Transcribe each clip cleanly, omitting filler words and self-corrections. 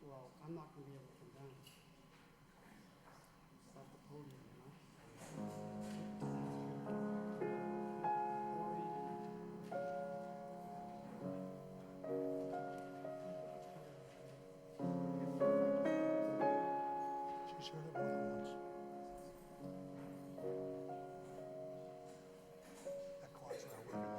Well, I'm not going to be able to come down. Off the podium, you know? She's heard it more than once. That clock's not working.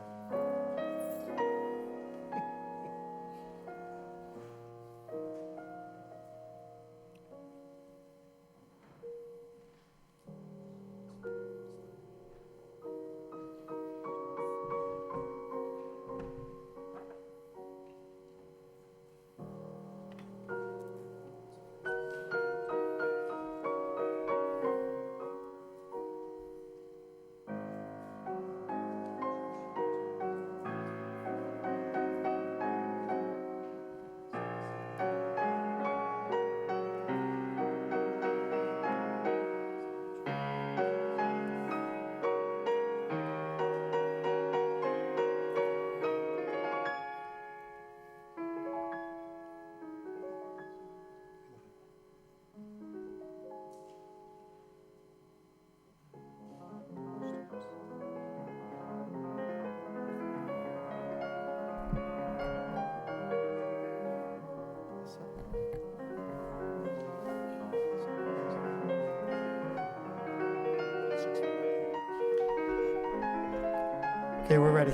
Okay, we're ready.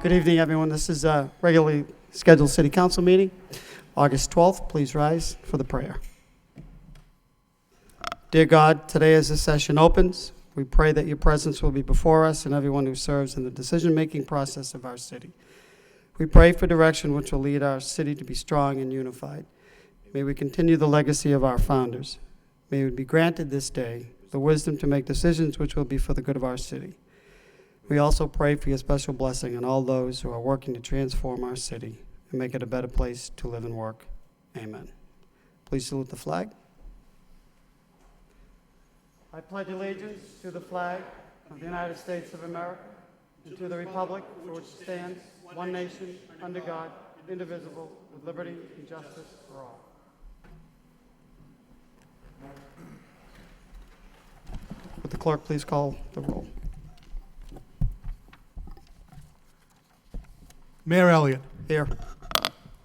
Good evening, everyone. This is a regularly scheduled City Council meeting, August 12th. Please rise for the prayer. Dear God, today as this session opens, we pray that your presence will be before us and everyone who serves in the decision-making process of our city. We pray for direction which will lead our city to be strong and unified. May we continue the legacy of our founders. May we be granted this day the wisdom to make decisions which will be for the good of our city. We also pray for your special blessing on all those who are working to transform our city and make it a better place to live and work. Amen. Please salute the flag. I pledge allegiance to the flag of the United States of America and to the republic for which it stands, one nation, under God, indivisible, with liberty and justice for all. Would the clerk please call the roll? Mayor Elliott. Here.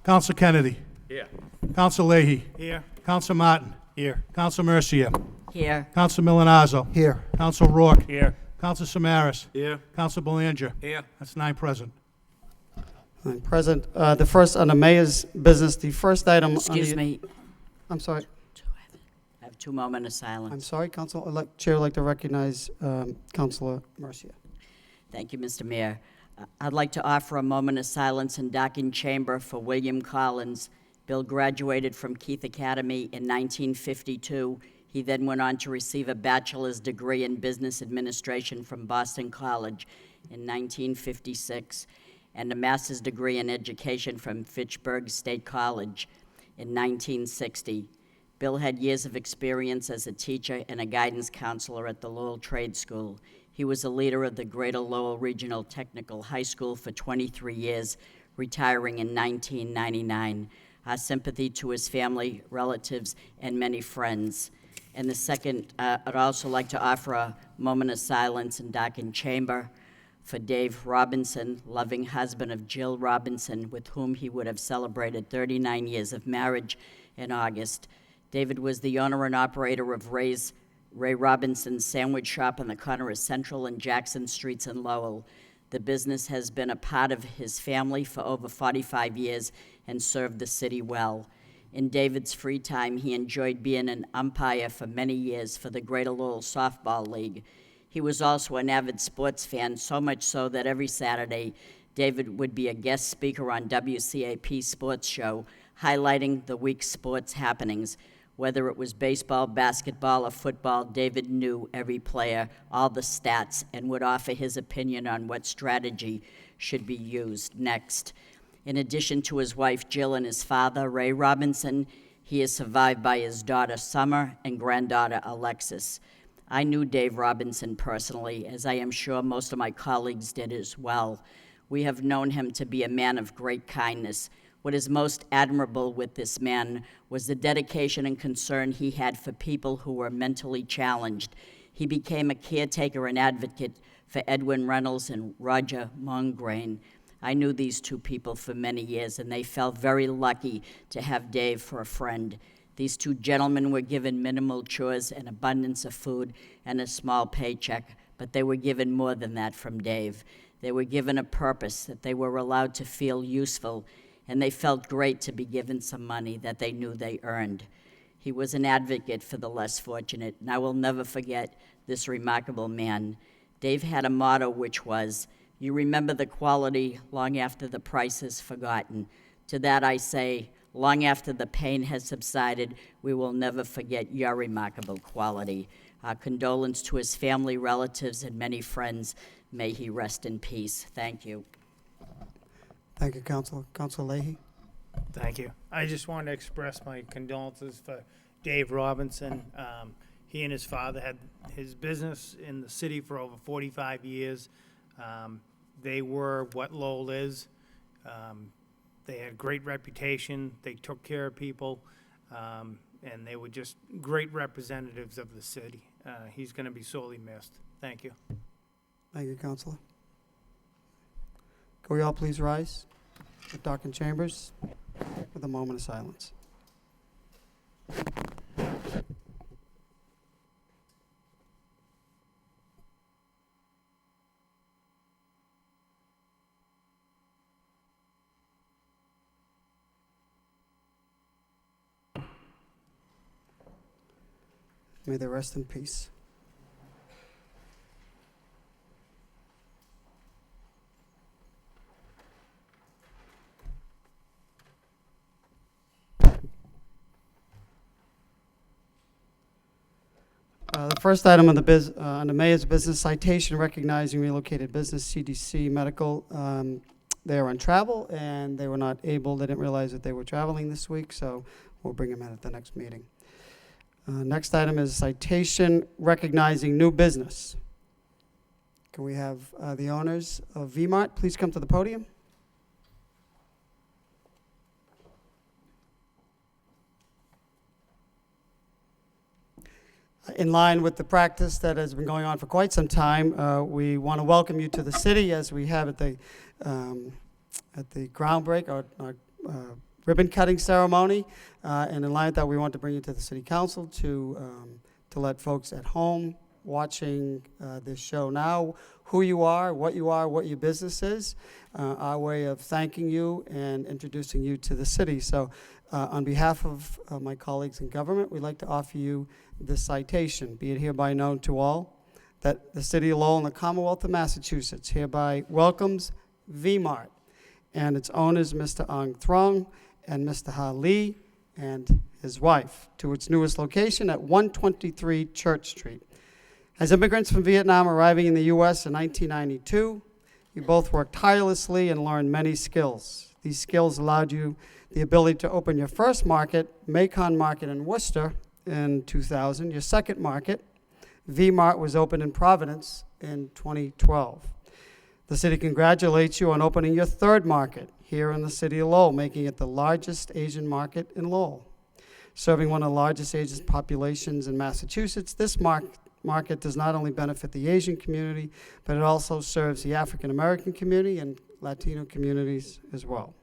Counsel Kennedy. Here. Counsel Leahy. Here. Counsel Martin. Here. Counsel Mercia. Here. Counsel Milanazzo. Here. Counsel Rourke. Here. Counsel Samaras. Here. Counsel Belanger. Here. That's 9 present. I'm present. The first on the mayor's business, the first item. Excuse me. I'm sorry. I have 2 moments of silence. I'm sorry, Council. Chair would like to recognize Councilor Mercia. Thank you, Mr. Mayor. I'd like to offer a moment of silence in Docking Chamber for William Collins. Bill graduated from Keith Academy in 1952. He then went on to receive a bachelor's degree in business administration from Boston College in 1956 and a master's degree in education from Fitchburg State College in 1960. Bill had years of experience as a teacher and a guidance counselor at the Lowell Trade School. He was a leader of the Greater Lowell Regional Technical High School for 23 years, retiring in 1999. Our sympathy to his family, relatives, and many friends. And the second, I'd also like to offer a moment of silence in Docking Chamber for Dave Robinson, loving husband of Jill Robinson, with whom he would have celebrated 39 years of marriage in August. David was the owner and operator of Ray Robinson's sandwich shop on the corner of Central and Jackson Streets in Lowell. The business has been a part of his family for over 45 years and served the city well. In David's free time, he enjoyed being an umpire for many years for the Greater Lowell Softball League. He was also an avid sports fan, so much so that every Saturday, David would be a guest speaker on WCAP's sports show, highlighting the week's sports happenings. Whether it was baseball, basketball, or football, David knew every player, all the stats, and would offer his opinion on what strategy should be used next. In addition to his wife, Jill, and his father, Ray Robinson, he is survived by his daughter, Summer, and granddaughter, Alexis. I knew Dave Robinson personally, as I am sure most of my colleagues did as well. We have known him to be a man of great kindness. What is most admirable with this man was the dedication and concern he had for people who were mentally challenged. He became a caretaker and advocate for Edwin Reynolds and Roger Mongrain. I knew these two people for many years, and they felt very lucky to have Dave for a friend. These two gentlemen were given minimal chores, an abundance of food, and a small paycheck, but they were given more than that from Dave. They were given a purpose, that they were allowed to feel useful, and they felt great to be given some money that they knew they earned. He was an advocate for the less fortunate, and I will never forget this remarkable man. Dave had a motto which was, "You remember the quality long after the price is forgotten." To that I say, long after the pain has subsided, we will never forget your remarkable quality. Our condolence to his family, relatives, and many friends. May he rest in peace. Thank you. Thank you, Councilor. Councilor Leahy. Thank you. I just wanted to express my condolences for Dave Robinson. He and his father had his business in the city for over 45 years. They were what Lowell is. They had great reputation. They took care of people, and they were just great representatives of the city. He's going to be sorely missed. Thank you. Thank you, Councilor. Can we all please rise at darkened chambers with a moment of silence? May they rest in peace. The first item on the mayor's business, citation recognizing relocated business, CDC Medical. They are on travel, and they didn't realize that they were traveling this week, so we'll bring them in at the next meeting. Next item is citation recognizing new business. Can we have the owners of VMart please come to the podium? In line with the practice that has been going on for quite some time, we want to welcome you to the city as we have at the groundbreak, our ribbon cutting ceremony. And in line with that, we want to bring you to the city council to let folks at home watching this show now who you are, what your business is, our way of thanking you and introducing you to the city. So on behalf of my colleagues in government, we'd like to offer you this citation. Be it hereby known to all that the City of Lowell and the Commonwealth of Massachusetts hereby welcomes VMart and its owners, Mr. Ong Throng and Mr. Ha Lee and his wife, to its newest location at 123 Church Street. As immigrants from Vietnam arriving in the U.S. in 1992, you both worked tirelessly and learned many skills. These skills allowed you the ability to open your first market, Macon Market in Worcester, in 2000. Your second market, V-Mart, was opened in Providence in 2012. The city congratulates you on opening your third market here in the city of Lowell, making it the largest Asian market in Lowell. Serving one of the largest Asian populations in Massachusetts, this market does not only benefit the Asian community, but it also serves the African American community and Latino communities as well.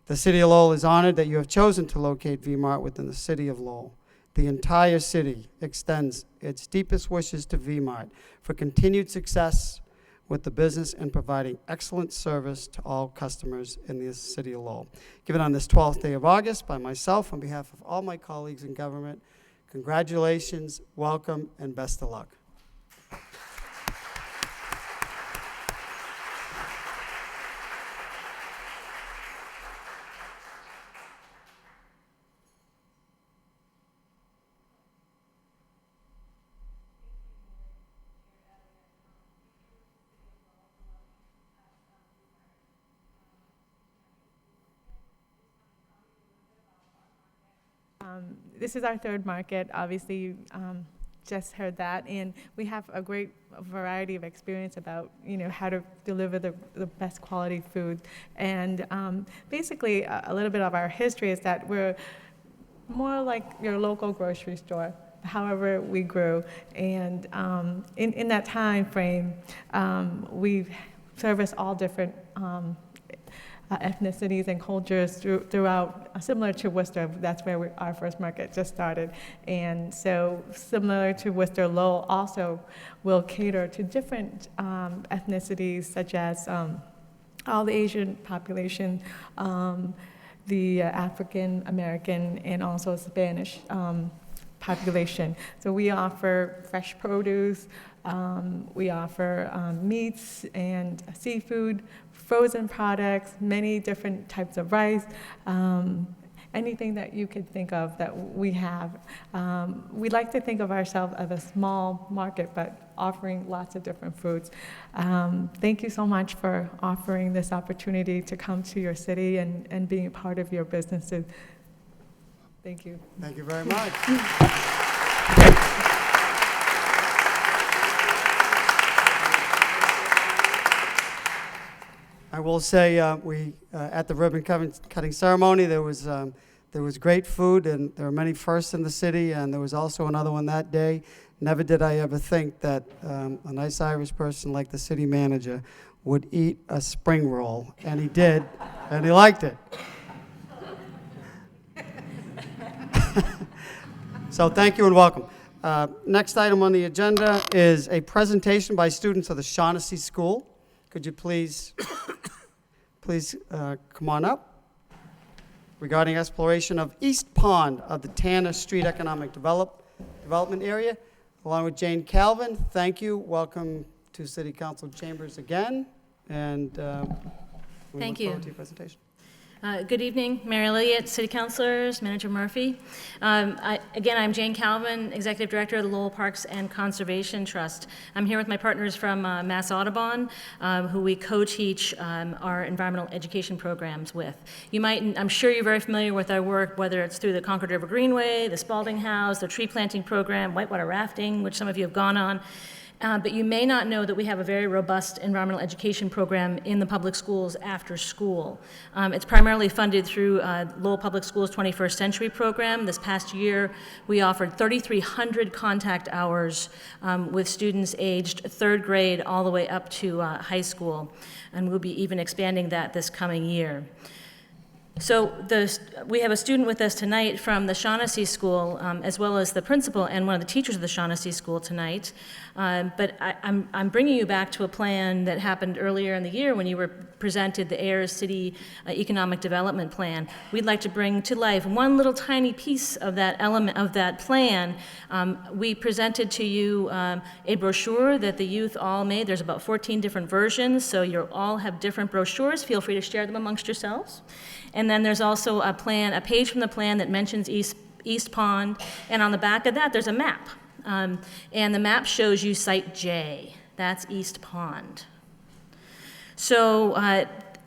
The city of Lowell is honored that you have chosen to locate V-Mart within the city of Lowell. The entire city extends its deepest wishes to V-Mart for continued success with the business and providing excellent service to all customers in the city of Lowell. Given on this 12th day of August by myself on behalf of all my colleagues in government, congratulations, welcome, and best of luck. This is our third market. Obviously, just heard that, and we have a great variety of experience about, how to deliver the best quality food. And basically, a little bit of our history is that we're more like your local grocery store, however we grew. And in that time frame, we've serviced all different ethnicities and cultures throughout, similar to Worcester. That's where our first market just started. And so similar to Worcester, Lowell also will cater to different ethnicities, such as all the Asian population, the African American, and also Spanish population. So we offer fresh produce, we offer meats and seafood, frozen products, many different types of rice, anything that you could think of that we have. We like to think of ourselves as a small market, but offering lots of different foods. Thank you so much for offering this opportunity to come to your city and being a part of your businesses. Thank you. Thank you very much. I will say, at the ribbon cutting ceremony, there was great food, and there were many firsts in the city, and there was also another one that day. Never did I ever think that a nice Irish person like the city manager would eat a spring roll, and he did, and he liked it. So thank you and welcome. Next item on the agenda is a presentation by students of the Shaughnessy School. Could you please come on up? Regarding exploration of East Pond of the Tanner Street Economic Development Area, along with Jane Calvin. Thank you. Welcome to City Council chambers again, and we Thank look you. forward to your presentation. Good evening, Mayor Elliott, City Councilors, Manager Murphy. I'm Jane Calvin, Executive Director of the Lowell Parks and Conservation Trust. I'm here with my partners from Mass Audubon, who we co-teach our environmental education programs with. I'm sure you're very familiar with our work, whether it's through the Concord River Greenway, the Spalding House, the tree planting program, whitewater rafting, which some of you have gone on. But you may not know that we have a very robust environmental education program in the public schools after school. It's primarily funded through Lowell Public Schools 21st Century program. This past year, we offered 3,300 contact hours with students aged third grade all the way up to high school. And we'll be even expanding that this coming year. So we have a student with us tonight from the Shaughnessy School, as well as the principal and one of the teachers of the Shaughnessy School tonight. But I'm bringing you back to a plan that happened earlier in the year when you were presented the Ayers City Economic Development Plan. We'd like to bring to life one little tiny piece of that element of that plan. We presented to you a brochure that the youth all made. There's about 14 different versions, so you all have different brochures. Feel free to share them amongst yourselves. And then there's also a page from the plan that mentions East Pond, and on the back of that, there's a map. And the map shows you Site J. That's East Pond. So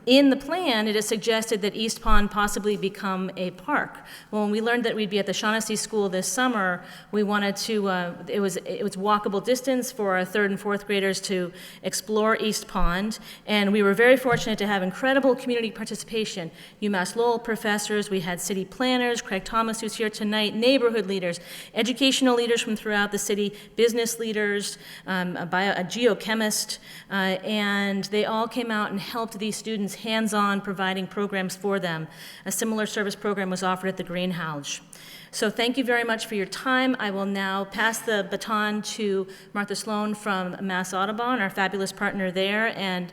in the plan, it is suggested that East Pond possibly become a park. Well, when we learned that we'd be at the Shaughnessy School this summer, we wanted to, it was walkable distance for our third and fourth graders to explore East Pond, and we were very fortunate to have incredible community participation. UMass Lowell professors, we had city planners, Craig Thomas, who's here tonight, neighborhood leaders, educational leaders from throughout the city, business leaders, a geochemist, and they all came out and helped these students hands-on providing programs for them. A similar service program was offered at the Greenhouse. So thank you very much for your time. I will now pass the baton to Martha Sloan from Mass Audubon, our fabulous partner there, and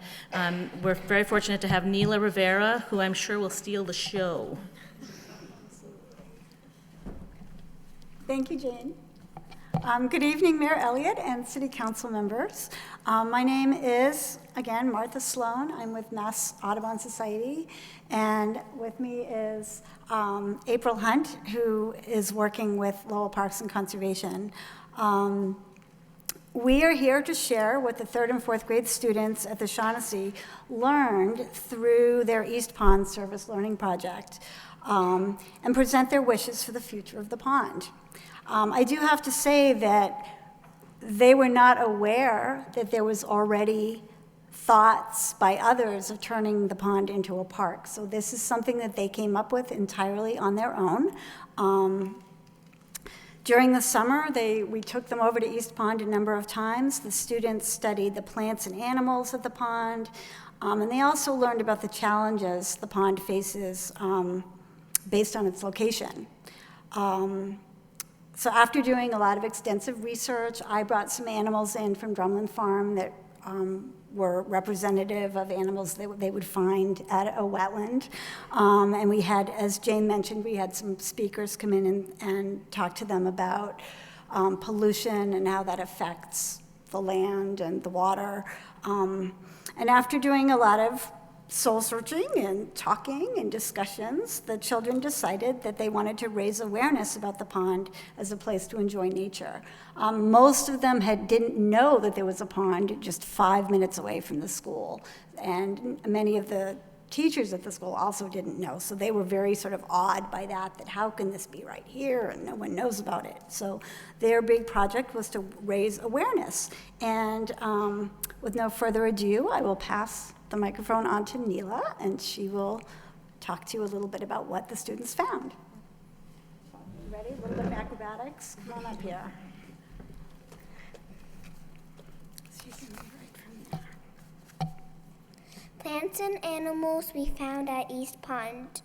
we're very fortunate to have Neela Rivera, who I'm sure will steal the show. Thank you, Jane. Good evening, Mayor Elliott and City Council members. My name is, again, Martha Sloan. I'm with Mass Audubon Society, and with me is April Hunt, who is working with Lowell Parks and Conservation. We are here to share what the third and fourth grade students at the Shaughnessy learned through their East Pond Service Learning Project, and present their wishes for the future of the pond. I do have to say that they were not aware that there was already thoughts by others of turning the pond into a park. So this is something that they came up with entirely on their own. During the summer, we took them over to East Pond a number of times. The students studied the plants and animals at the pond, and they also learned about the challenges the pond faces based on its location. So after doing a lot of extensive research, I brought some animals in from Drumlin Farm that were representative of animals that they would find at a wetland. And we had, as Jane mentioned, we had some speakers come in and talk to them about pollution and how that affects the land and the water. And after doing a lot of soul searching and talking and discussions, the children decided that they wanted to raise awareness about the pond as a place to enjoy nature. Most of them didn't know that there was a pond just 5 minutes away from the school, and many of the teachers at the school also didn't know, so they were very sort of awed by that how can this be right here and no one knows about it. So their big project was to raise awareness, and with no further ado, I will pass the microphone on to Neela, and she will talk to you a little bit about what the students found. Ready? A little bit of acrobatics? Come on up here. She's gonna be right from there. Plants and animals we found at East Pond.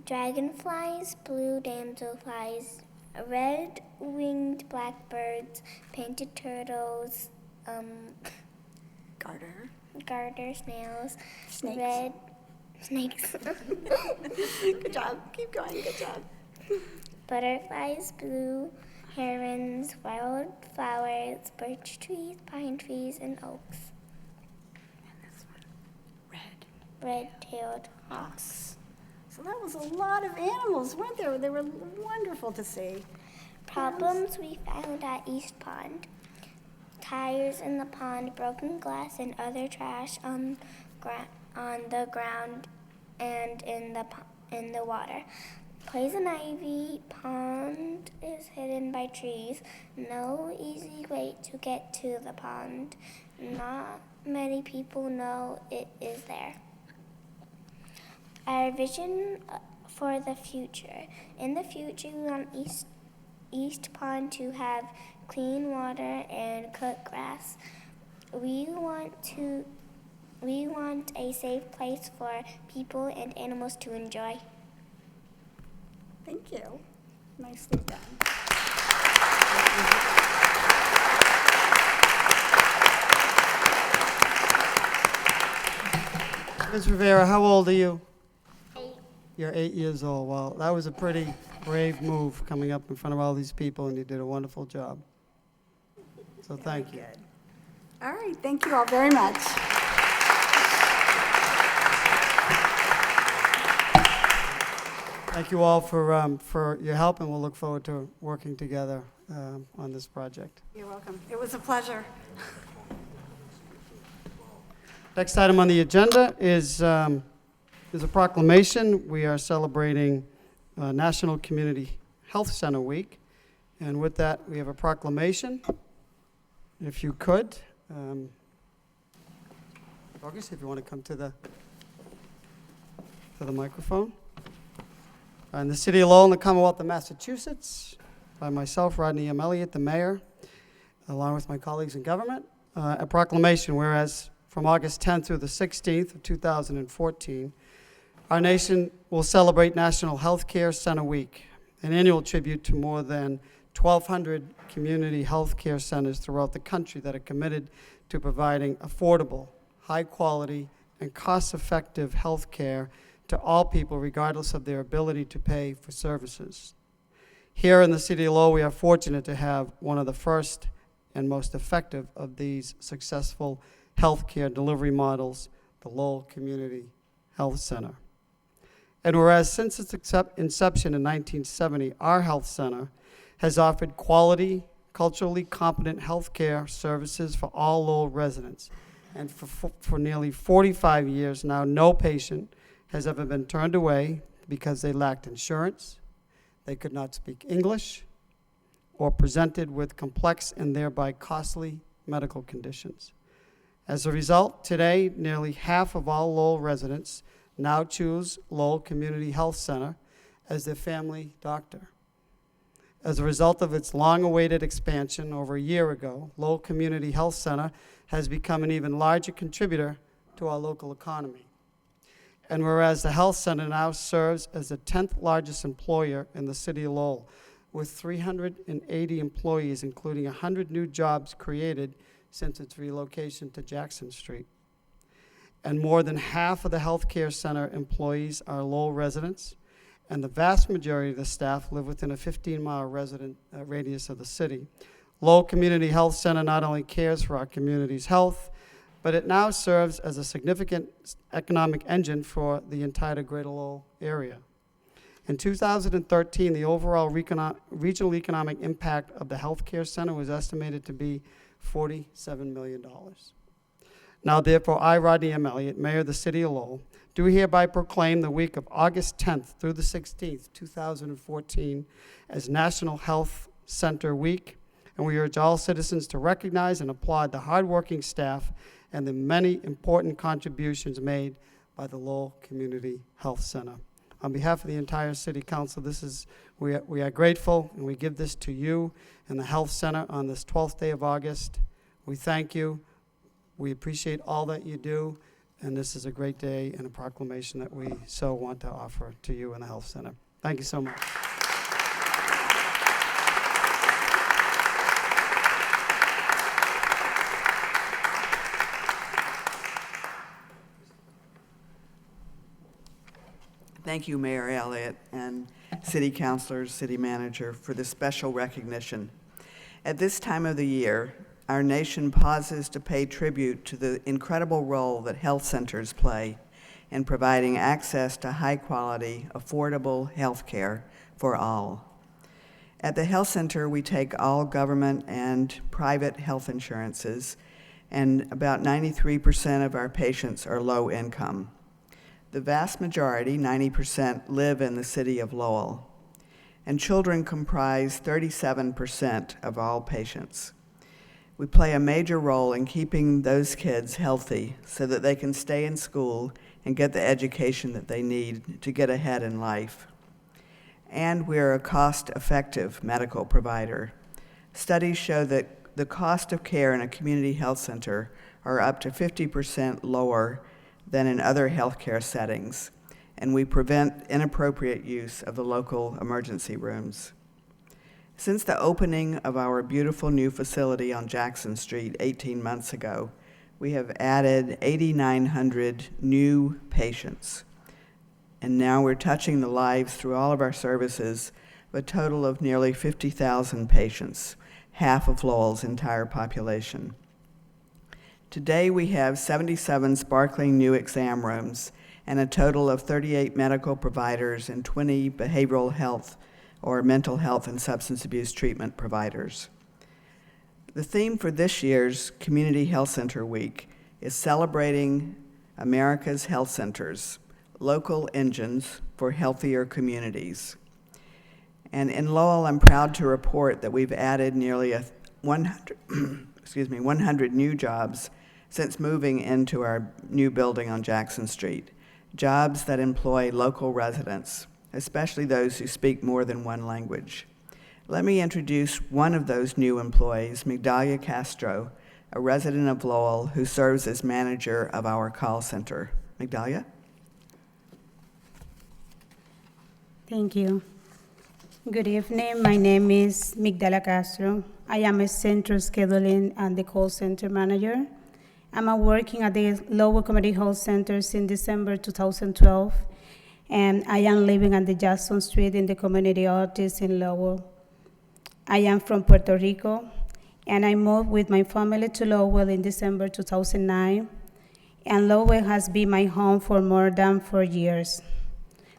Dragonflies, blue damselflies, red-winged blackbirds, painted turtles, garter snails, Snakes. red snakes, Good job. Keep going. Good job. butterflies, blue herons, wildflowers, birch trees, pine trees, and oaks. And this one. Red-tailed Hawks. So that was a lot of animals, weren't there? They were wonderful to see. problems we found at East Pond. Tires in the pond, broken glass, and other trash on the ground and in the water. Poison ivy, pond is hidden by trees. No easy way to get to the pond. Not many people know it is there. Our vision for the future. In the future, we want East Pond to have clean water and cut grass. We want a safe place for people and animals to enjoy. Thank you. Nicely done. Ms. Rivera, how old are you? 8. You're 8 years old. Well, that was a pretty brave move coming up in front of all these people, and you did a wonderful job. So thank you. Good. All right. Thank you all very much. Thank you all for your help, and we'll look forward to working together on this project. You're welcome. It was a pleasure. Next item on the agenda is a proclamation. We are celebrating National Community Health Center Week, and with that, we have a proclamation. If you could, August, if you want to come to the microphone. In the City of Lowell, in the Commonwealth of Massachusetts, by myself, Rodney M. Elliott, the mayor, along with my colleagues in government, a proclamation whereas from August 10th through the 16th of 2014, our nation will celebrate National Healthcare Center Week, an annual tribute to more than 1,200 community health care centers throughout the country that are committed to providing affordable, high-quality, and cost-effective health care to all people regardless of their ability to pay for services. Here in the City of Lowell, we are fortunate to have one of the first and most effective of these successful healthcare delivery models, the Lowell Community Health Center. And whereas since its inception in 1970, our health center has offered quality, culturally competent healthcare services for all Lowell residents. And for nearly 45 years now, no patient has ever been turned away because they lacked insurance, they could not speak English, or presented with complex and thereby costly medical conditions. As a result, today, nearly half of all Lowell residents now choose Lowell Community Health Center as their family doctor. As a result of its long-awaited expansion over a year ago, Lowell Community Health Center has become an even larger contributor to our local economy. And whereas the health center now serves as the 10th largest employer in the city of Lowell, with 380 employees, including 100 new jobs created since its relocation to Jackson Street. And more than half of the healthcare center employees are Lowell residents, and the vast majority of the staff live within a 15-mile radius of the city. Lowell Community Health Center not only cares for our community's health, but it now serves as a significant economic engine for the entire greater Lowell area. In 2013, the overall regional economic impact of the healthcare center was estimated to be $47 million. Now, therefore, I, Rodney M. Elliott, Mayor of the City of Lowell, do hereby proclaim the week of August 10th through the 16th, 2014, as National Health Center Week, and we urge all citizens to recognize and applaud the hardworking staff and the many important contributions made by the Lowell Community Health Center. On behalf of the entire City Council, we are grateful, and we give this to you and the Health Center on this 12th day of August. We thank you. We appreciate all that you do, and this is a great day and a proclamation that we so want to offer to you and the Health Center. Thank you so much. Thank you, Mayor Elliott and City Councilors, City Manager, for this special recognition. At this time of the year, our nation pauses to pay tribute to the incredible role that health centers play in providing access to high-quality, affordable health care for all. At the health center, we take all government and private health insurances, and about 93% of our patients are low income. The vast majority, 90%, live in the city of Lowell, and children comprise 37% of all patients. We play a major role in keeping those kids healthy so that they can stay in school and get the education that they need to get ahead in life. And we're a cost-effective medical provider. Studies show that the cost of care in a community health center are up to 50% lower than in other healthcare settings, and we prevent inappropriate use of the local emergency rooms. Since the opening of our beautiful new facility on Jackson Street 18 months ago, we have added 8,900 new patients, and now we're touching the lives through all of our services of a total of nearly 50,000 patients, half of Lowell's entire population. Today, we have 77 sparkling new exam rooms and a total of 38 medical providers and 20 behavioral health or mental health and substance abuse treatment providers. The theme for this year's Community Health Center Week is celebrating America's health centers, local engines for healthier communities. And in Lowell, I'm proud to report that we've added nearly 100 new jobs since moving into our new building on Jackson Street, jobs that employ local residents, especially those who speak more than one language. Let me introduce one of those new employees, Migdalia Castro, a resident of Lowell who serves as manager of our call center. Migdalia? Thank you. Good evening. My name is Migdalia Castro. I am a central scheduling and the call center manager. I'm working at the Lowell Community Health Center since December 2012, and I am living on the Jackson Street in the community office in Lowell. I am from Puerto Rico, and I moved with my family to Lowell in December 2009, and Lowell has been my home for more than 4 years.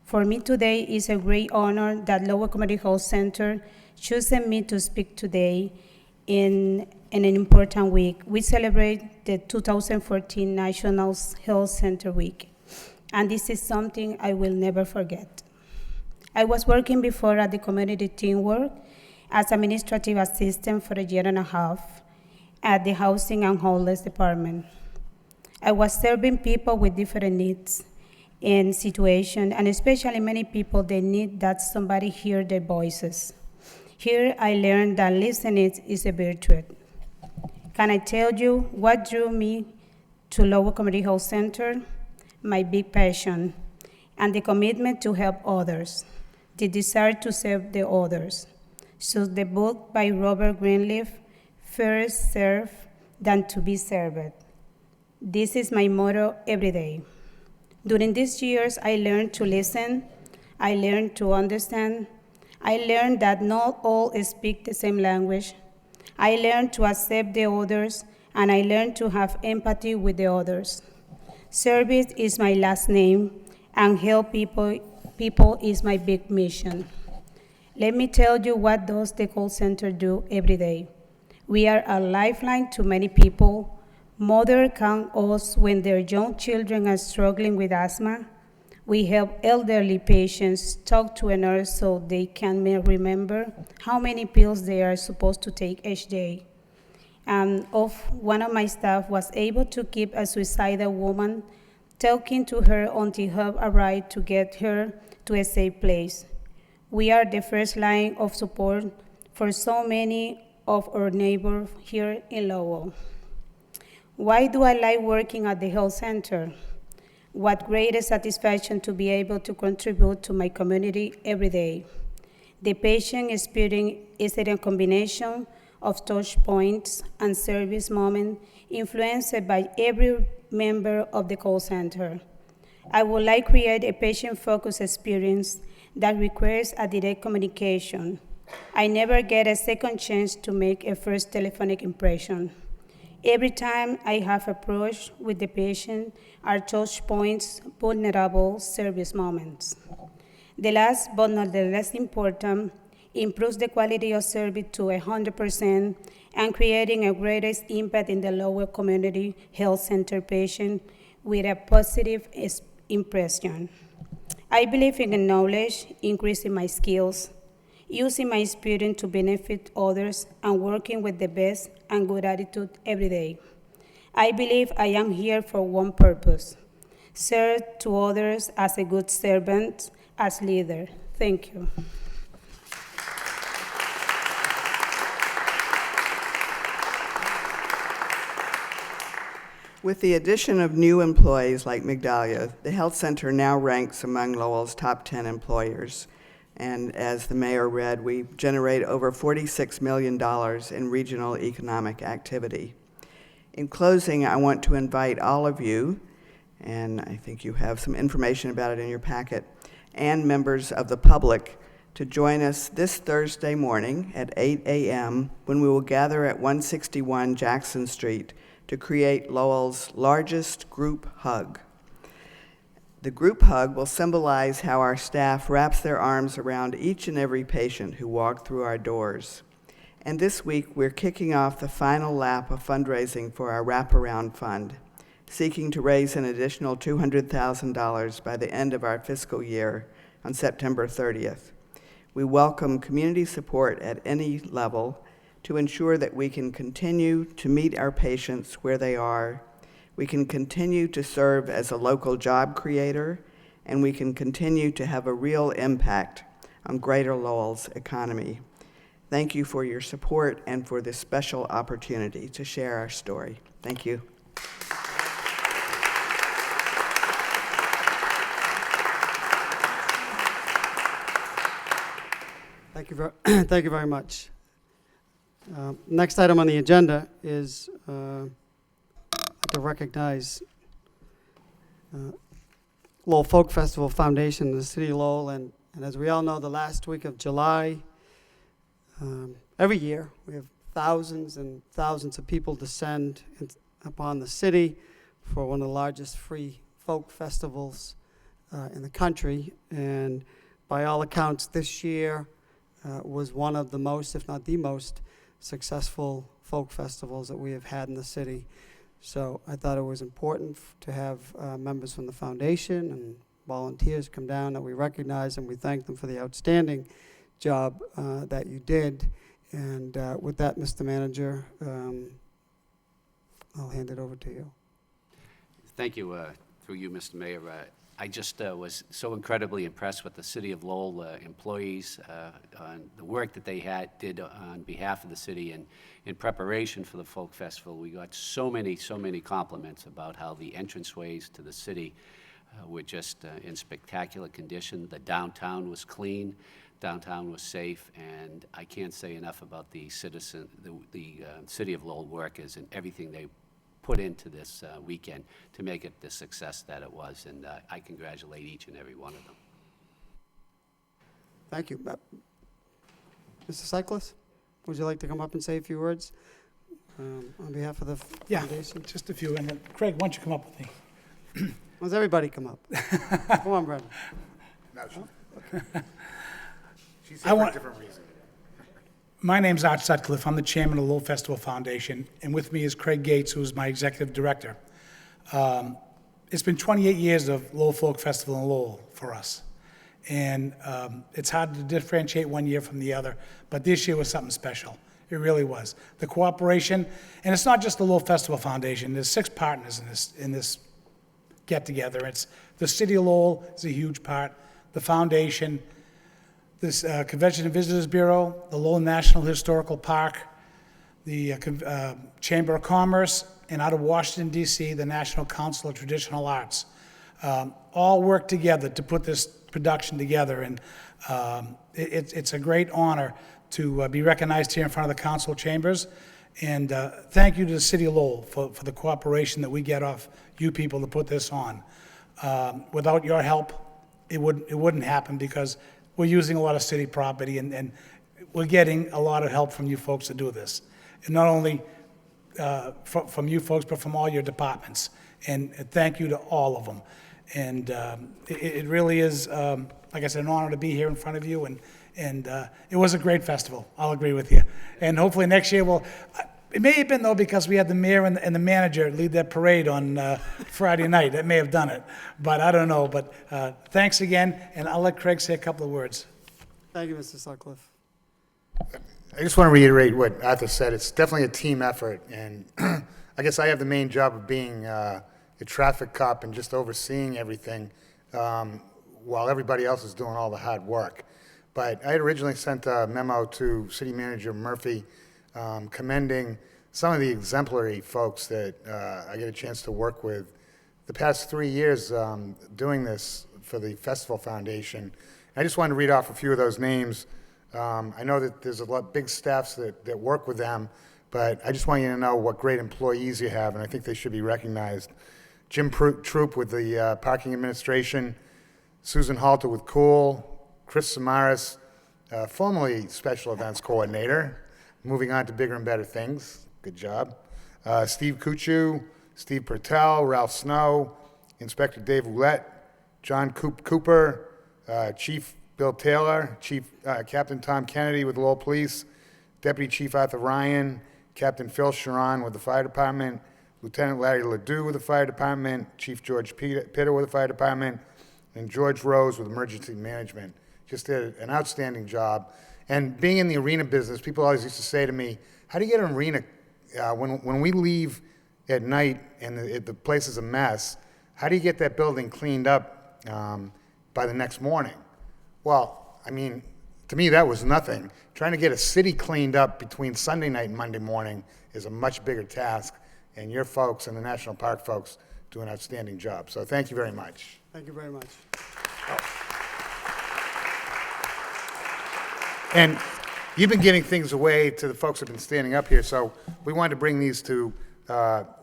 For me today is a great honor that Lowell Community Health Center chosen me to speak today in an important week. We celebrate the 2014 National Health Center Week, and this is something I will never forget. I was working before at the community teamwork, as administrative assistant for a year and a half at the Housing and Homeless Department. I was serving people with different needs and situations, and especially many people that need that somebody hear their voices. Here I learned that listening is a virtue. Can I tell you what drew me to Lowell Community Health Center? My big passion and the commitment to help others, the desire to serve the others. So the book by Robert Greenleaf, First Serve Than to Be Served. This is my motto every day. During these years, I learned to listen, I learned to understand, I learned that not all speak the same language. I learned to accept the others, and I learned to have empathy with the others. Service is my last name, and help people is my big mission. Let me tell you what does the call center do every day. We are a lifeline to many people. Mothers count us when their young children are struggling with asthma. We help elderly patients talk to a nurse so they can remember how many pills they are supposed to take each day. And one of my staff was able to keep a suicidal woman, talking to her until help arrived to get her to a safe place. We are the first line of support for so many of our neighbors here in Lowell. Why do I like working at the health center? What greater satisfaction to be able to contribute to my community every day. The patient experience is a combination of touch points and service moments influenced by every member of the call center. I would like to create a patient-focused experience that requires a direct communication. I never get a second chance to make a first telephonic impression. Every time I have approached with the patient are touch points, vulnerable service moments. The last but not the least important, improves the quality of service to 100% and creating a greatest impact in the Lowell Community Health Center patient with a positive impression. I believe in knowledge, increasing my skills, using my experience to benefit others, and working with the best and good attitude every day. I believe I am here for one purpose, serve to others as a good servant, as leader. Thank you. With the addition of new employees like Migdalia, the health center now ranks among Lowell's top 10 employers. And as the mayor read, we generate over $46 million in regional economic activity. In closing, I want to invite all of you, and I think you have some information about it in your packet, and members of the public to join us this Thursday morning at 8 a.m. when we will gather at 161 Jackson Street to create Lowell's largest group hug. The group hug will symbolize how our staff wraps their arms around each and every patient who walk through our doors. And this week, we're kicking off the final lap of fundraising for our wraparound fund, seeking to raise an additional $200,000 by the end of our fiscal year on September 30th. We welcome community support at any level to ensure that we can continue to meet our patients where they are, we can continue to serve as a local job creator, and we can continue to have a real impact on Greater Lowell's economy. Thank you for your support and for this special opportunity to share our story. Thank you. Thank you very much. Next item on the agenda is to recognize Lowell Folk Festival Foundation in the city of Lowell, and as we all know, the last week of July, every year we have thousands and thousands of people descend upon the city for one of the largest free folk festivals in the country, and by all accounts this year was one of the most, if not the most, successful folk festivals that we have had in the city. So I thought it was important to have members from the foundation and volunteers come down that we recognize, and we thank them for the outstanding job that you did. And with that, Mr. Manager, I'll hand it over to you. Thank you, through you, Mr. Mayor. I just was so incredibly impressed with the City of Lowell employees on the work that they did on behalf of the city and in preparation for the Folk Festival. We got so many compliments about how the entranceways to the city were just in spectacular condition. The downtown was clean, downtown was safe, and I can't say enough about the City of Lowell workers and everything they put into this weekend to make it the success that it was, and I congratulate each and every one of them. Thank you. Mr. Cyclist, would you like to come up and say a few words on behalf of the foundation? Yeah, just a few. And then, Craig, why don't you come up with me? Why does everybody come up? Come on, Brendan. She's here for a different reason. My name's Art Sutcliffe. I'm the chairman of the Lowell Festival Foundation, and with me is Craig Gates, who's my executive director. It's been 28 years of Lowell Folk Festival in Lowell for us, and it's hard to differentiate one year from the other, but this year was something special. It really was. The cooperation, and it's not just the Lowell Festival Foundation. There's 6 partners in this get-together. It's the City of Lowell is a huge part, the foundation, this Convention and Visitors Bureau, the Lowell National Historical Park, the Chamber of Commerce, and out of Washington, D.C., the National Council of Traditional Arts. All work together to put this production together, and it's a great honor to be recognized here in front of the council chambers. And thank you to the City of Lowell for the cooperation that we get off you people to put this on. Without your help, it wouldn't happen, because we're using a lot of city property, and we're getting a lot of help from you folks to do this. And not only from you folks, but from all your departments. And thank you to all of them. And it really is, like I said, an honor to be here in front of you. And it was a great festival. I'll agree with you. And hopefully next year it may have been, though, because we had the mayor and the manager lead that parade on Friday night. That may have done it, but I don't know. But thanks again, and I'll let Craig say a couple of words. Thank you, Mr. Sutcliffe. I just want to reiterate what Arthur said. It's definitely a team effort, and I guess I have the main job of being a traffic cop and just overseeing everything while everybody else is doing all the hard work. But I had originally sent a memo to City Manager Murphy commending some of the exemplary folks that I get a chance to work with the past 3 years doing this for the Festival Foundation. I just wanted to read off a few of those names. I know that there's a lot big staffs that work with them, but I just want you to know what great employees you have, and I think they should be recognized. Jim Troop with the Parking Administration, Susan Halter with Cool, Chris Samaras, formerly Special Events Coordinator, moving on to bigger and better things. Good job. Steve Kuchu, Steve Pertel, Ralph Snow, Inspector Dave Roulette, John Cooper, Chief Bill Taylor, Captain Tom Kennedy with the Lowell Police, Deputy Chief Arthur Ryan, Captain Phil Sharon with the Fire Department, Lieutenant Larry Ledoux with the Fire Department, Chief George Pitter with the Fire Department, and George Rose with Emergency Management. Just did an outstanding job. And being in the arena business, people always used to say to me, how do you get an arena, when we leave at night and the place is a mess, how do you get that building cleaned up by the next morning? Well, I mean, to me, that was nothing. Trying to get a city cleaned up between Sunday night and Monday morning is a much bigger task, and your folks and the National Park folks do an outstanding job. So thank you very much. Thank you very much. And you've been giving things away to the folks who have been standing up here, so we wanted to bring these to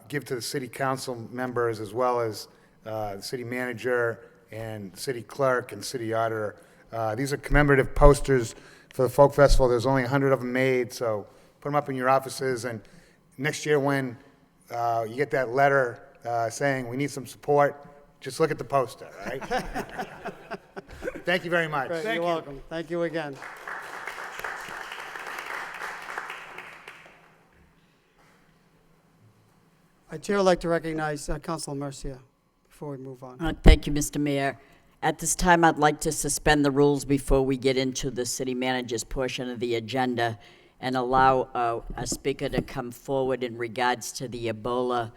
give to the city council members as well as the city manager and city clerk and city auditor. These are commemorative posters for the Folk Festival. There's only 100 of them made, so put them up in your offices. And next year when you get that letter saying we need some support, just look at the poster, all right? Thank you very much. Great, you're welcome. Thank you again. Chair would like to recognize Councilor Mercia before we move on. Thank you, Mr. Mayor. At this time, I'd like to suspend the rules before we get into the city manager's portion of the agenda and allow a speaker to come forward in regards to the Ebola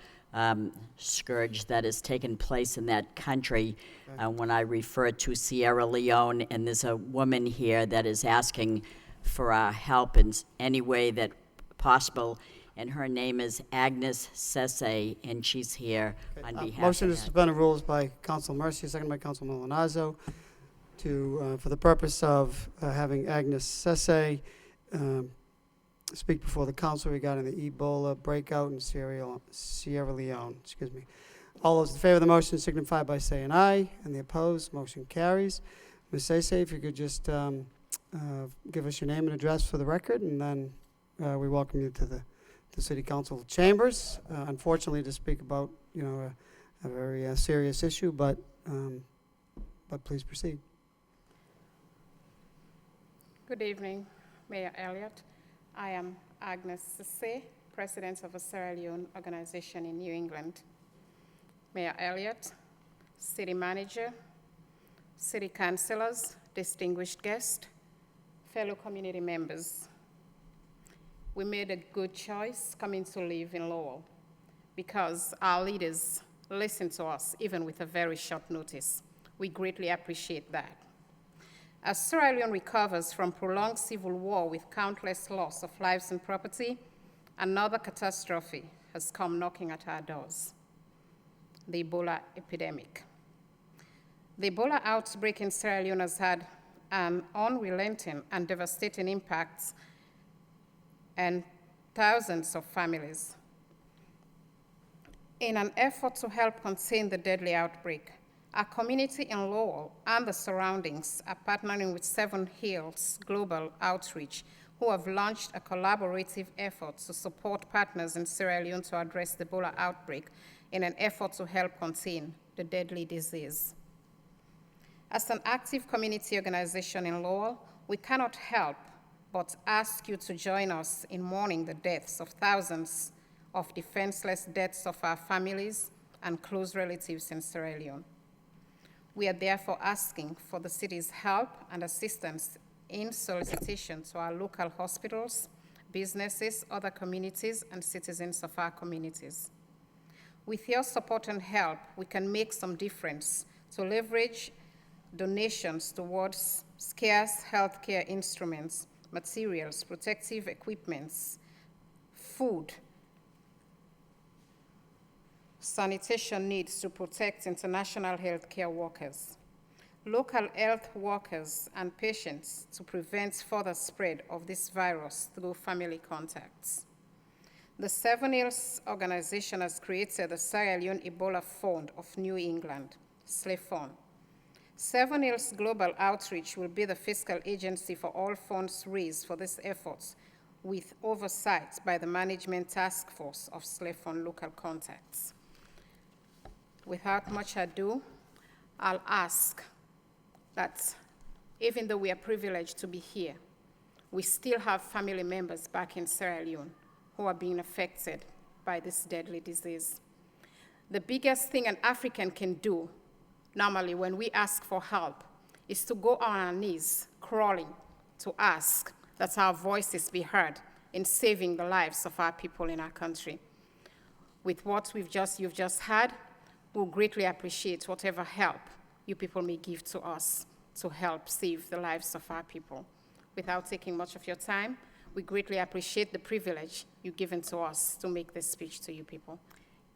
scourge that has taken place in that country. When I refer to Sierra Leone, and there's a woman here that is asking for our help in any way that possible, and her name is Agnes Sese, and she's here on behalf Motion to of that. suspend the rules by Council Mercy, second by Council Milonazo, for the purpose of having Agnes Sese speak before the council regarding the Ebola breakout in Sierra Leone. Excuse me. All those in favor of the motion signify by saying aye, and the opposed, motion carries. Ms. Sese, if you could just give us your name and address for the record, and then we welcome you to the City Council chambers. Unfortunately, to speak about a very serious issue, but please proceed. Good evening, Mayor Elliott. I am Agnes Sese, President of a Sierra Leone organization in New England. Mayor Elliott, City Manager, City Councilors, distinguished guests, fellow community members. We made a good choice coming to live in Lowell because our leaders listened to us even with a very short notice. We greatly appreciate that. As Sierra Leone recovers from prolonged civil war with countless loss of lives and property, another catastrophe has come knocking at our doors: the Ebola epidemic. The Ebola outbreak in Sierra Leone has had an unrelenting and devastating impact on thousands of families. In an effort to help contain the deadly outbreak, our community in Lowell and the surroundings are partnering with Seven Hills Global Outreach, who have launched a collaborative effort to support partners in Sierra Leone to address the Ebola outbreak in an effort to help contain the deadly disease. As an active community organization in Lowell, we cannot help but ask you to join us in mourning the deaths of thousands of defenseless deaths of our families and close relatives in Sierra Leone. We are therefore asking for the city's help and assistance in solicitation to our local hospitals, businesses, other communities, and citizens of our communities. With your support and help, we can make some difference to leverage donations towards scarce healthcare instruments, materials, protective equipments, food, sanitation needs to protect international healthcare workers, local health workers, and patients to prevent further spread of this virus through family contacts. The Seven Hills organization has created the Sierra Leone Ebola Fund of New England, SLEFON. Seven Hills Global Outreach will be the fiscal agency for all funds raised for these efforts, with oversight by the Management Task Force of SLEFON local contacts. Without much ado, I'll ask that even though we are privileged to be here, we still have family members back in Sierra Leone who are being affected by this deadly disease. The biggest thing an African can do normally when we ask for help is to go on our knees, crawling, to ask that our voices be heard in saving the lives of our people in our country. With what you've just had, we'll greatly appreciate whatever help you people may give to us to help save the lives of our people. Without taking much of your time, we greatly appreciate the privilege you've given to us to make this speech to you people.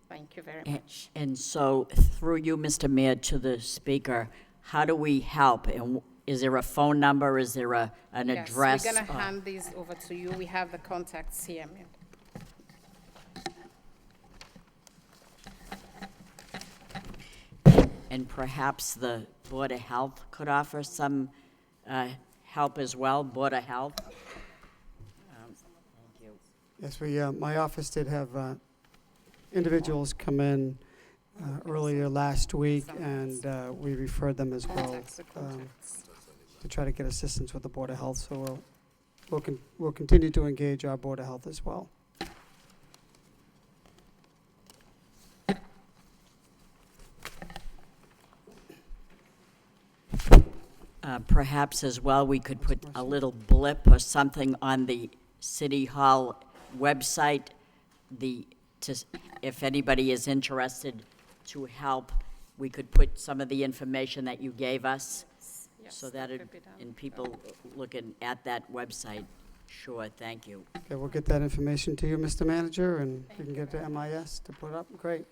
Thank you very much. And so, through you, Mr. Mayor, to the speaker, how do we help? And is there a phone number? Is there an address? Yes, we're going to hand these over to you. We have the contacts here, ma'am. And perhaps the Board of Health could offer some help as well, Board of Health? Thank you. Yes, my office did have individuals come in earlier last week, and we referred them as well to try to get assistance with the Board of Health. So we'll continue to engage our Board of Health as well. Perhaps as well, we could put a little blip or something on the City Hall website, if anybody is interested to help, we could put some of the information that you gave us, so that and people looking at that website. Sure, thank you. Okay, we'll get that information to you, Mr. Manager, and you can get the MIS to put up. Great.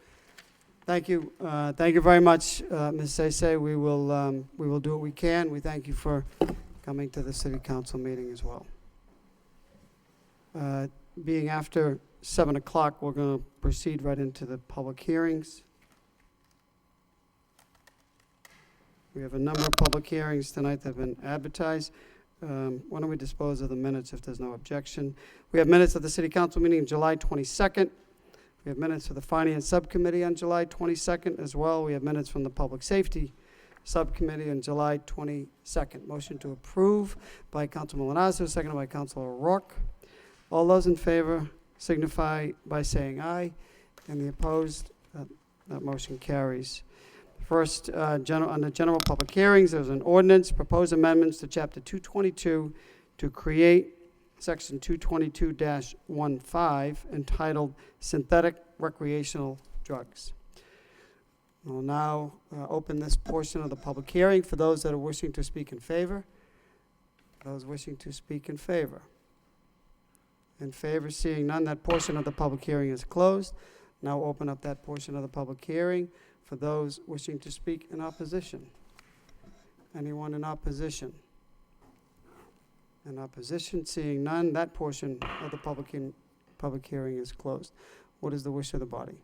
Thank you. Thank you very much, Ms. Sese. We will do what we can. We thank you for coming to the City Council meeting as well. Being after 7 o'clock, we're going to proceed right into the public hearings. We have a number of public hearings tonight that have been advertised. Why don't we dispose of the minutes if there's no objection? We have minutes of the City Council meeting July 22nd. We have minutes for the Finance Subcommittee on July 22nd as well. We have minutes from the Public Safety Subcommittee on July 22nd. Motion to approve by Council Milonazo, seconded by Councilor O'Rourke. All those in favor signify by saying aye, and the opposed, that motion carries. First, under general public hearings, there's an ordinance, proposed amendments to Chapter 222 to create Section 222-15 entitled Synthetic Recreational Drugs. We'll now open this portion of the public hearing for those that are wishing to speak in favor. Those wishing to speak in favor. In favor, seeing none, that portion of the public hearing is closed. Now open up that portion of the public hearing for those wishing to speak in opposition. Anyone in opposition? In opposition, seeing none, that portion of the public hearing is closed. What is the wish of the body?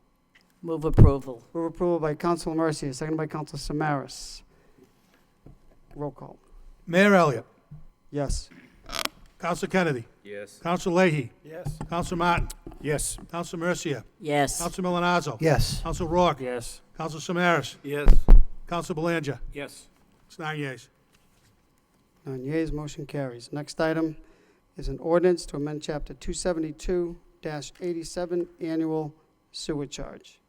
Move approval. Move approval by Councilor Mercia, seconded by Councilor Samaras. Roll call. Mayor Elliott. Yes. Council Kennedy. Yes. Council Leahy. Yes. Council Martin. Yes. Council Mercia. Yes. Council Milonazo. Yes. Council Rourke. Yes. Council Samaras. Yes. Council Belanger. Yes. It's 9 yeas. 9 yeas, motion carries. Next item is an ordinance to amend Chapter 272-87, Annual Sewer Charge.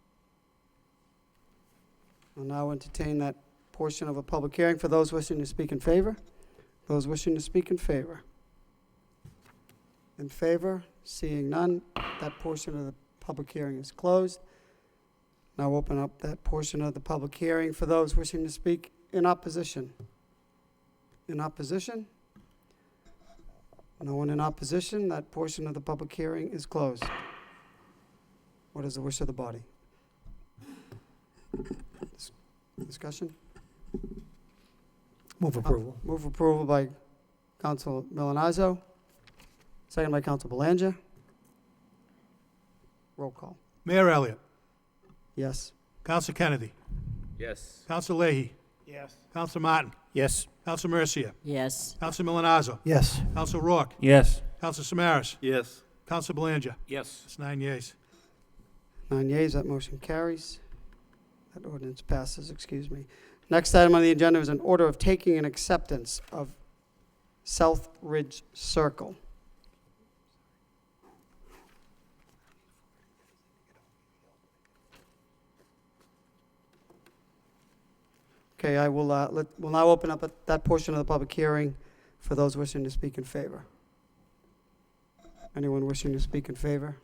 I'll now entertain that portion of a public hearing for those wishing to speak in favor. Those wishing to speak in favor. In favor, seeing none, that portion of the public hearing is closed. Now open up that portion of the public hearing for those wishing to speak in opposition. In opposition? No one in opposition. That portion of the public hearing is closed. What is the wish of the body? Discussion? Move approval. Move approval by Council Milonazo, second by Council Belanger. Roll call. Mayor Elliott. Yes. Council Kennedy. Yes. Council Leahy. Yes. Council Martin. Yes. Council Mercia. Yes. Council Milonazo. Yes. Council Rourke. Yes. Council Samaras. Yes. Council Belanger. Yes. It's 9 yeas. 9 yeas, that motion carries. That ordinance passes, excuse me. Next item on the agenda is an order of taking and acceptance of South Ridge Circle. Okay, I will, we'll now open up that portion of the public hearing for those wishing to speak in favor. Anyone wishing to speak in favor?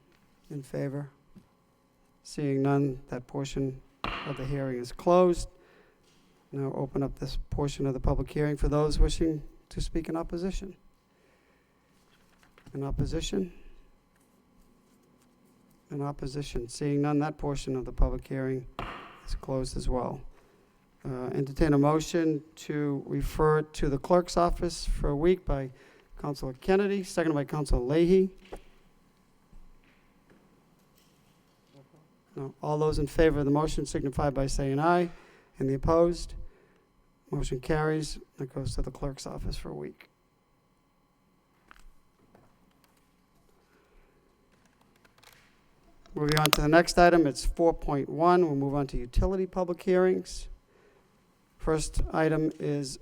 In favor? Seeing none, that portion of the hearing is closed. Now open up this portion of the public hearing for those wishing to speak in opposition. In opposition? In opposition. Seeing none, that portion of the public hearing is closed as well. Entertain a motion to refer it to the clerk's office for a week by Councilor Kennedy, seconded by Councilor Leahy. No. All those in favor of the motion signify by saying aye. And the opposed? Motion carries. That goes to the clerk's office for a week. Moving on to the next item, it's 4.1. We'll move on to utility public hearings. First item is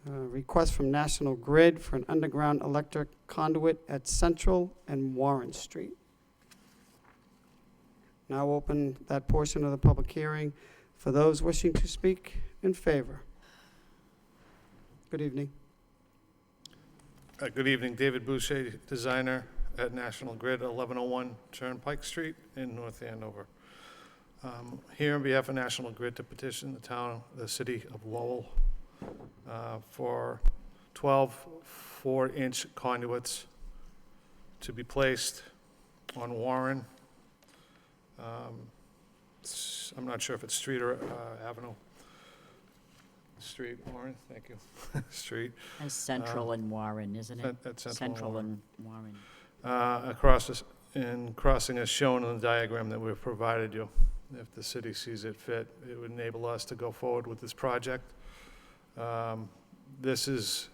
a request from National Grid for an underground electric conduit at Central and Warren Street. Now open that portion of the public hearing for those wishing to speak in favor. Good evening. Good evening, David Boucher, designer. at National Grid, 1101 Turnpike Street in North Andover. Here on behalf of National Grid to petition the city of Lowell for 12 4-inch conduits to be placed on Warren. I'm not sure if it's Street or Avenue. Street, Warren, thank you. Street. That's Central and Warren, isn't it? That's Central and Warren. Crossing as shown in the diagram that we've provided you. If the city sees it fit, it would enable us to go forward with this project. This is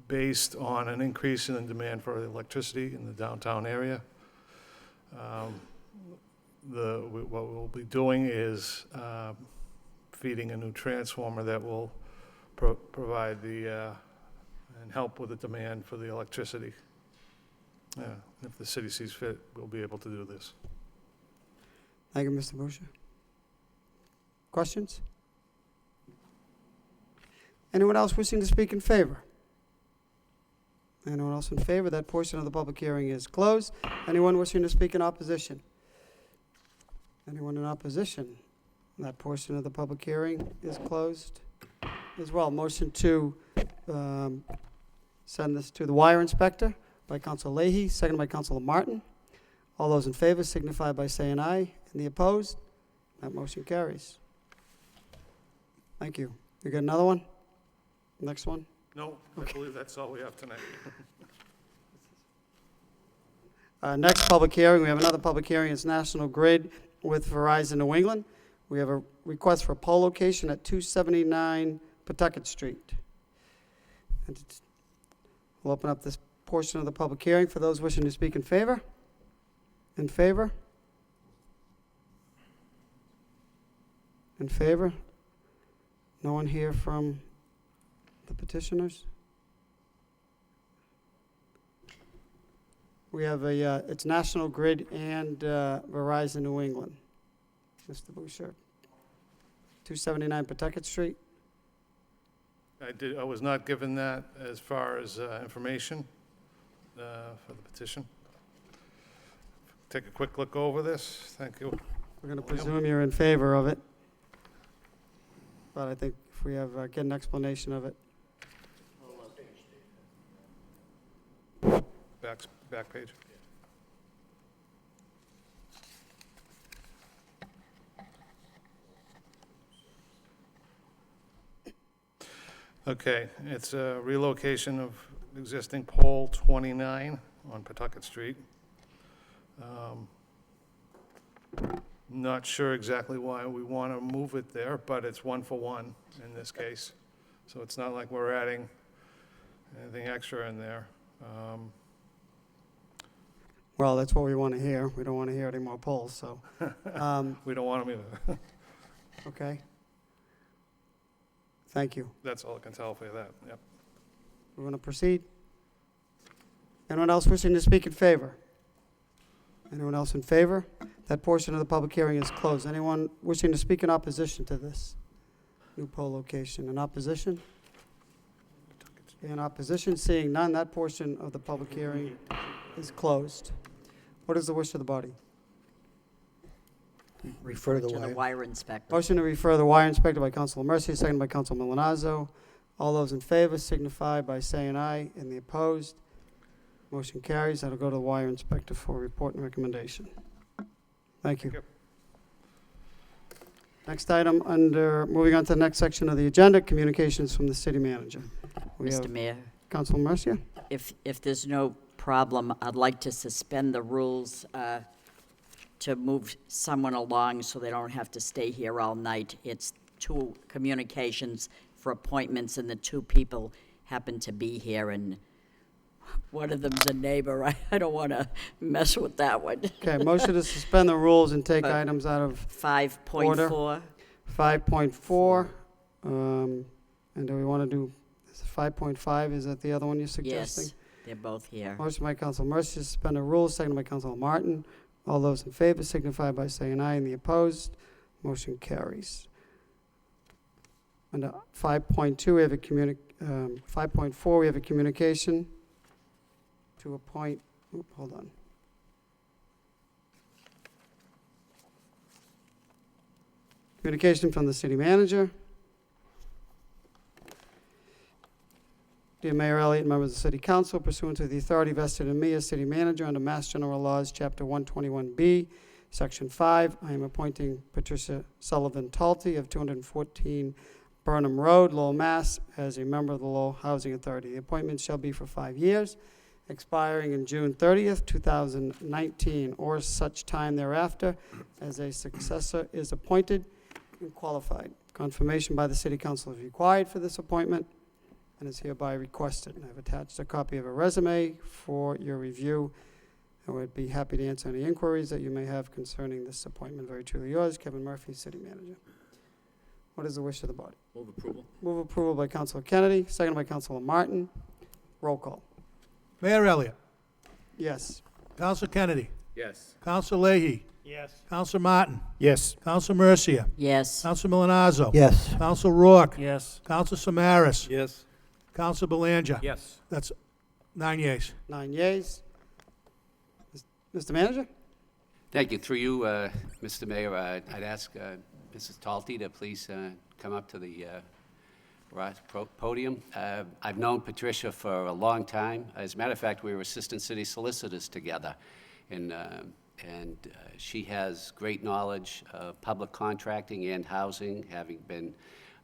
based on an increase in the demand for electricity in the downtown area. What we'll be doing is feeding a new transformer that will provide and help with the demand for the electricity. If the city sees fit, we'll be able to do this. Thank you, Mr. Boucher. Questions? Anyone else wishing to speak in favor? Anyone else in favor? That portion of the public hearing is closed. Anyone wishing to speak in opposition? Anyone in opposition? That portion of the public hearing is closed as well. Motion to send this to the wire inspector by Council Leahy, seconded by Councilor Martin. All those in favor signify by saying aye. And the opposed? That motion carries. Thank you. You got another one? Next one? No, I believe that's all we have tonight. Next public hearing, we have another public hearing. It's National Grid with Verizon New England. We have a request for a pole location at 279 Pawtucket Street. And we'll open up this portion of the public hearing for those wishing to speak in favor. In favor? In favor? No one here from the petitioners? We have it's National Grid and Verizon New England. Mr. Boucher. 279 Pawtucket Street. I was not given that as far as information for the petition. Take a quick look over this. Thank you. We're going to presume you're in favor of it. But I think if we have, get an explanation of it. Back page. Okay, it's a relocation of existing pole 29 on Pawtucket Street. Not sure exactly why we want to move it there, but it's 1-for-1 in this case. So it's not like we're adding anything extra in there. Well, that's what we want to hear. We don't want to hear any more polls, so. We don't want them either. Okay. Thank you. That's all I can tell for you that, yep. We're going to proceed. Anyone else wishing to speak in favor? Anyone else in favor? That portion of the public hearing is closed. Anyone wishing to speak in opposition to this new pole location? In opposition? In opposition, seeing none, that portion of the public hearing is closed. What is the wish of the body? Refer to the wire inspector. Motion to refer the wire inspector by Councilor Mercia, seconded by Councilor Milonazo. All those in favor signify by saying aye, and the opposed. Motion carries. That'll go to the wire inspector for report and recommendation. Thank you. Next item moving on to the next section of the agenda, communications from the city manager. Mr. Mayor, Councilor Mercia? if there's no problem, I'd like to suspend the rules to move someone along so they don't have to stay here all night. It's 2 communications for appointments, and the 2 people happen to be here, and one of them's a neighbor. I don't want to mess with that one. Okay, motion to suspend the rules and take items out of 5.4. 5.4. And do we want to do 5.5? Is that the other one you're suggesting? Yes, they're both here. Motion by Councilor Mercia to suspend the rules, seconded by Councilor Martin. All those in favor signify by saying aye, and the opposed. Motion carries. Under 5.2, we have a 5.4, we have a communication. to appoint, hold on. Communication from the city manager. Dear Mayor Elliott, members of the City Council, pursuant to the authority vested in me as city manager under Mass General Laws, Chapter 121B, Section 5, I am appointing Patricia Sullivan Talty of 214 Burnham Road, Lowell, Mass, as a member of the Lowell Housing Authority. The appointment shall be for 5 years, expiring in June 30th, 2019, or such time thereafter as a successor is appointed and qualified. Confirmation by the City Council is required for this appointment and is hereby requested. I've attached a copy of a resume for your review. I would be happy to answer any inquiries that you may have concerning this appointment. Very truly yours, Kevin Murphy, City Manager. What is the wish of the body? Move approval. Move approval by Councilor Kennedy, seconded by Councilor Martin. Roll call. Mayor Elliott. Yes. Counsel Kennedy. Yes. Counsel Leahy. Yes. Counsel Martin. Yes. Counsel Mercia. Yes. Counsel Milonazo. Yes. Counsel Rourke. Yes. Counsel Samaras. Yes. Counsel Belanger. Yes. That's 9 yeas. 9 yeas. Mr. Manager? Thank you. Through you, Mr. Mayor, I'd ask Mrs. Talty to please come up to the podium. I've known Patricia for a long time. As a matter of fact, we were assistant city solicitors together, and she has great knowledge of public contracting and housing, having been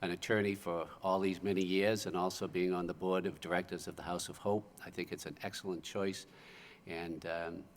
an attorney for all these many years and also being on the board of directors of the House of Hope. I think it's an excellent choice, and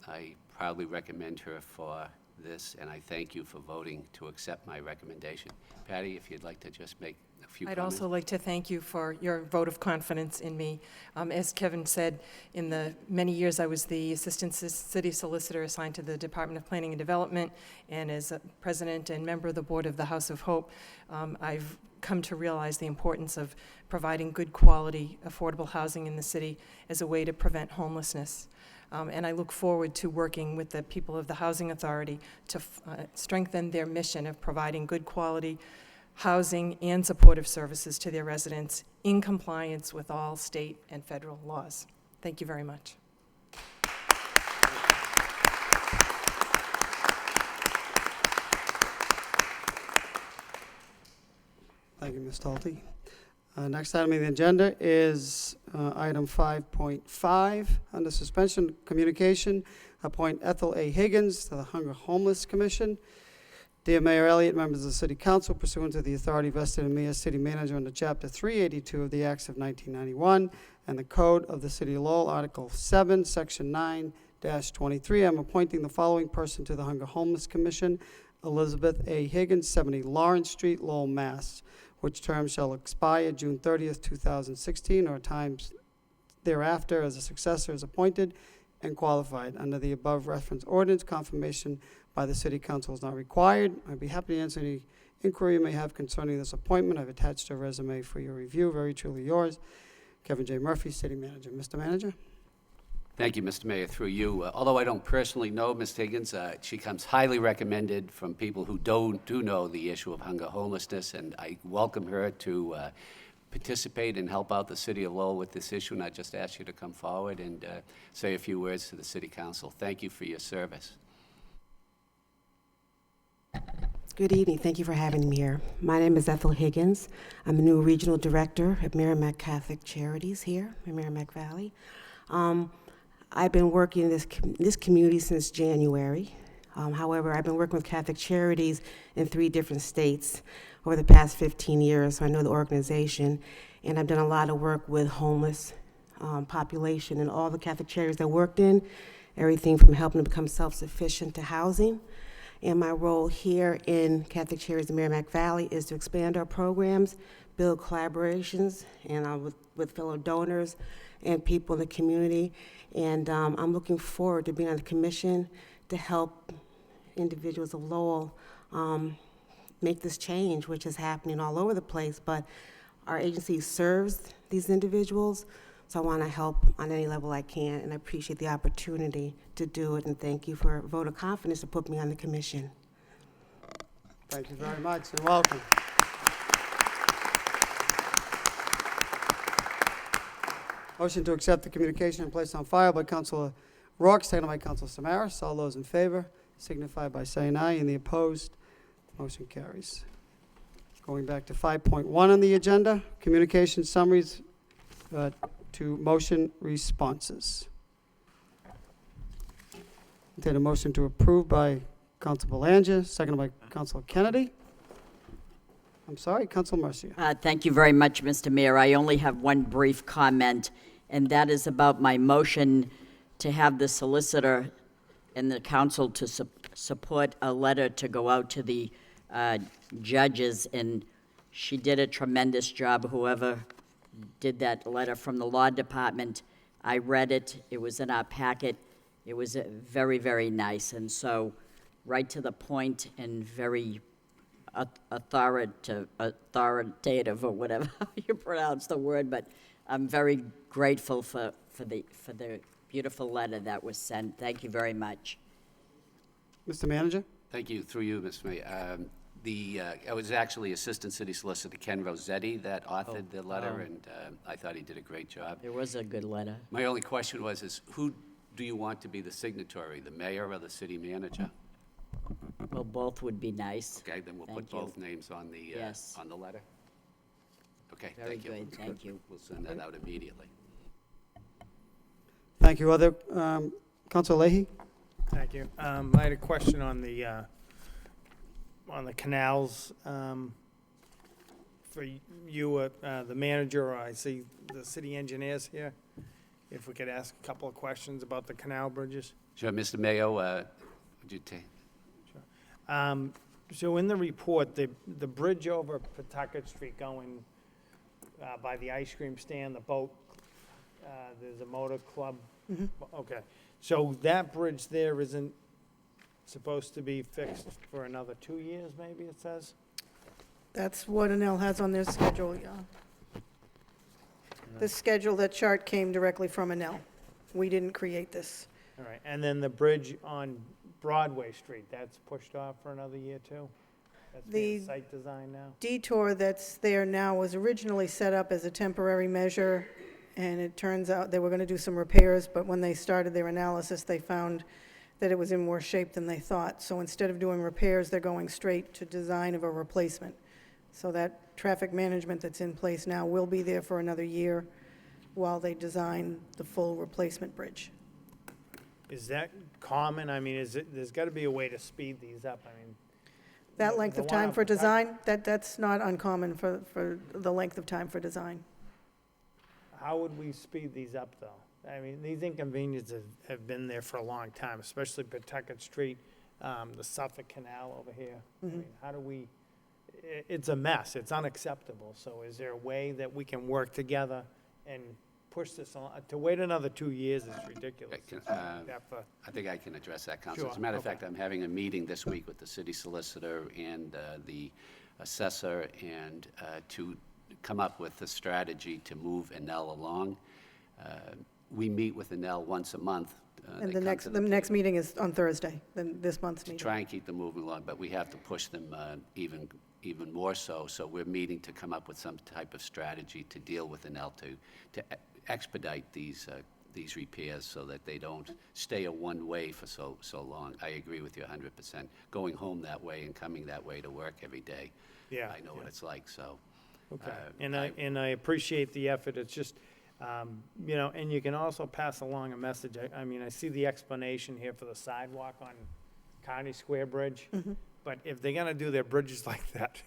I proudly recommend her for this, and I thank you for voting to accept my recommendation. Patty, if you'd like to just make a few I'd comments. also like to thank you for your vote of confidence in me. As Kevin said, in the many years I was the Assistant City Solicitor assigned to the Department of Planning and Development, and as a President and member of the Board of the House of Hope, I've come to realize the importance of providing good quality, affordable housing in the city as a way to prevent homelessness. And I look forward to working with the people of the Housing Authority to strengthen their mission of providing good quality housing and supportive services to their residents in compliance with all state and federal laws. Thank you very much. Thank you, Ms. Talty. Next item on the agenda is item 5.5, under suspension communication, appoint Ethel A. Higgins to the Hunger Homeless Commission. Dear Mayor Elliott, members of the City Council, pursuant to the authority vested in me as City Manager under Chapter 382 of the Acts of 1991 and the Code of the City of Lowell, Article 7, Section 9-23, I'm appointing the following person to the Hunger Homeless Commission: Elizabeth A. Higgins, 70 Lawrence Street, Lowell, Mass., which term shall expire June 30th, 2016, or times thereafter as a successor is appointed and qualified. Under the above referenced ordinance, confirmation by the City Council is not required. I'd be happy to answer any inquiry you may have concerning this appointment. I've attached a resume for your review. Very truly yours, Kevin J. Murphy, City Manager. Mr. Manager? Thank you, Mr. Mayor. Through you, although I don't personally know Ms. Higgins, she comes highly recommended from people who do know the issue of hunger homelessness, and I welcome her to participate and help out the City of Lowell with this issue, and I just ask you to come forward and say a few words to the City Council. Thank you for your service. Good evening. Thank you for having me here. My name is Ethel Higgins. I'm the new Regional Director at Merrimack Catholic Charities here in Merrimack Valley. I've been working in this community since January. However, I've been working with Catholic Charities in 3 different states over the past 15 years, so I know the organization, and I've done a lot of work with homeless population and all the Catholic Charities I worked in, everything from helping them become self-sufficient to housing. And my role here in Catholic Charities in Merrimack Valley is to expand our programs, build collaborations, and with fellow donors and people in the community. And I'm looking forward to being on the commission to help individuals of Lowell make this change, which is happening all over the place. But our agency serves these individuals, so I want to help on any level I can, and I appreciate the opportunity to do it, and thank you for a vote of confidence to put me on the commission. Thank you very much, and welcome. Motion to accept the communication and place on file by Councilor Rourke, seconded by Councilor Samaras. All those in favor signify by saying aye. And the opposed, motion carries. Going back to 5.1 on the agenda, communication summaries to motion responses. Entertain a motion to approve by Council Belanger, seconded by Council Kennedy. I'm sorry, Council Mercier. Thank you very much, Mr. Mayor. I only have one brief comment, and that is about my motion to have the solicitor and the council to support a letter to go out to the judges, and she did a tremendous job, whoever did that letter from the law department. I read it. It was in our packet. It was very, very nice, and so right to the point and very authoritative, or whatever you pronounce the word, but I'm very grateful for the beautiful letter that was sent. Thank you very much. Mr. Manager? Thank you, through you, Mr. Mayor. It was actually Assistant City Solicitor Ken Rossetti that authored the letter, and I thought he did a great job. It was a good letter. My only question was, who do you want to be the signatory, the mayor or the city manager? Well, both would be nice. Okay, then we'll put both names on the, Yes. on the letter. Okay, Very thank you. good, thank you. We'll send that out immediately. Thank you. Other, Council Leahy? Thank you. I had a question on the canals. For you, the manager, or I see the city engineers here. If we could ask a couple of questions about the canal bridges. Sure, Mr. Mayo, would you take? So in the report, the bridge over Pawtucket Street going by the ice cream stand, the boat, there's a motor club. Okay, so that bridge there isn't supposed to be fixed for another 2 years, maybe it says? That's what Enel has on their schedule, yeah. The schedule, that chart came directly from Enel. We didn't create this. All right, and then the bridge on Broadway Street, that's pushed off for another year too? That's being The site design now? detour that's there now was originally set up as a temporary measure, and it turns out they were going to do some repairs, but when they started their analysis, they found that it was in worse shape than they thought. So instead of doing repairs, they're going straight to design of a replacement. So that traffic management that's in place now will be there for another year while they design the full replacement bridge. Is that common? I mean, there's got to be a way to speed these up. I mean, That the- length the of one time on for Pawtucket- design, that's not uncommon for the length of time for design. How would we speed these up, though? I mean, these inconveniences have been there for a long time, especially Pawtucket Street, the Suffolk Canal over here. I mean, how do we, it's a mess, it's unacceptable. So is there a way that we can work together and push this on? To wait another 2 years is ridiculous. I think I can address that, Council. Sure, As a matter of okay. fact, I'm having a meeting this week with the city solicitor and the assessor, and to come up with a strategy to move Enel along. We meet with Enel once a month. And They the come next, to the next meeting is on Thursday, this month's to meeting. try and keep them moving along, but we have to push them even more so. So we're meeting to come up with some type of strategy to deal with Enel to expedite these repairs so that they don't stay a one-way for so long. I agree with you 100%. Going home that way and coming that way to work every day. Yeah, I know what it's like, so. Okay, and I appreciate the effort. It's just, you know, and you can also pass along a message. I mean, I see the explanation here for the sidewalk on County Square Bridge, but if they're gonna do their bridges like that,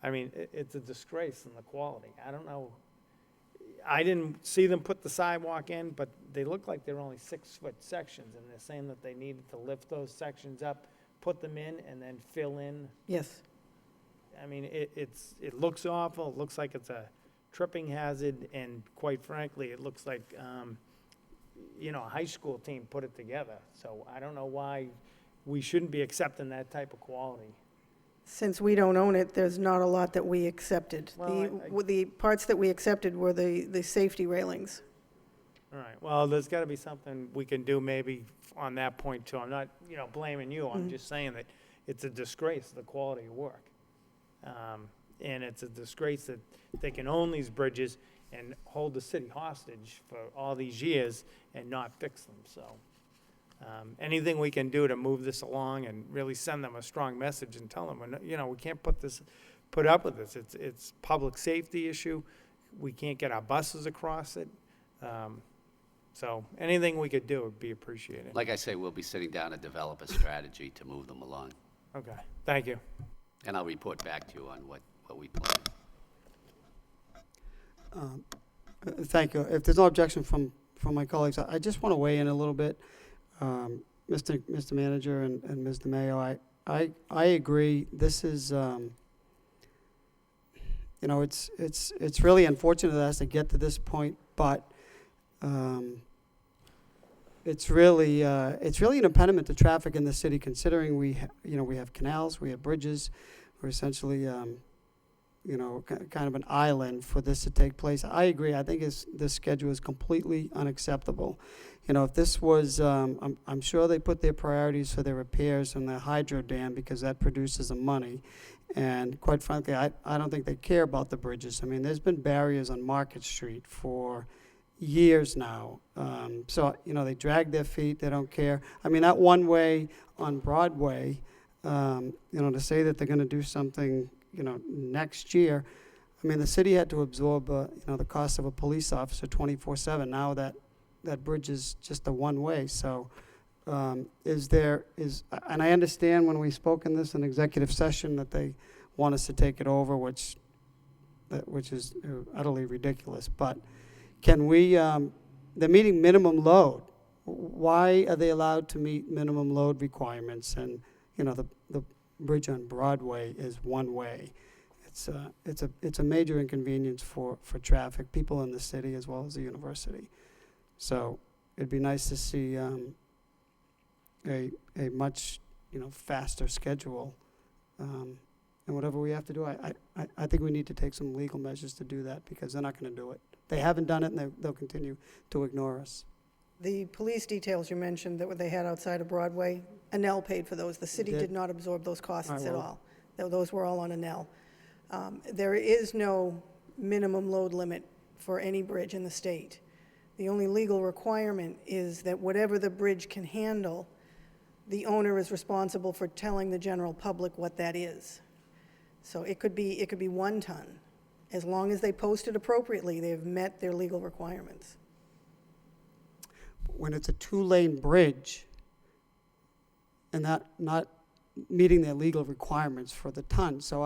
I mean, it's a disgrace in the quality. I don't know. I didn't see them put the sidewalk in, but they look like they're only 6-foot sections, and they're saying that they needed to lift those sections up, put them in, and then fill in. Yes. I mean, it looks awful. It looks like it's a tripping hazard, and quite frankly, it looks like, you know, a high school team put it together. So I don't know why we shouldn't be accepting that type of quality. Since we don't own it, there's not a lot that we accepted. Well, The parts that we accepted were the safety railings. All right, well, there's got to be something we can do maybe on that point too. I'm not, you know, blaming you. I'm just saying that it's a disgrace, the quality of work. And it's a disgrace that they can own these bridges and hold the city hostage for all these years and not fix them, so. Anything we can do to move this along and really send them a strong message and tell them, we can't put up with this. It's public safety issue. We can't get our buses across it. So anything we could do would be appreciated. Like I say, we'll be sitting down to develop a strategy to move them along. Okay, thank you. And I'll report back to you on what we plan. Thank you. If there's no objection from my colleagues, I just want to weigh in a little bit. Mr. Manager and Ms. DeMayo, I agree. This is, it's really unfortunate that it has to get to this point, but it's really an impediment to traffic in the city, considering we have canals, we have bridges, we're essentially kind of an island for this to take place. I agree. I think this schedule is completely unacceptable. If this was, I'm sure they put their priorities for their repairs on the hydro dam because that produces the money. And quite frankly, I don't think they care about the bridges. I mean, there's been barriers on Market Street for years now. So, they drag their feet. They don't care. I mean, that one way on Broadway, to say that they're going to do something, next year, I mean, the city had to absorb, the cost of a police officer 24/7. Now that bridge is just a one-way. So and I understand when we spoke in this in executive session that they want us to take it over, which is utterly ridiculous. But can we, they're meeting minimum load. Why are they allowed to meet minimum load requirements? And, the bridge on Broadway is one way. It's a major inconvenience for traffic, people in the city as well as the university. So it'd be nice to see a much faster schedule, and whatever we have to do. I think we need to take some legal measures to do that because they're not going to do it. They haven't done it, and they'll continue to ignore us. The police details you mentioned that they had outside of Broadway, Enel paid for those. The city did not absorb those costs at all. Those were all on Enel. There is no minimum load limit for any bridge in the state. The only legal requirement is that whatever the bridge can handle, the owner is responsible for telling the general public what that is. So it could be 1 ton. As long as they post it appropriately, they've met their legal requirements. When it's a 2-lane bridge and not meeting their legal requirements for the ton. So,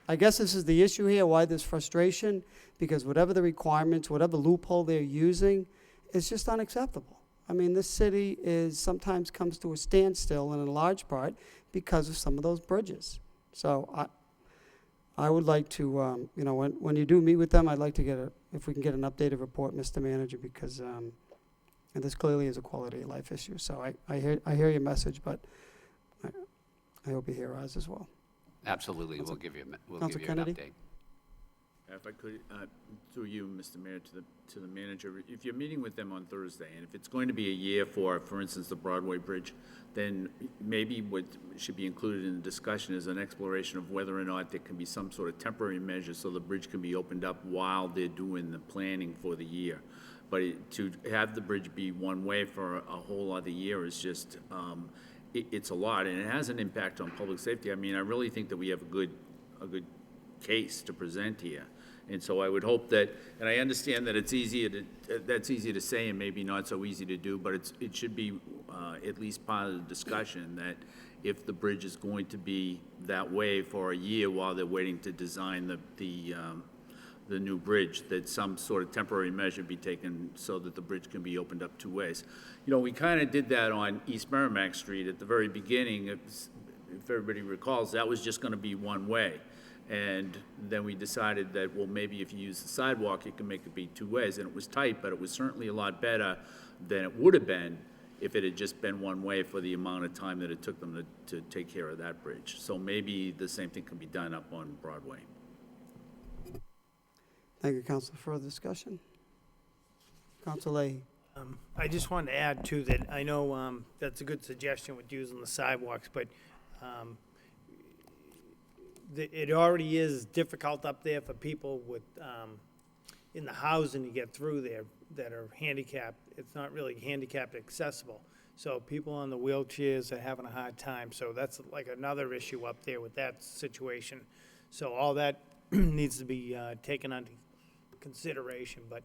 I guess this is the issue here, why there's frustration, because whatever the requirements, whatever loophole they're using, is just unacceptable. I mean, this city sometimes comes to a standstill, and in large part because of some of those bridges. So I would like to, when you do meet with them, I'd like to if we can get an updated report, Mr. Manager, because and this clearly is a quality of life issue. So I hear your message, but I hope you hear ours as well. Absolutely, we'll give you an Kennedy? update. If I could, through you, Mr. Mayor, to the manager, if you're meeting with them on Thursday, and if it's going to be a year for instance, the Broadway Bridge, then maybe what should be included in the discussion is an exploration of whether or not there can be some sort of temporary measure so the bridge can be opened up while they're doing the planning for the year. But to have the bridge be one way for a whole other year is just, it's a lot, and it has an impact on public safety. I mean, I really think that we have a good case to present here. And so I would hope that, and I understand that that's easy to say and maybe not so easy to do, but it should be at least part of the discussion that if the bridge is going to be that way for a year while they're waiting to design the new bridge, that some sort of temporary measure be taken so that the bridge can be opened up 2 ways. We kind of did that on East Merrimack Street at the very beginning. If everybody recalls, that was just going to be one way. And then we decided that, well, maybe if you use the sidewalk, you can make it be 2 ways. And it was tight, but it was certainly a lot better than it would have been if it had just been one way for the amount of time that it took them to take care of that bridge. So maybe the same thing can be done up on Broadway. Thank you, Council. Further discussion? Council Leahy. I just wanted to add, too, that I know that's a good suggestion with using the sidewalks, but it already is difficult up there for people with, in the housing to get through there that are handicapped. It's not really handicapped accessible. So people on the wheelchairs are having a hard time. So that's like another issue up there with that situation. So all that needs to be taken under consideration. But,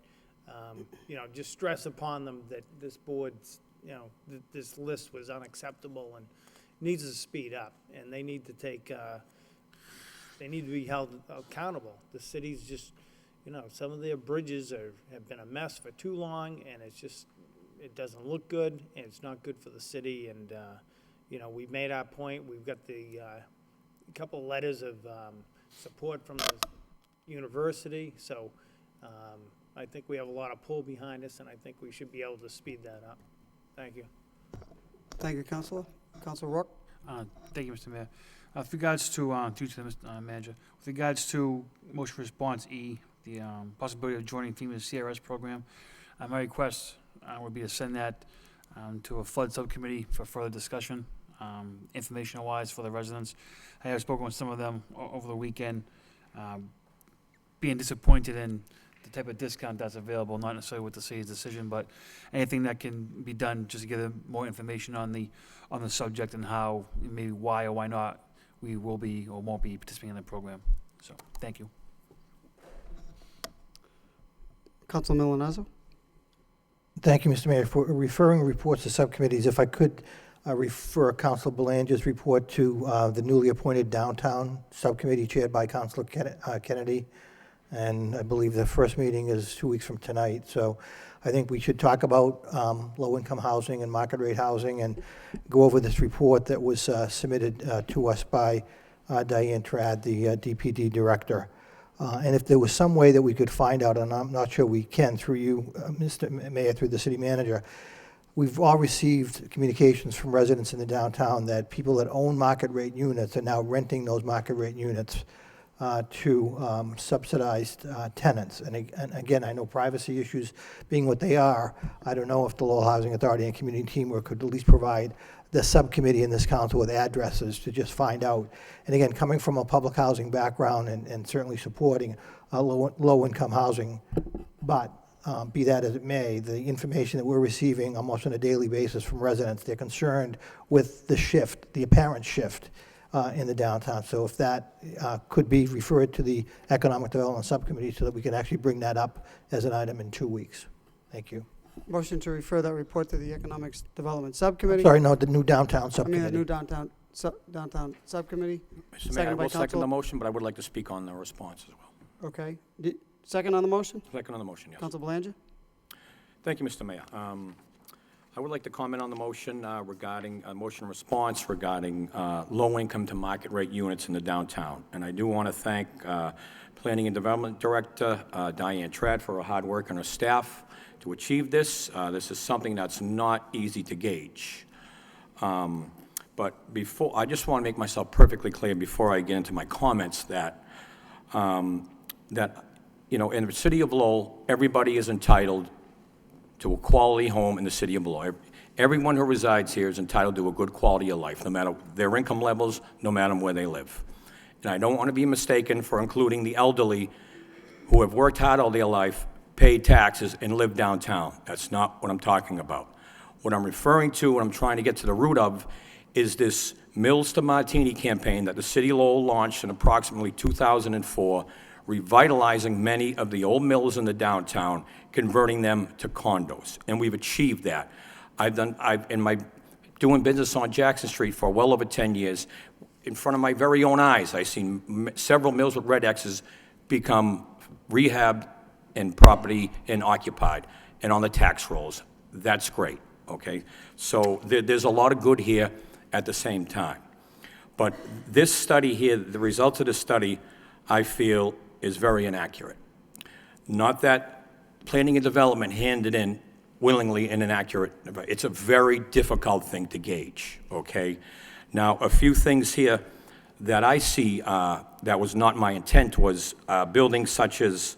you know, just stress upon them that this board's, you know, this list was unacceptable and needs to speed up. And they need to take, they need to be held accountable. The city's just, you know, some of their bridges have been a mess for too long, and it's just, it doesn't look good, and it's not good for the city. And, you know, we've made our point. We've got the couple of letters of support from the university. So I think we have a lot of pull behind us, and I think we should be able to speed that up. Thank you. Thank you, Councilor. Councilor Rourke? Thank you, Mr. Mayor. With regards to, due to the Mr. Manager, with regards to motion response E, the possibility of joining FEMA's CRS program, my request would be to send that to a flood subcommittee for further discussion, informational-wise for the residents. I have spoken with some of them over the weekend, being disappointed in the type of discount that's available, not necessarily with the city's decision, but anything that can be done just to give them more information on the subject and how, maybe why or why not we will be or won't be participating in the program. So, thank you. Councilor Milonazo? Thank you, Mr. Mayor. For referring reports to subcommittees, if I could refer Councilor Belanger's report to the newly appointed Downtown Subcommittee chaired by Councilor Kennedy. And I believe the first meeting is 2 weeks from tonight. So I think we should talk about low-income housing and market rate housing and go over this report that was submitted to us by Diane Trad, the DPD director. And if there was some way that we could find out, and I'm not sure we can through you, Mr. Mayor, through the city manager, we've all received communications from residents in the downtown that people that own market rate units are now renting those market rate units to subsidized tenants. And again, I know privacy issues being what they are, I don't know if the Lowell Housing Authority and Community Teamwork could at least provide the subcommittee in this council with addresses to just find out. And again, coming from a public housing background and certainly supporting low-income housing, but be that as it may, the information that we're receiving almost on a daily basis from residents, they're concerned with the shift, the apparent shift in the downtown. So if that could be referred to the Economic Development Subcommittee so that we can actually bring that up as an item in 2 weeks. Thank you. Motion to refer that report to the Economic Development Subcommittee. Sorry, no, the new Downtown Subcommittee. I mean, the new Downtown Subcommittee. Mr. Mayor, I will second the motion, but I would like to speak on the response as well. Okay. Second on the motion? Second on the motion, yes. Council Belanger? Thank you, Mr. Mayor. I would like to comment on the motion regarding motion response regarding low-income to market rate units in the downtown. And I do want to thank Planning and Development Director Diane Trad for her hard work and her staff to achieve this. This is something that's not easy to gauge. But before, I just want to make myself perfectly clear before I get into my comments that, you know, in the city of Lowell, everybody is entitled to a quality home in the city of Lowell. Everyone who resides here is entitled to a good quality of life, no matter their income levels, no matter where they live. And I don't want to be mistaken for including the elderly who have worked hard all their life, paid taxes, and live downtown. That's not what I'm talking about. What I'm referring to, what I'm trying to get to the root of, is this Mills to Martini campaign that the city of Lowell launched in approximately 2004, revitalizing many of the old mills in the downtown, converting them to condos. And we've achieved that. Doing business on Jackson Street for well over 10 years, in front of my very own eyes, I've seen several mills with red X's become rehabbed and property and occupied and on the tax rolls. That's great, okay? So there's a lot of good here at the same time. But this study here, the results of this study, I feel is very inaccurate. Not that planning and development handed in willingly and inaccurate. It's a very difficult thing to gauge, okay? Now, a few things here that I see that was not my intent was buildings such as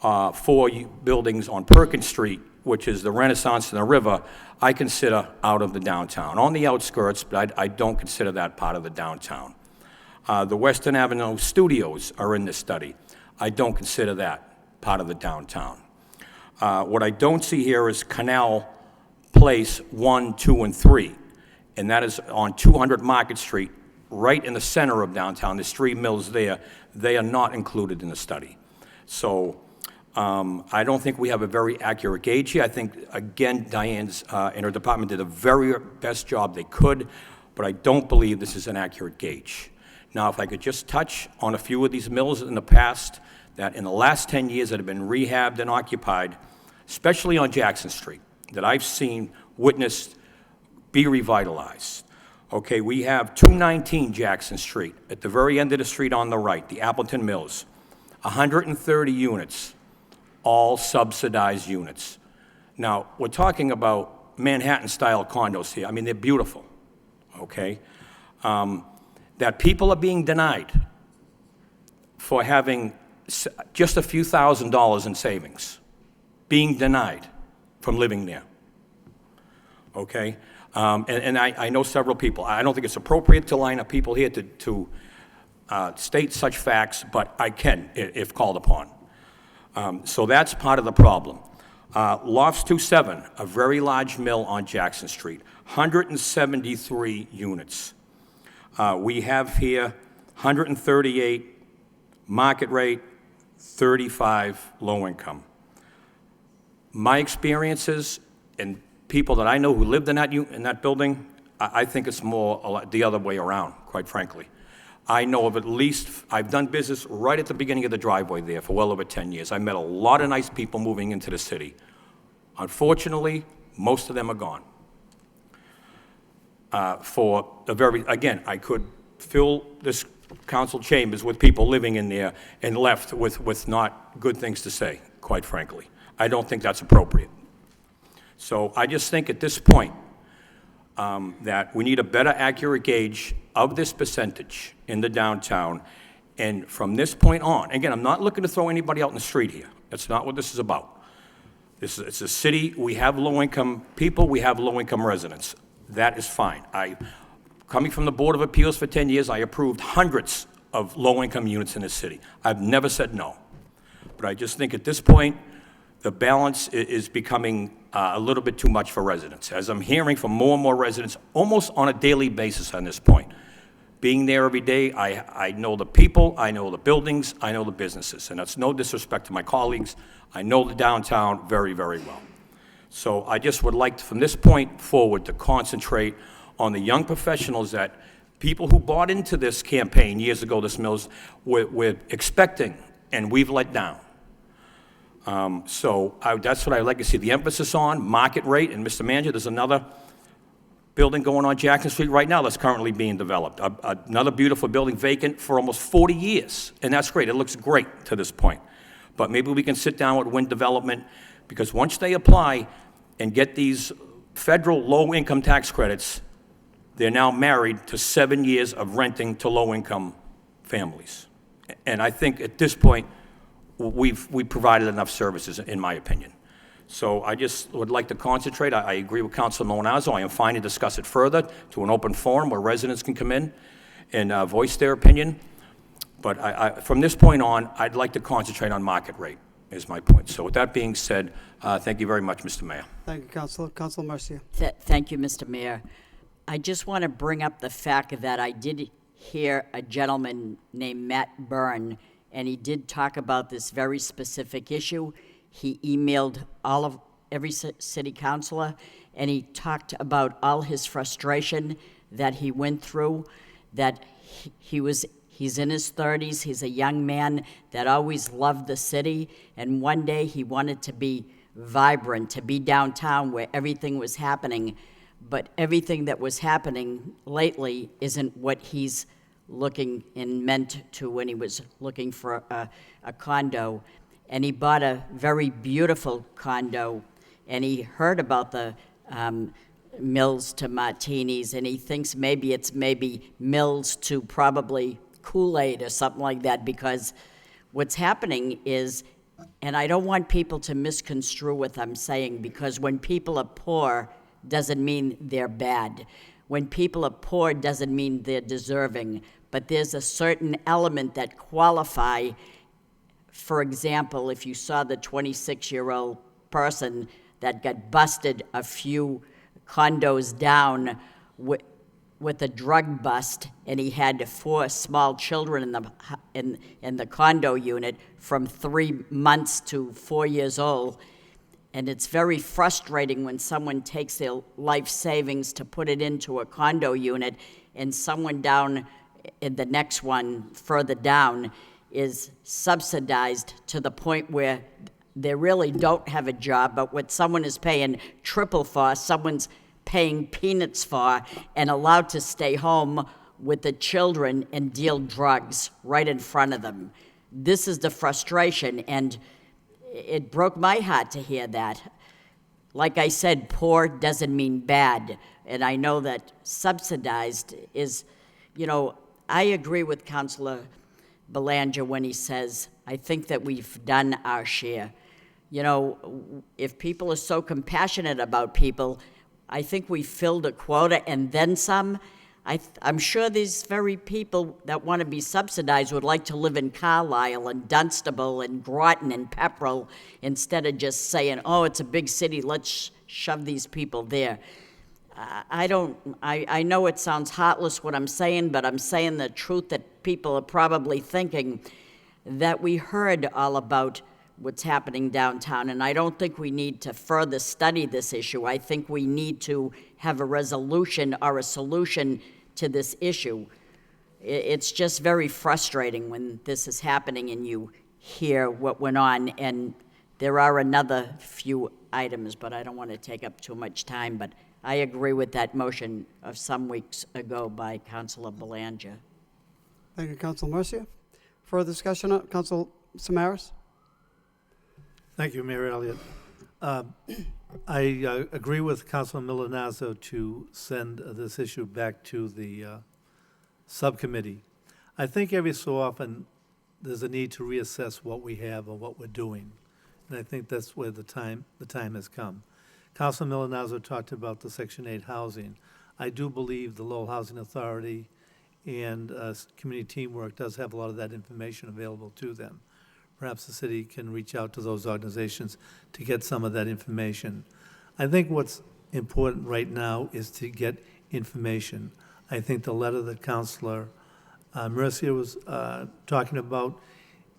4 buildings on Perkins Street, which is the Renaissance and the River, I consider out of the downtown. On the outskirts, but I don't consider that part of the downtown. The Western Avenue Studios are in this study. I don't consider that part of the downtown. What I don't see here is Canal Place 1, 2, and 3, and that is on 200 Market Street, right in the center of downtown. There's 3 mills there. They are not included in the study. So I don't think we have a very accurate gauge here. I think, again, Diane's and her department did the very best job they could, but I don't believe this is an accurate gauge. Now, if I could just touch on a few of these mills in the past that in the last 10 years that have been rehabbed and occupied, especially on Jackson Street, that I've seen, witnessed, be revitalized. Okay, we have 219 Jackson Street, at the very end of the street on the right, the Appleton Mills, 130 units, all subsidized units. Now, we're talking about Manhattan-style condos here. I mean, they're beautiful, okay? That people are being denied for having just a few $1,000s in savings, being denied from living there, okay? And I know several people. I don't think it's appropriate to line up people here to state such facts, but I can if called upon. So that's part of the problem. Lofts 27, a very large mill on Jackson Street, 173 units. We have here 138 market rate, 35 low income. My experiences and people that I know who lived in that building, I think it's more the other way around, quite frankly. I know of at least, I've done business right at the beginning of the driveway there for well over 10 years. I met a lot of nice people moving into the city. Unfortunately, most of them are gone. Again, I could fill this council chambers with people living in there and left with not good things to say, quite frankly. I don't think that's appropriate. So I just think at this point that we need a better accurate gauge of this percentage in the downtown. And from this point on, again, I'm not looking to throw anybody out in the street here. That's not what this is about. It's a city. We have low-income people. We have low-income residents. That is fine. Coming from the Board of Appeals for 10 years, I approved hundreds of low-income units in this city. I've never said no. But I just think at this point, the balance is becoming a little bit too much for residents. As I'm hearing from more and more residents, almost on a daily basis on this point. Being there every day, I know the people, I know the buildings, I know the businesses. And that's no disrespect to my colleagues. I know the downtown very, very well. So I just would like, from this point forward, to concentrate on the young professionals that people who bought into this campaign years ago, this Mills, were expecting, and we've let down. That's what I'd like to see the emphasis on, market rate. And Mr. Manager, there's another building going on Jackson Street right now that's currently being developed. Another beautiful building vacant for almost 40 years. And that's great. It looks great to this point. But maybe we can sit down with Wind Development, because once they apply and get these federal low-income tax credits, they're now married to 7 years of renting to low-income families. And I think at this point, we've provided enough services, in my opinion. So I just would like to concentrate. I agree with Councilor Monazzo. I am fine to discuss it further to an open forum where residents can come in and voice their opinion. But from this point on, I'd like to concentrate on market rate, is my point. So with that being said, thank you very much, Mr. Mayor. Thank you, Councilor. Councilor Mercia. Thank you, Mr. Mayor. I just want to bring up the fact that I did hear a gentleman named Matt Byrne, and he did talk about this very specific issue. He emailed every city councilor, and he talked about all his frustration that he went through, that he's in his 30s, he's a young man that always loved the city, and one day he wanted to be vibrant, to be downtown where everything was happening, but everything that was happening lately isn't what he's looking and meant to when he was looking for a condo. And he bought a very beautiful condo, and he heard about the Mills to Martinis, and he thinks maybe it's Mills to probably Kool-Aid or something like that, because what's happening is, and I don't want people to misconstrue what I'm saying, because when people are poor doesn't mean they're bad. when people are poor doesn't mean they're deserving, but there's a certain element that qualify. For example, if you saw the 26-year-old person that got busted a few condos down with a drug bust, and he had 4 small children in the condo unit from 3 months to 4 years old. And it's very frustrating when someone takes their life savings to put it into a condo unit, and someone down in the next one further down is subsidized to the point where they really don't have a job, but what someone is paying triple for, someone's paying peanuts for, and allowed to stay home with the children and deal drugs right in front of them. This is the frustration, and it broke my heart to hear that. Like I said, poor doesn't mean bad, and I know that subsidized is, I agree with Councilor Belanger when he says, I think that we've done our share. If people are so compassionate about people, I think we filled a quota and then some. I'm sure these very people that want to be subsidized would like to live in Carlisle and Dunstable and Groton and Pepperell instead of just saying, oh, it's a big city, let's shove these people there. I know it sounds heartless what I'm saying, but I'm saying the truth that people are probably thinking, that we heard all about what's happening downtown, and I don't think we need to further study this issue. I think we need to have a resolution or a solution to this issue. It's just very frustrating when this is happening and you hear what went on, and there are another few items, but I don't want to take up too much time, but I agree with that motion of some weeks ago by Councilor Belanger. Thank you, Council Mercia. Further discussion, Council Samaras? Thank you, Mayor Elliott. I agree with Councilor Milanazzo to send this issue back to the subcommittee. I think every so often there's a need to reassess what we have and what we're doing, and I think that's where the time has come. Councilor Milanazzo talked about the Section 8 housing. I do believe the Lowell Housing Authority and community teamwork does have a lot of that information available to them. Perhaps the city can reach out to those organizations to get some of that information. I think what's important right now is to get information. I think the letter that Councilor Mercier was talking about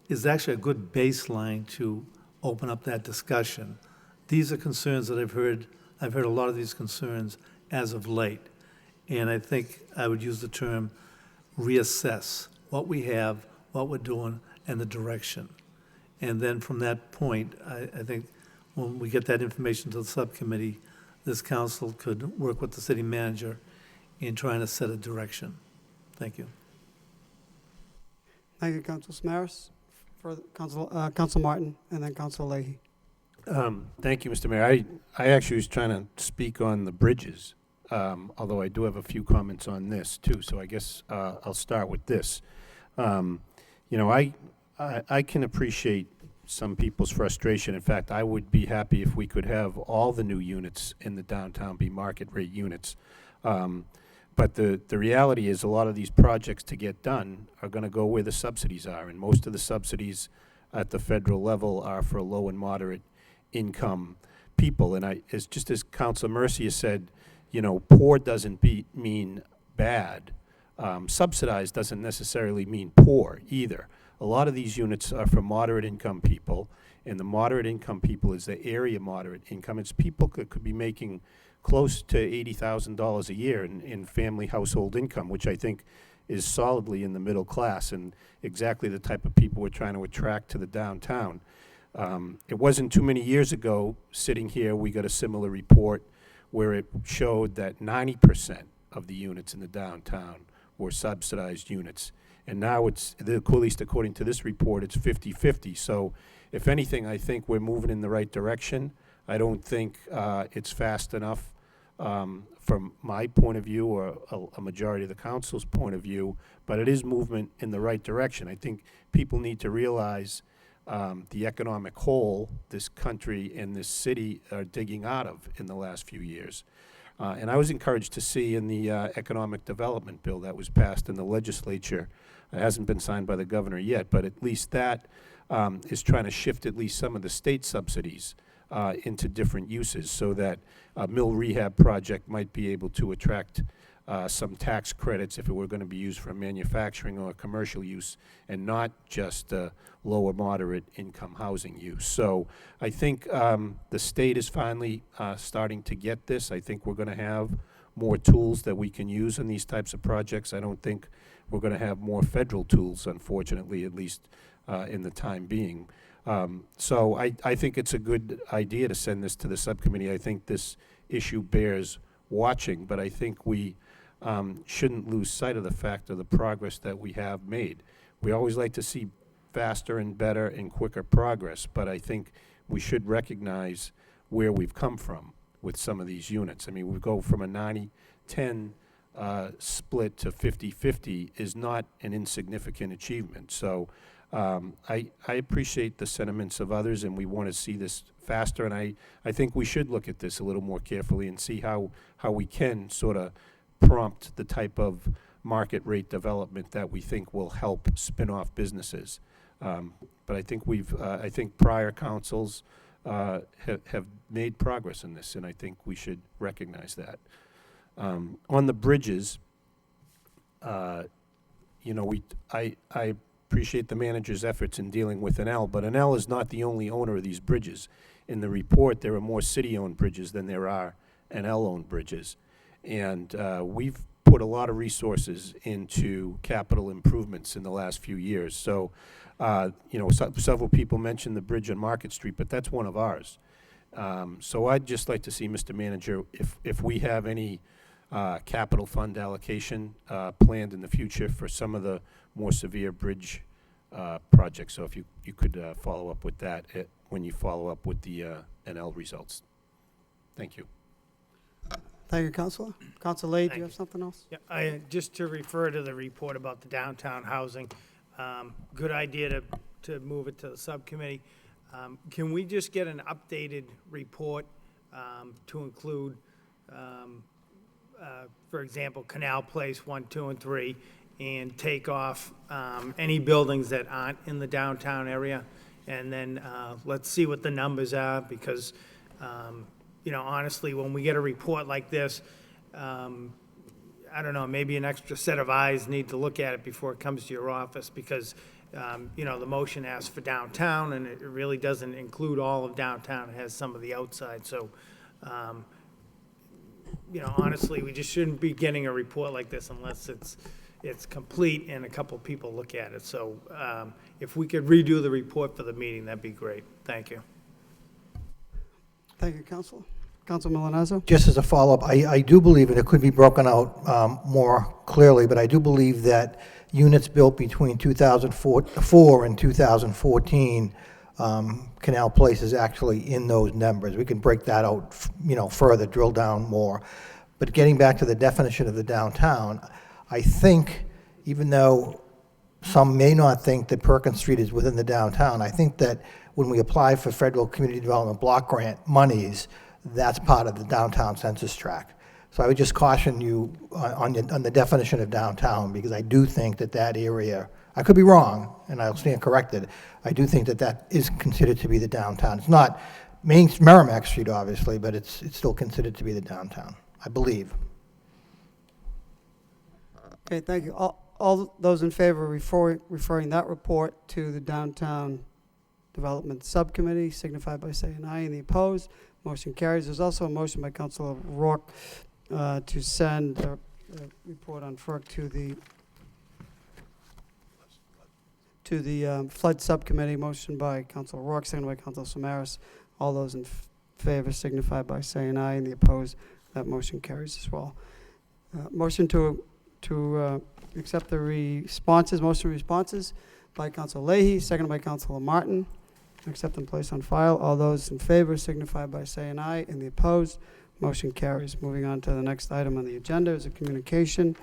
is actually a good baseline to open up that discussion. These are concerns that I've heard a lot of these concerns as of late. And I think I would use the term reassess what we have, what we're doing, and the direction. And then from that point, I think when we get that information to the subcommittee, this council could work with the city manager in trying to set a direction. Thank you. Thank you, Council Samaras. For Council Martin, and then Council Leahy. Thank you, Mr. Mayor. I actually was trying to speak on the bridges, although I do have a few comments on this too, so I guess I'll start with this. I can appreciate some people's frustration. In fact, I would be happy if we could have all the new units in the downtown be market rate units. But the reality is a lot of these projects to get done are going to go where the subsidies are, and most of the subsidies at the federal level are for low and moderate income people. And just as Councilor Mercia said, poor doesn't mean bad. Subsidized doesn't necessarily mean poor either. A lot of these units are for moderate income people, and the moderate income people is the area moderate income. It's people that could be making close to $80,000 a year in family household income, which I think is solidly in the middle class and exactly the type of people we're trying to attract to the downtown. It wasn't too many years ago, sitting here, we got a similar report where it showed that 90% of the units in the downtown were subsidized units. And now it's, at least according to this report, it's 50-50. So if anything, I think we're moving in the right direction. I don't think it's fast enough from my point of view or a majority of the council's point of view, but it is movement in the right direction. I think people need to realize the economic hole this country and this city are digging out of in the last few years. And I was encouraged to see in the economic development bill that was passed in the legislature, it hasn't been signed by the governor yet, but at least that is trying to shift at least some of the state subsidies into different uses, so that a mill rehab project might be able to attract some tax credits if it were going to be used for manufacturing or commercial use, and not just lower moderate income housing use. So I think the state is finally starting to get this. I think we're going to have more tools that we can use in these types of projects. I don't think we're going to have more federal tools, unfortunately, at least in the time being. So I think it's a good idea to send this to the subcommittee. I think this issue bears watching, but I think we shouldn't lose sight of the fact of the progress that we have made. We always like to see faster and better and quicker progress, but I think we should recognize where we've come from with some of these units. I mean, we go from a 90-10 split to 50-50 is not an insignificant achievement. So I appreciate the sentiments of others, and we want to see this faster, and I think we should look at this a little more carefully and see how we can sort of prompt the type of market rate development that we think will help spin off businesses. But I think I think prior councils have made progress in this, and I think we should recognize that. On the bridges, you know, I appreciate the manager's efforts in dealing with NL, but NL is not the only owner of these bridges. In the report, there are more city-owned bridges than there are NL-owned bridges. And we've put a lot of resources into capital improvements in the last few years. So, you know, several people mentioned the bridge on Market Street, but that's one of ours. So I'd just like to see, Mr. Manager, if we have any capital fund allocation planned in the future for some of the more severe bridge projects. So if you could follow up with that when you follow up with the NL results. Thank you. Thank you, Councilor. Councilor Lay, do you have something else? Yeah, just to refer to the report about the downtown housing, good idea to move it to the subcommittee. Can we just get an updated report to include, for example, Canal Place 1, 2, and 3, and take off any buildings that aren't in the downtown area? And then let's see what the numbers are, because you know, honestly, when we get a report like this, I don't know, maybe an extra set of eyes need to look at it before it comes to your office, because, you know, the motion asks for downtown, and it really doesn't include all of downtown. It has some of the outside. So, you know, honestly, we just shouldn't be getting a report like this unless it's complete and a couple people look at it. So if we could redo the report for the meeting, that'd be great. Thank you. Thank you, Councilor. Councilor Milonazo? Just as a follow-up, I do believe, and it could be broken out more clearly, but I do believe that units built between 2004 and 2014, Canal Place is actually in those numbers. We can break that out, you know, further, drill down more. But getting back to the definition of the downtown, I think, even though some may not think that Perkins Street is within the downtown, I think that when we apply for federal community development block grant monies, that's part of the downtown census tract. So I would just caution you on the definition of downtown, because I do think that that area, I could be wrong, and I'll stand corrected, I do think that that is considered to be the downtown. It's not Merrimack Street, obviously, but it's still considered to be the downtown, I believe. Okay, thank you. All those in favor of referring that report to the Downtown Development Subcommittee signify by saying aye, and the opposed. Motion carries. There's also a motion by Councilor Rourke to send a report on FERC to the Flood Subcommittee. Motion by Councilor Rourke, seconded by Councilor Samaras. All those in favor signify by saying aye, and the opposed. That motion carries as well. Motion to accept the responses, motion responses by Councilor Leahy, seconded by Councilor Martin. Accept and place on file. All those in favor signify by saying aye, and the opposed. Motion carries. Moving on to the next item on the agenda is a communication.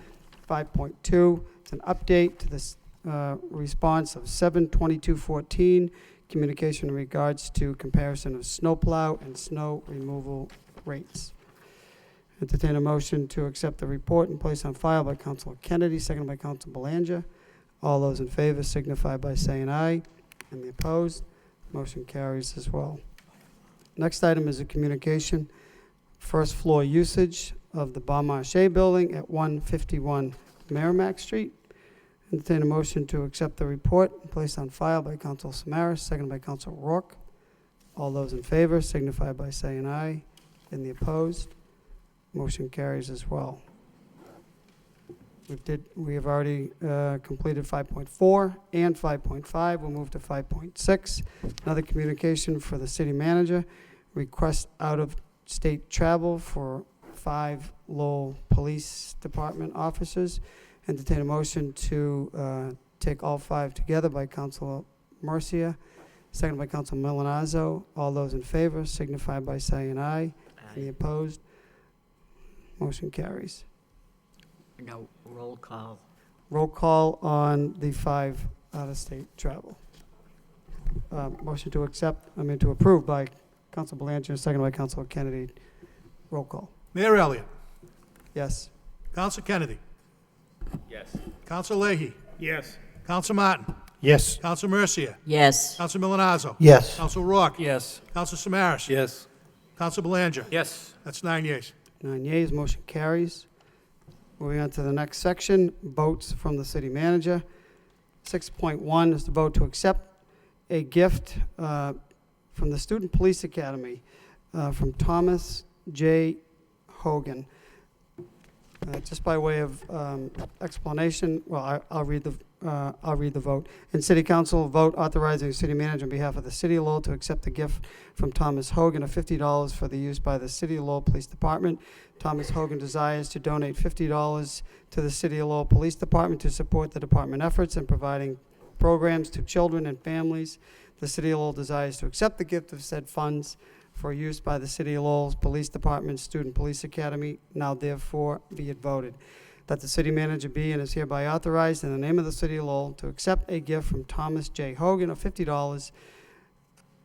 5.2, it's an update to this response of 7/22/14, communication in regards to comparison of snowplow and snow removal rates. Entertain a motion to accept the report and place on file by Councilor Kennedy, seconded by Councilor Belanger. All those in favor signify by saying aye. And the opposed, motion carries as well. Next item is a communication. First floor usage of the Bon Marché building at 151 Merrimack Street. Entertain a motion to accept the report and place on file by Councilor Samaras, seconded by Councilor Rourke. All those in favor signify by saying aye. And the opposed, motion carries as well. We have already completed 5.4 and 5.5. We'll move to 5.6. Another communication for the city manager. Request out-of-state travel for 5 Lowell Police Department officers. Entertain a motion to take all 5 together by Councilor Murcia, second by Councilor Milanazzo. All those in favor signify by saying aye. Any opposed? Motion carries. No, roll call. Roll call on the 5 out-of-state travel. Motion to approve by Councilor Belanger, second by Councilor Kennedy. Roll call. Mayor Elliott. Yes. Council Kennedy. Yes. Council Leahy. Yes. Council Martin. Yes. Council Mercia. Yes. Council Milanazzo. Yes. Council Rourke. Yes. Council Samaras. Yes. Council Belanger. Yes. That's 9 yeas. 9 yeas, motion carries. Moving on to the next section, votes from the city manager. 6.1 is the vote to accept a gift from the Student Police Academy from Thomas J. Hogan. Just by way of explanation, well, I'll read the vote. In City Council, vote authorizing the city manager on behalf of the City of Lowell to accept the gift from Thomas Hogan of $50 for the use by the City of Lowell Police Department. Thomas Hogan desires to donate $50 to the City of Lowell Police Department to support the department efforts in providing programs to children and families. The City of Lowell desires to accept the gift of said funds for use by the City of Lowell's Police Department Student Police Academy. Now therefore be it voted that the city manager be and is hereby authorized in the name of the City of Lowell to accept a gift from Thomas J. Hogan of $50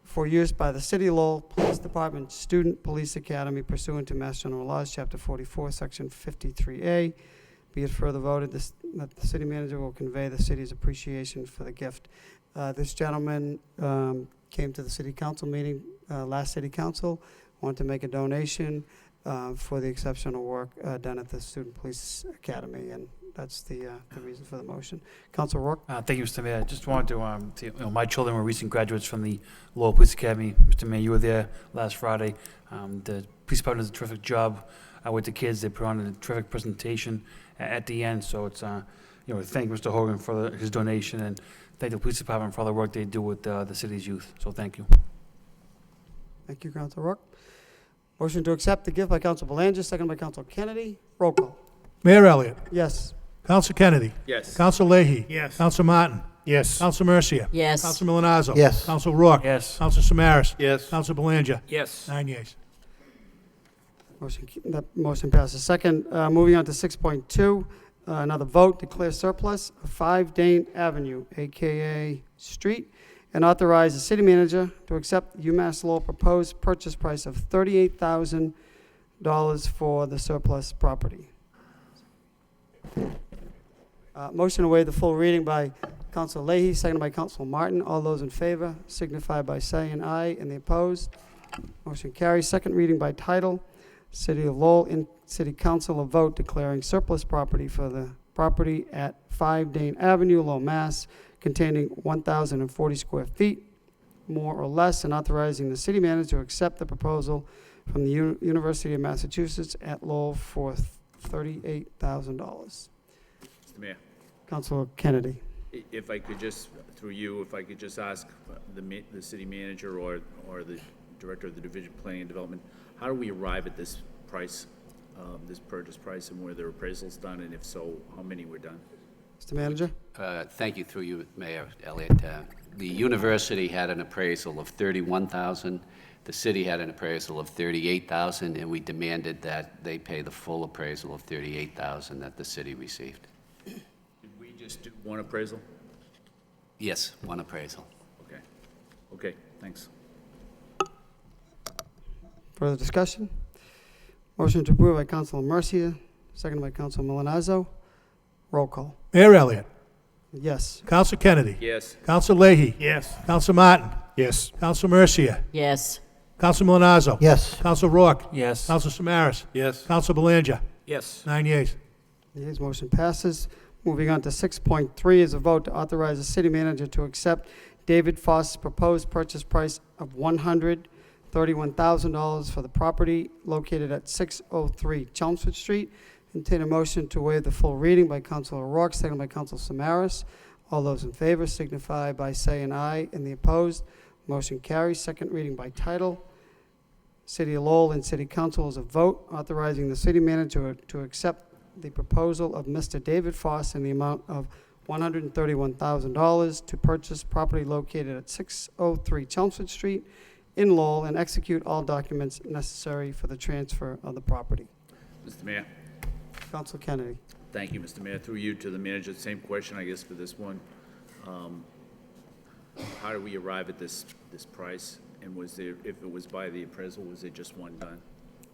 for use by the City of Lowell Police Department Student Police Academy pursuant to Mass General Laws, Chapter 44, Section 53A. Be it further voted that the city manager will convey the city's appreciation for the gift. This gentleman came to the city council meeting, last city council, wanted to make a donation for the exceptional work done at the Student Police Academy, and that's the reason for the motion. Councilor Rourke? Thank you, Mr. Mayor. I just wanted to say, my children were recent graduates from the Lowell Police Academy. Mr. Mayor, you were there last Friday. The police department does a terrific job with the kids. They put on a terrific presentation at the end, so it's, thank Mr. Hogan for his donation, and thank the police department for all the work they do with the city's youth, so thank you. Thank you, Councilor Rourke. Motion to accept the gift by Councilor Belanger, second by Councilor Kennedy. Roll call. Mayor Elliott. Yes. Council Kennedy. Yes. Council Leahy. Yes. Council Martin. Yes. Council Mercia. Yes. Council Milanazzo. Yes. Council Rourke. Yes. Council Samaras. Yes. Council Belanger. Yes. 9 yeas. That motion passes. Second, moving on to 6.2, another vote, declare surplus of 5 Dane Avenue, AKA Street, and authorize the city manager to accept UMass Lowell proposed purchase price of $38,000 for the surplus property. Motion to waive the full reading by Councilor Leahy, seconded by Councilor Martin. All those in favor signify by saying aye, and the opposed. Motion carries. Second reading by title. City of Lowell in City Council a vote declaring surplus property for the property at 5 Dane Avenue, Lowell, Mass, containing 1,040 square feet, more or less, and authorizing the city manager to accept the proposal from the University of Massachusetts at Lowell for $38,000. Mr. Mayor, Councilor Kennedy. if I could just, through you, if I could just ask the city manager or the director of the Division of Planning and Development, how do we arrive at this price, this purchase price, and were there appraisals done, and if so, how many were done? Mr. Manager? Thank you, through you, Mayor Elliott. The university had an appraisal of $31,000. The city had an appraisal of $38,000, and we demanded that they pay the full appraisal of $38,000 that the city received. Did we just do one appraisal? Yes, one appraisal. Okay. Okay, thanks. Further discussion? Motion to approve by Councilor Mercia, seconded by Councilor Milonazo. Roll call. Mayor Elliott. Yes. Counsel Kennedy. Yes. Counsel Leahy. Yes. Counsel Martin. Yes. Counsel Mercia. Yes. Counsel Milonazo. Yes. Counsel Rourke. Yes. Counsel Samaras. Yes. Counsel Belanger. Yes. 9 yeas. The ayes, motion passes. Moving on to 6.3 is a vote to authorize the city manager to accept David Foss's proposed purchase price of $131,000 for the property located at 603 Chelmsford Street. Entertain a motion to waive the full reading by Councilor O'Rourke, seconded by Councilor Samaras. All those in favor signify by saying aye, and the opposed, motion carries. Second reading by title. City of Lowell and City Council is a vote authorizing the city manager to accept the proposal of Mr. David Foss in the amount of $131,000 to purchase property located at 603 Chelmsford Street in Lowell and execute all documents necessary for the transfer of the property. Mr. Mayor. Council Kennedy. Thank you, Mr. Mayor. Through you to the manager, same question, I guess, for this one. How did we arrive at this price? And was there, if it was by the appraisal, was there just one done?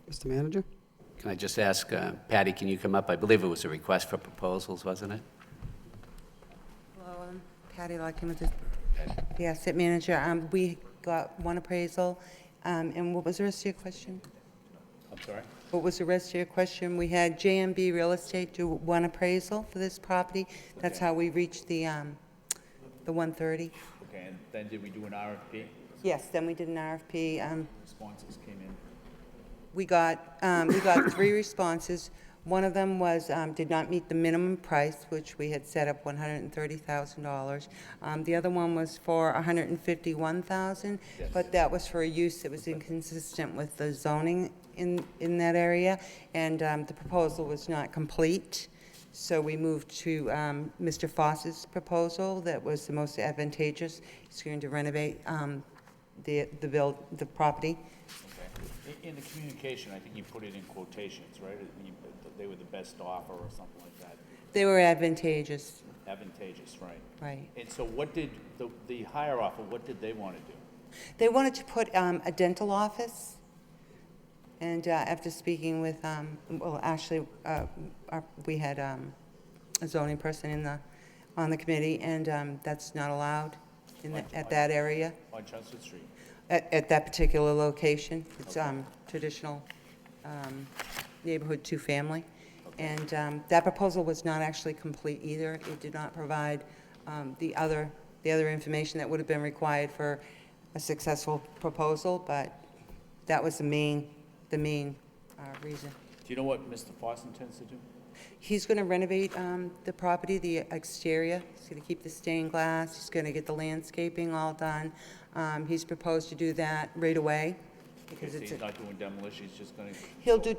Mr. Manager? Can I just ask, Patty, can you come up? I believe it was a request for proposals, wasn't it? Hello, I'm Patty Larkin with the asset manager. We got one appraisal, and what was the rest of your question? I'm sorry? What was the rest of your question? We had JMB Real Estate do one appraisal for this property. That's how we reached the 130. Okay, and then did we do an RFP? Yes, then we did an RFP. Responses came in. We got 3 responses. One of them was, did not meet the minimum price, which we had set up $130,000. The other one was for $151,000, but that was for a use that was inconsistent with the zoning in that area, and the proposal was not complete. So we moved to Mr. Foss's proposal that was the most advantageous. He's going to renovate the property. Okay. In the communication, I think you put it in quotations, right? They were the best offer or something like that. They were advantageous. Advantageous, right. Right. And so what did the higher offer, what did they want to do? They wanted to put a dental office, and after speaking with, well, actually, we had a zoning person on the committee, and that's not allowed at that area. On Chelmsford Street? At that particular location. It's traditional neighborhood two-family. And that proposal was not actually complete either. It did not provide the other information that would have been required for a successful proposal, but that was the main reason. Do you know what Mr. Foss intends to do? He's going to renovate the property, the exterior. He's going to keep the stained glass. He's going to get the landscaping all done. He's proposed to do that right away. Because He's not doing demolition, he's just going to... He'll do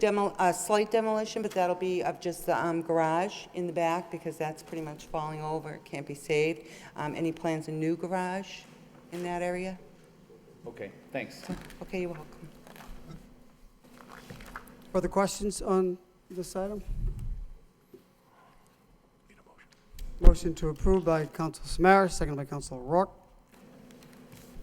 slight demolition, but that'll be of just the garage in the back, because that's pretty much falling over. It can't be saved. And he plans a new garage in that area. Okay, thanks. Okay, you're welcome. Further questions on this item? Motion to approve by Council Samaras, seconded by Council O'Rourke.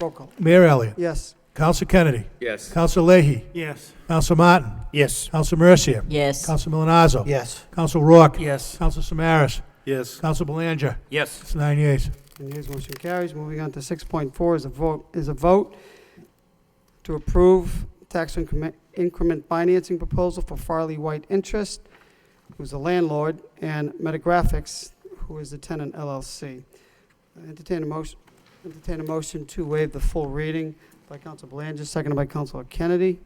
Roll call. Mayor Elliott. Yes. Counsel Kennedy. Yes. Counsel Leahy. Yes. Counsel Martin. Yes. Counsel Mercia. Yes. Counsel Milonazo. Yes. Counsel Rourke. Yes. Counsel Samaras. Yes. Counsel Belanger. Yes. It's 9 yeas. And the ayes, motion carries. Moving on to 6.4 is a vote to approve tax increment financing proposal for Farley White Interest, who's the landlord, and Metagraphics, who is the tenant LLC. Entertain a motion to waive the full reading by Council Belanger, seconded by Councilor Kennedy.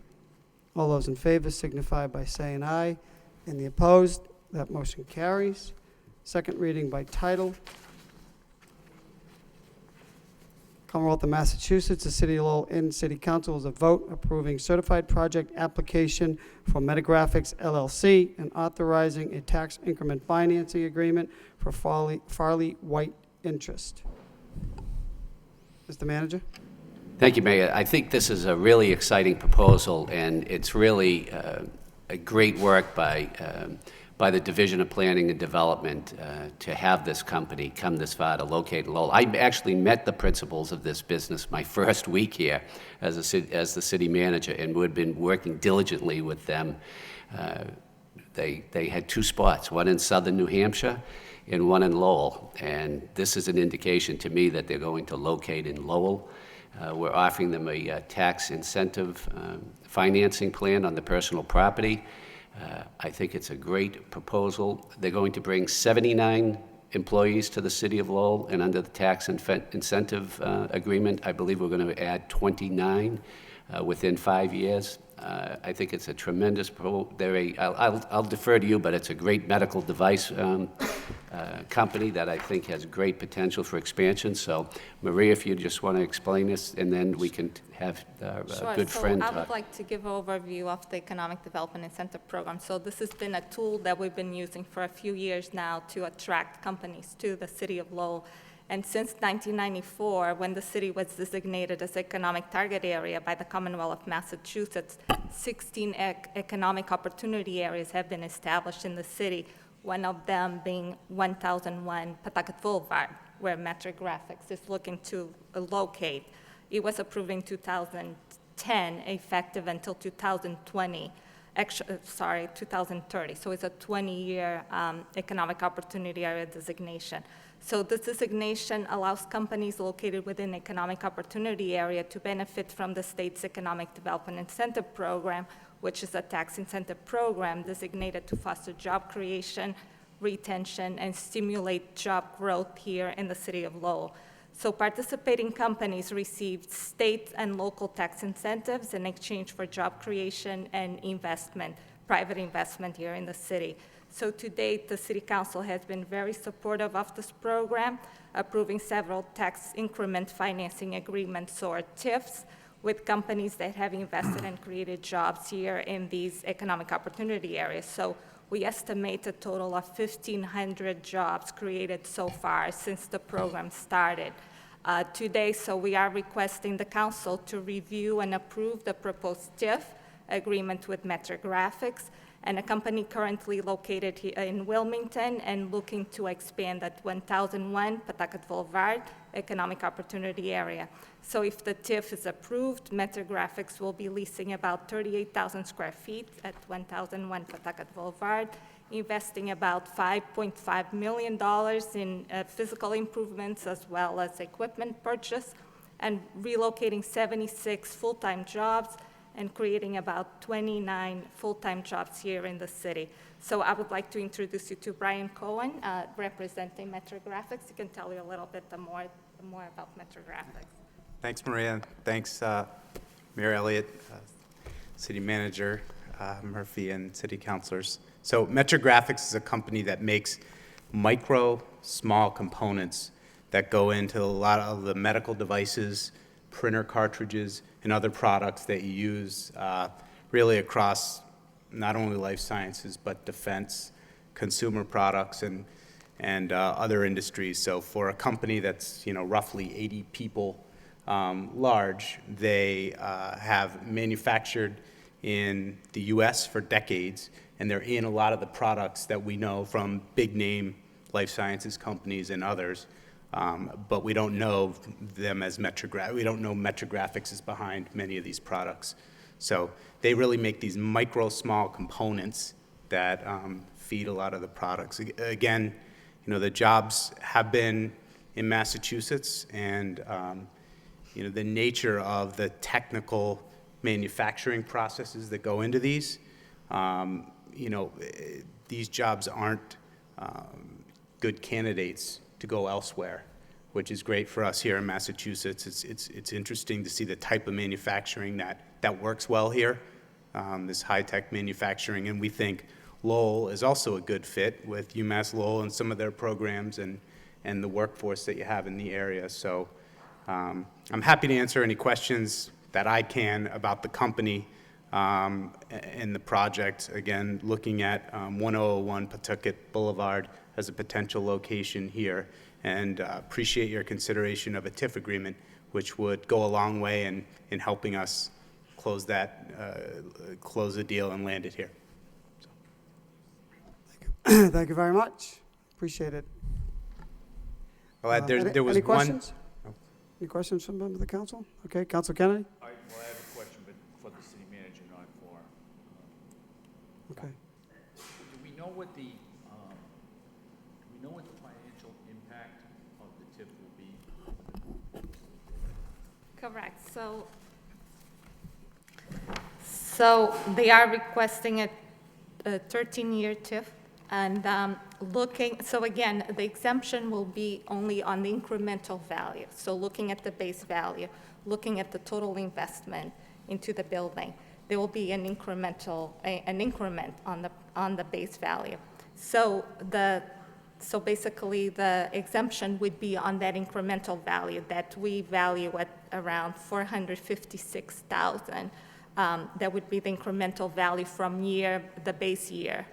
All those in favor signify by saying aye. And the opposed, that motion carries. Second reading by title. Commonwealth of Massachusetts, the City of Lowell and City Council is a vote approving certified project application for Metagraphics LLC and authorizing a tax increment financing agreement for Farley White Interest. Mr. Manager? Thank you, Mayor. I think this is a really exciting proposal, and it's really a great work by by the Division of Planning and Development to have this company come this far to locate in Lowell. I actually met the principals of this business my first week here as the city manager, and we'd been working diligently with them. They had 2 spots, one in southern New Hampshire and one in Lowell, and this is an indication to me that they're going to locate in Lowell. We're offering them a tax incentive financing plan on the personal property. I think it's a great proposal. They're going to bring 79 employees to the city of Lowell, and under the tax incentive agreement, I believe we're going to add 29 within 5 years. I think it's a tremendous I'll defer to you, but it's a great medical device company that I think has great potential for expansion. So, Maria, if you just want to explain this, and then we can have a good friend I talk. would like to give an overview of the Economic Development Incentive Program. So this has been a tool that we've been using for a few years now to attract companies to the city of Lowell. And since 1994, when the city was designated as economic target area by the Commonwealth of Massachusetts, 16 economic opportunity areas have been established in the city, one of them being 1001 Pawtucket Boulevard, where Metric Graphics is looking to locate. It was approved in 2010, effective until 2030. So it's a 20-year economic opportunity area designation. So this designation allows companies located within economic opportunity area to benefit from the state's Economic Development Incentive Program, which is a tax incentive program designated to foster job creation, retention, and stimulate job growth here in the city of Lowell. So participating companies receive state and local tax incentives in exchange for job creation and investment, private investment here in the city. So to date, the City Council has been very supportive of this program, approving several tax increment financing agreements, or TIFs, with companies that have invested and created jobs here in these economic opportunity areas. So we estimate a total of 1,500 jobs created so far since the program started. Today, so we are requesting the council to review and approve the proposed TIF agreement with Metric Graphics, and a company currently located here in Wilmington and looking to expand at 1001 Pawtucket Boulevard economic opportunity area. So if the TIF is approved, Metric Graphics will be leasing about 38,000 square feet at 1001 Pawtucket Boulevard, investing about $5.5 million in physical improvements as well as equipment purchase, and relocating 76 full-time jobs and creating about 29 full-time jobs here in the city. So I would like to introduce you to Brian Cohen, representing Metric Graphics. He can tell you a little bit more about Metric Graphics. Thanks, Maria. Thanks, Mayor Elliott, City Manager Murphy, and City Councilors. So Metric Graphics is a company that makes small components that go into a lot of the medical devices, printer cartridges, and other products that you use really across not only life sciences, but defense, consumer products, and other industries. So for a company that's roughly 80 people large, they have manufactured in the U.S. for decades, and they're in a lot of the products that we know from big name life sciences companies and others. But we don't know them as Metric Graphics. We don't know Metric Graphics is behind many of these products. So they really make these small components that feed a lot of the products. Again, the jobs have been in Massachusetts, and the nature of the technical manufacturing processes that go into these, these jobs aren't good candidates to go elsewhere, which is great for us here in Massachusetts. It's interesting to see the type of manufacturing that works well here, this high-tech manufacturing, and we think Lowell is also a good fit with UMass Lowell and some of their programs and the workforce that you have in the area. So I'm happy to answer any questions that I can about the company and the project. Again, looking at 1001 Pawtucket Boulevard as a potential location here, and appreciate your consideration of a TIF agreement, which would go a long way in helping us close the deal and land it here. Thank you very much. Appreciate it. Well, there was Any one. questions? Any questions from members of the council? Okay, Council Kennedy? I have a question, but for the city manager, not for. Okay. Do we know what the financial impact of the TIF will be? Correct. So they are requesting a 13-year TIF, and so again, the exemption will be only on the incremental value. So looking at the base value, looking at the total investment into the building, there will be an increment on the base value. So basically, the exemption would be on that incremental value that we value at around $456,000. That would be the incremental value from the base year.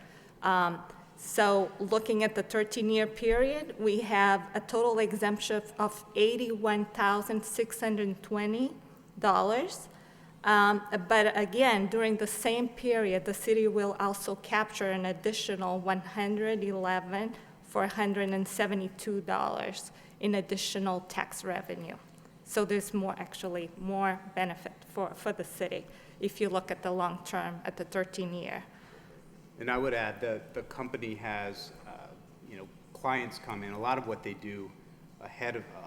So looking at the 13-year period, we have a total exemption of $81,620. But again, during the same period, the city will also capture an additional $111,472 in additional tax revenue. So there's more benefit for the city if you look at the long term, at the 13-year. And I would add that the company has, clients come in. A lot of what they do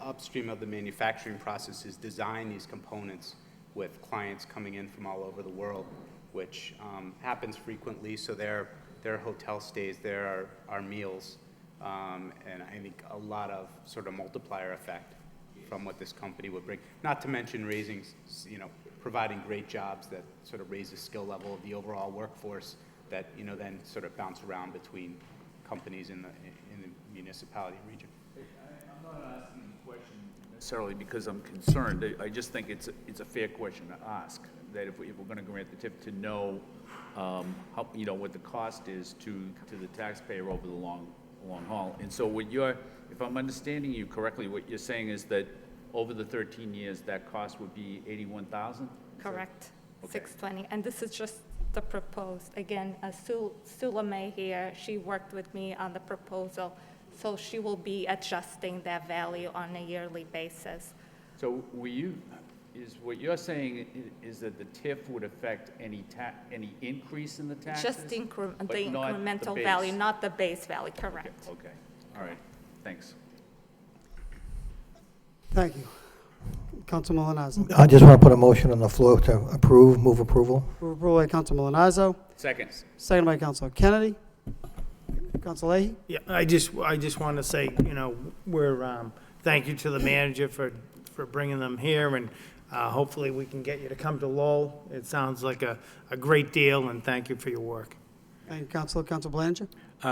upstream of the manufacturing process is design these components with clients coming in from all over the world, which happens frequently. So their hotel stays, there are meals, and I think a lot of sort of multiplier effect from what this company would bring. Not to mention providing great jobs that sort of raise the skill level of the overall workforce that then sort of bounce around between companies in the municipality and region. I'm not asking the question necessarily because I'm concerned. I just think it's a fair question to ask, that if we're going to grant the TIF, to know what the cost is to the taxpayer over the long haul. And so if I'm understanding you correctly, what you're saying is that over the 13 years, that cost would be $81,000? Correct. Okay. 620. And this is just the proposed. Again, Sue LeMay here, she worked with me on the proposal, so she will be adjusting that value on a yearly basis. So what you're saying is that the TIF would affect any increase in the taxes? Just the but not incremental the value, base? not the base value, correct. Okay, all right, thanks. Thank you. Council Milonazo. I just want to put a motion on the floor to move approval. Move approval by Council Milonazo, Second. second by Council Kennedy. Council Leahy? Yeah, I just want to say, thank you to the manager for bringing them here, and hopefully we can get you to come to Lowell. It sounds like a great deal, and thank you for your work. Thank you, Council Belanger.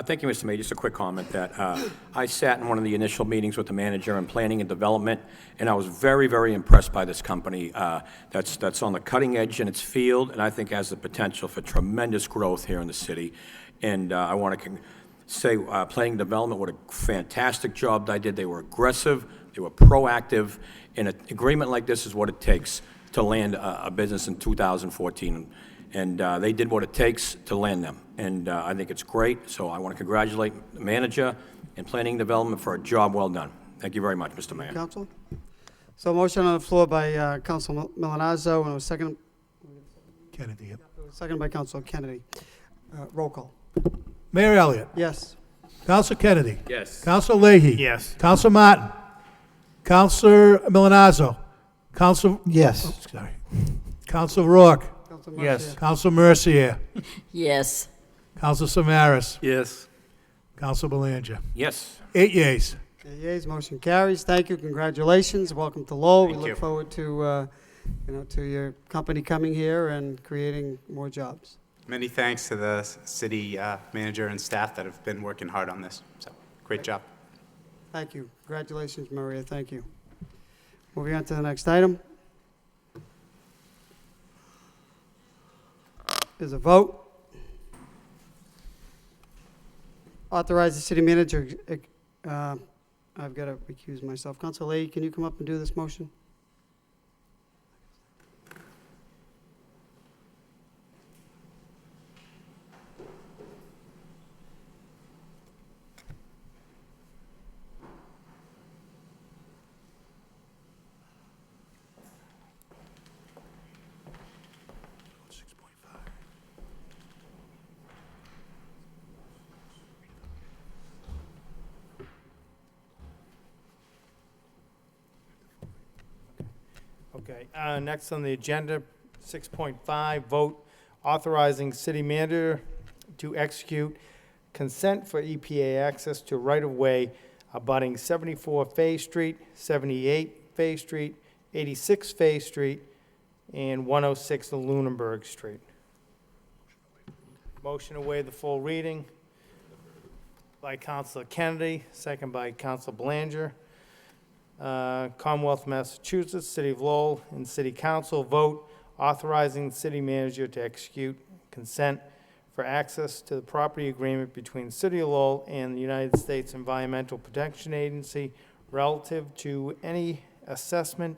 Thank you, Mr. Mayor. Just a quick comment that I sat in one of the initial meetings with the manager in planning and development, and I was very, very impressed by this company that's on the cutting edge in its field, and I think has the potential for tremendous growth here in the city. And I want to say planning and development, what a fantastic job they did. They were aggressive, they were proactive, and an agreement like this is what it takes to land a business in 2014. And they did what it takes to land them. And I think it's great. So I want to congratulate the manager and planning and development for a job well done. Thank you very much, Mr. Mayor. Council? So a motion on the floor by Council Milonazo, and it was second by Council Kennedy. Roll call. Mayor Elliott. Yes. Council Kennedy. Yes. Council Leahy. Yes. Council Martin. Council Milonazo. Council. Yes. Oh, sorry. Council Rourke. Council Yes. Mercier. Council Mercier. Yes. Council Samaras. Yes. Council Belanger. Yes. 8 yeas. Yeas, motion carries. Thank you. Congratulations. Welcome to Lowell. We Thank look you. forward to your company coming here and creating more jobs. Many thanks to the city manager and staff that have been working hard on this. So, great job. Thank you. Congratulations, Maria. Thank you. Moving on to the next item. Is a vote. Authorize the city manager, I've got to recuse myself. Council Leahy, can you come up and do this motion? Okay, next on the agenda, 6.5, vote authorizing city manager to execute consent for EPA access to right-of-way abutting 74 Fay Street, 78 Fay Street, 86 Fay Street, and 106 Lunenburg Street. Motion to waive the full reading by Councilor Kennedy, second by Councilor Belanger. Commonwealth of Massachusetts, City of Lowell, and City Council vote authorizing the city manager to execute consent for access to the property agreement between City of Lowell and the United States Environmental Protection Agency relative to any assessment,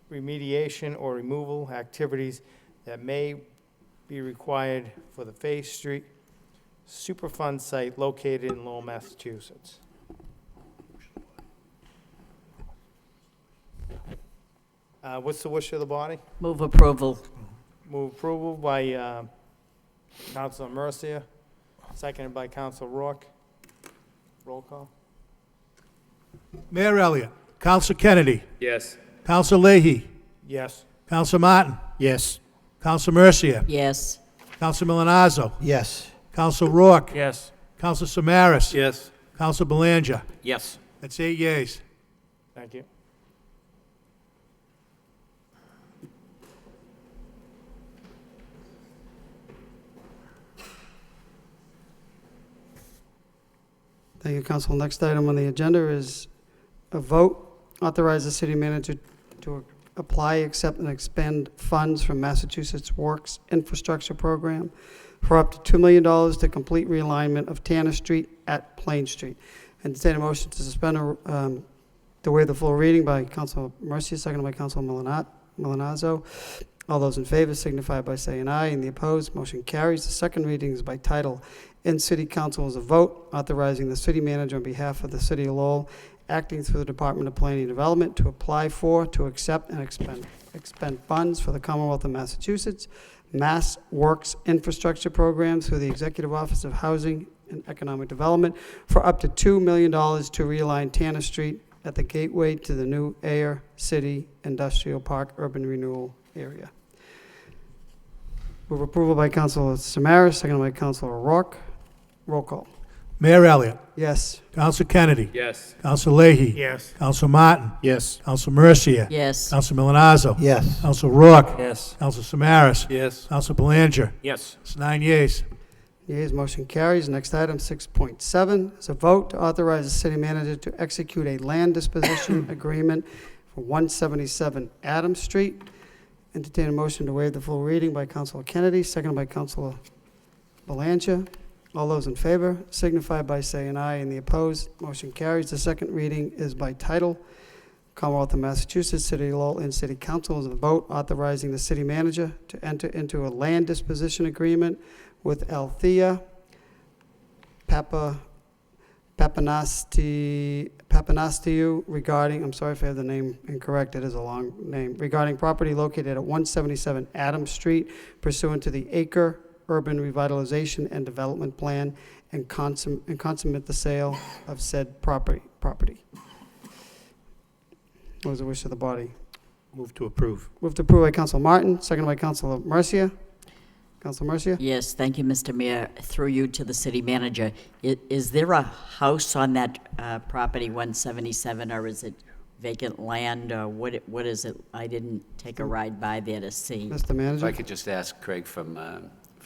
remediation, or removal activities that may be required for the Fay Street Superfund site located in Lowell, Massachusetts. What's the wish of the body? Move approval. Move approval by Councilor Mercia, seconded by Councilor Rourke. Roll call. Mayor Elliott. Counsel Kennedy. Yes. Counsel Leahy. Yes. Counsel Martin. Yes. Counsel Mercia. Yes. Counsel Milonazo. Yes. Counsel Rourke. Yes. Counsel Samaras. Yes. Counsel Belanger. Yes. That's 8 yeas. Thank you. Thank you, Council. Next item on the agenda is a vote, authorize the city manager to apply, accept, and expend funds from Massachusetts Works Infrastructure Program for up to $2 million to complete realignment of Tanner Street at Plain Street. Entertain a motion to suspend to waive the full reading by Council Mercia, seconded by Council Milonazo. All those in favor signify by saying aye, and the opposed, motion carries. The second reading is by title. In City Council is a vote authorizing the city manager on behalf of the City of Lowell, acting through the Department of Planning and Development, to apply for, to accept, and expend funds for the Commonwealth of Massachusetts Mass Works Infrastructure Program through the Executive Office of Housing and Economic Development for up to $2 million to realign Tanner Street at the gateway to the new Ayer City Industrial Park Urban Renewal Area. Move approval by Councilor Samaras, seconded by Councilor Rourke. Roll call. Mayor Elliott. Yes. Counsel Kennedy. Yes. Counsel Leahy. Yes. Counsel Martin. Yes. Counsel Mercia. Yes. Counsel Milonazo. Yes. Counsel Rourke. Yes. Counsel Samaras. Yes. Counsel Belanger. Yes. It's 9 yeas. Yeas, motion carries. Next item, 6.7, is a vote to authorize the city manager to execute a land disposition agreement for 177 Adams Street. Entertain a motion to waive the full reading by Councilor Kennedy, seconded by Councilor Belanger. All those in favor signify by saying aye, and the opposed, motion carries. The second reading is by title. Commonwealth of Massachusetts, City of Lowell, and City Council is a vote authorizing the city manager to enter into a land disposition agreement with Althea Papanastiu regarding, I'm sorry if I have the name incorrect, it is a long name, regarding property located at 177 Adams Street pursuant to the Acre Urban Revitalization and Development Plan, and consummate the sale of said property. What was the wish of the body? Move to approve. Move to approve by Council Martin, seconded by Councilor Mercia. Council Mercia? Yes, thank you, Mr. Mayor. Through you to the city manager. Is there a house on that property, 177, or is it vacant land, or what is it? I didn't take a ride by there to see. Mr. If Manager? I could just ask Craig from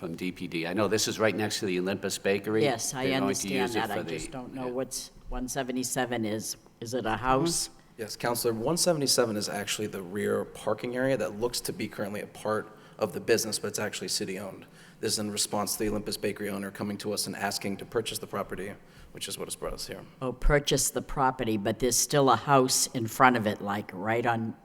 DPD. I know this is right next to the Olympus Bakery. Yes, I They're going to understand use it that. I for the- just don't know what's 177 is. Is it a house? Yes, Counselor, 177 is actually the rear parking area that looks to be currently a part of the business, but it's actually city-owned. This is in response to the Olympus Bakery owner coming to us and asking to purchase the property, which is what has brought us here. Oh, purchase the property, but there's still a house in front of it, like right on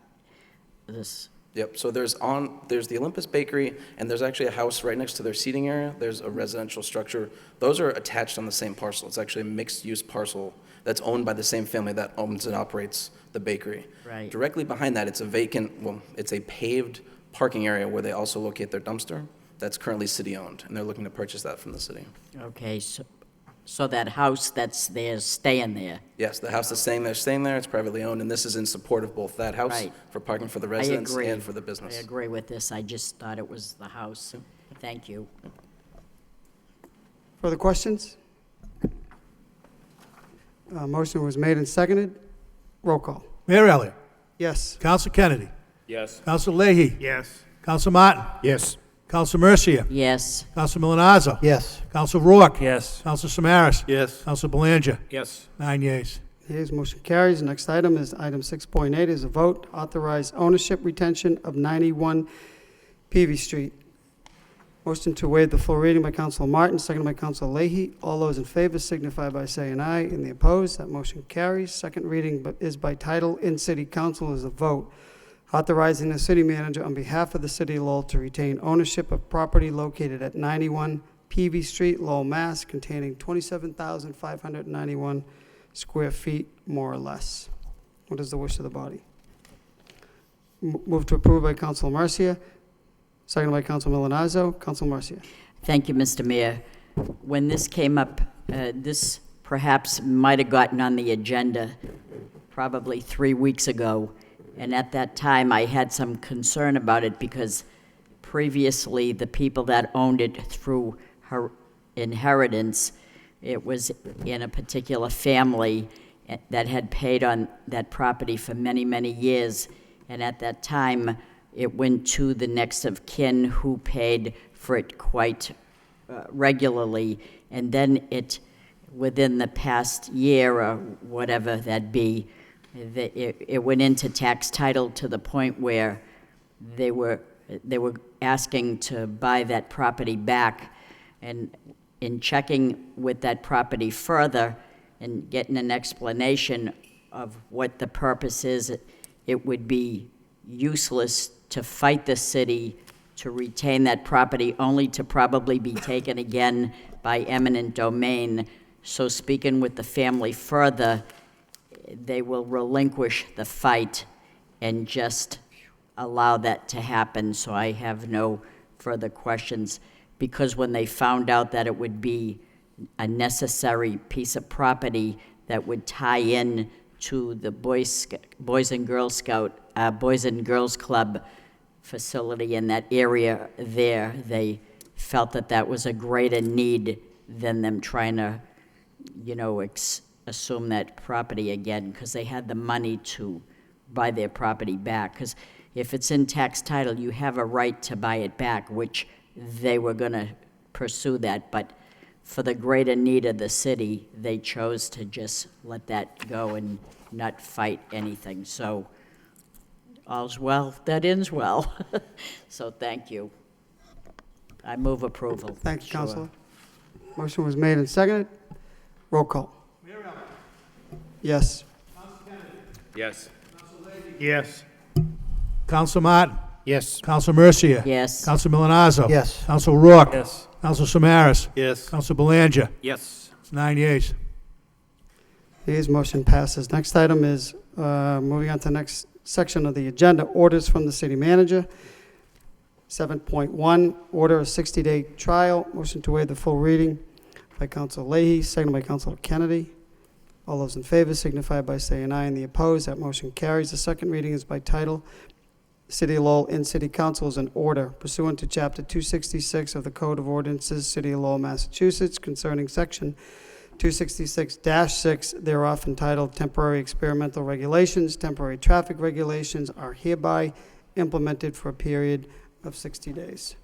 this. Yep, so there's the Olympus Bakery, and there's actually a house right next to their seating area. There's a residential structure. Those are attached on the same parcel. It's actually a mixed-use parcel that's owned by the same family that owns and operates the bakery. Right. Directly behind that, it's a it's a paved parking area where they also locate their dumpster. That's currently city-owned, and they're looking to purchase that from the city. Okay, So that house that's there is staying there. Yes, the house is staying there, it's privately owned, and this is in support of both that house Right. for parking for the I residents agree. and for the business. I agree with this. I just thought it was the house. Thank you. Further questions? Motion was made and seconded. Roll call. Mayor Elliott. Yes. Counsel Kennedy. Yes. Counsel Leahy. Yes. Counsel Martin. Yes. Counsel Mercia. Yes. Counsel Milonazo. Yes. Counsel Rourke. Yes. Counsel Samaras. Yes. Counsel Belanger. Yes. 9 yeas. Yeas, motion carries. Next item is item 6.8 is a vote authorize ownership retention of 91 Peavy Street. Motion to waive the full reading by Councilor Martin, seconded by Councilor Leahy. All those in favor signify by saying aye. In the opposed, that motion carries. Second reading is by title in City Council is a vote authorizing the city manager on behalf of the city of Lowell to retain ownership of property located at 91 Peavy Street, Lowell, Mass., containing 27,591 square feet, more or less. What is the wish of the body? Move to approve by Councilor Mercia, seconded by Councilor Milonazo. Councilor Mercia. Thank you, Mr. Mayor. When this came up, this perhaps might have gotten on the agenda probably 3 weeks ago, and at that time I had some concern about it because previously the people that owned it through her inheritance, it was in a particular family that had paid on that property for many, many years, and at that time it went to the next of kin who paid for it quite regularly, and then within the past year or whatever that be, it went into tax title to the point where they were asking to buy that property back. And in checking with that property further and getting an explanation of what the purpose is, it would be useless to fight the city to retain that property, only to probably be taken again by eminent domain. So speaking with the family further, they will relinquish the fight and just allow that to happen. So I have no further questions, because when they found out that it would be a necessary piece of property that would tie in to the Boys and Girls Club facility in that area there, they felt that that was a greater need than them trying to, assume that property again, because they had the money to buy their property back. Because if it's in tax title, you have a right to buy it back, which they were going to pursue that. But for the greater need of the city, they chose to just let that go and not fight anything. So all's well that ends well. So thank you. I move approval. Thank you, Sure. Councilor. Motion was made and seconded. Roll call. Yes. Yes. Yes. Counsel Martin. Yes. Counsel Mercia. Yes. Counsel Milonazo. Yes. Counsel Rourke. Yes. Counsel Samaras. Yes. Counsel Belanger. Yes. It's 9 yeas. Yeas, motion passes. Next item is, moving on to the next section of the agenda, orders from the city manager. 7.1, order a 60-day trial. Motion to waive the full reading by Councilor Leahy, seconded by Councilor Kennedy. All those in favor signify by saying aye. And the opposed, that motion carries. The second reading is by title. City of Lowell in City Council is an order pursuant to Chapter 266 of the Code of Ordinances, City of Lowell, Massachusetts, concerning Section 266-6 thereof entitled Temporary Experimental Regulations. Temporary traffic regulations are hereby implemented for a period of 60 days.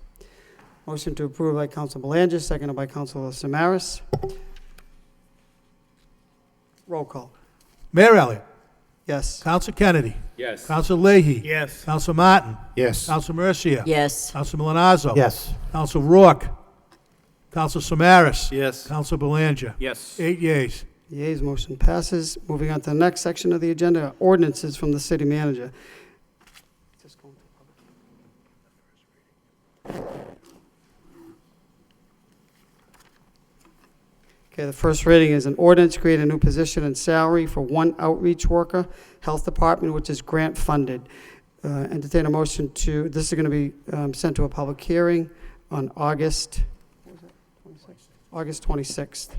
Motion to approve by Councilor Belanger, seconded by Councilor Samaras. Roll call. Mayor Elliott. Yes. Counsel Kennedy. Yes. Counsel Leahy. Yes. Counsel Martin. Yes. Counsel Mercia. Yes. Counsel Milonazo. Yes. Counsel Rourke. Counsel Samaras. Yes. Counsel Belanger. Yes. 8 yeas. The ayes, motion passes. Moving on to the next section of the agenda, ordinances from the city manager. Okay, the first reading is an ordinance, create a new position and salary for one outreach worker, health department, which is grant funded. Entertain a motion to, this is going to be sent to a public hearing on August 26th.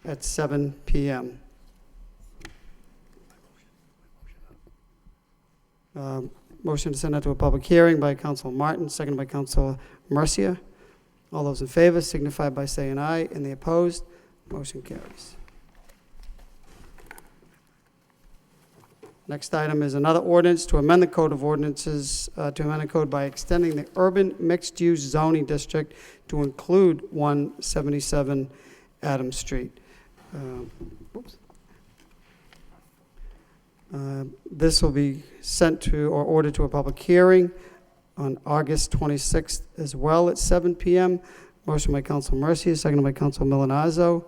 at 7 p.m. Motion to send that to a public hearing by Councilor Martin, seconded by Councilor Mercia. All those in favor signify by saying aye, and the opposed, motion carries. Next item is another ordinance to amend the Code of Ordinances, to amend the code by extending the urban mixed-use zoning district to include 177 Adams Street. Oops. This will be sent to or ordered to a public hearing on August 26th as well at 7 p.m. Motion by Council Mercia, seconded by Council Milanazzo.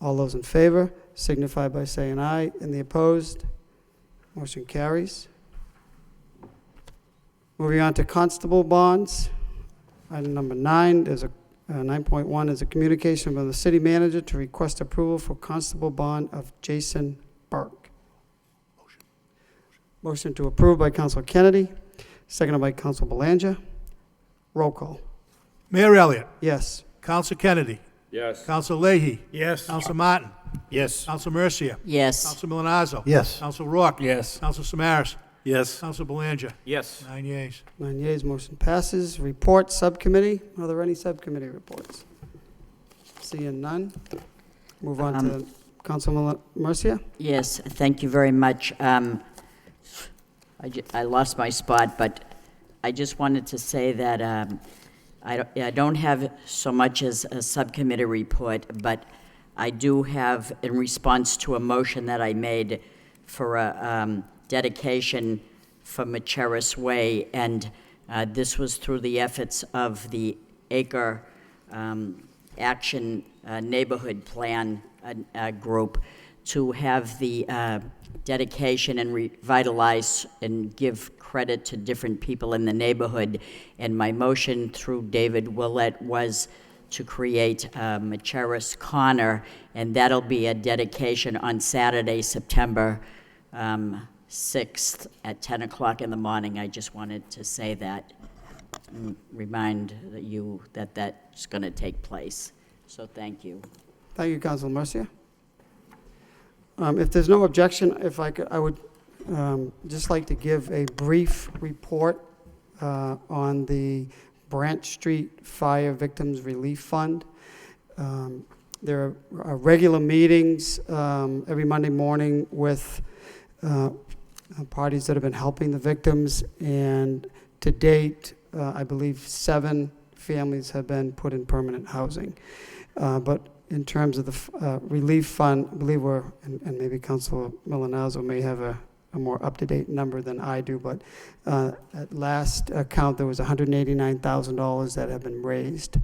All those in favor signify by saying aye, and the opposed, motion carries. Moving on to constable bonds. Item number 9, there's a 9.1 is a communication from the city manager to request approval for constable bond of Jason Burke. Motion to approve by Councilor Kennedy, seconded by Councilor Belanger. Roll call. Mayor Elliott. Yes. Counsel Kennedy. Yes. Counsel Leahy. Yes. Counsel Martin. Yes. Counsel Mercia. Yes. Counsel Milanazzo. Yes. Counsel Rourke. Yes. Counsel Samaras. Yes. Counsel Belanger. Yes. 9 yeas. 9 yeas, motion passes. Report subcommittee. Are there any subcommittee reports? Seeing none. Move on to Councilor Mercia. Yes, thank you very much. I lost my spot, but I just wanted to say that I don't have so much as a subcommittee report, but I do have, in response to a motion that I made for a dedication for Macheras Way, and this was through the efforts of the Acre Action Neighborhood Plan group, to have the dedication and revitalize and give credit to different people in the neighborhood. And my motion through David Willett was to create Macheras Corner, and that'll be a dedication on Saturday, September 6th at 10 o'clock in the morning. I just wanted to say that, and remind you that that's going to take place. So thank you. Thank you, Councilor Mercia. If there's no objection, if I could, I would just like to give a brief report on the Branch Street Fire Victims Relief Fund. There are regular meetings every Monday morning with parties that have been helping the victims, and to date, I believe 7 families have been put in permanent housing. But in terms of the relief fund, I believe and maybe Councilor Milanazzo may have a more up-to-date number than I do, but at last count, there was $189,000 that have been raised.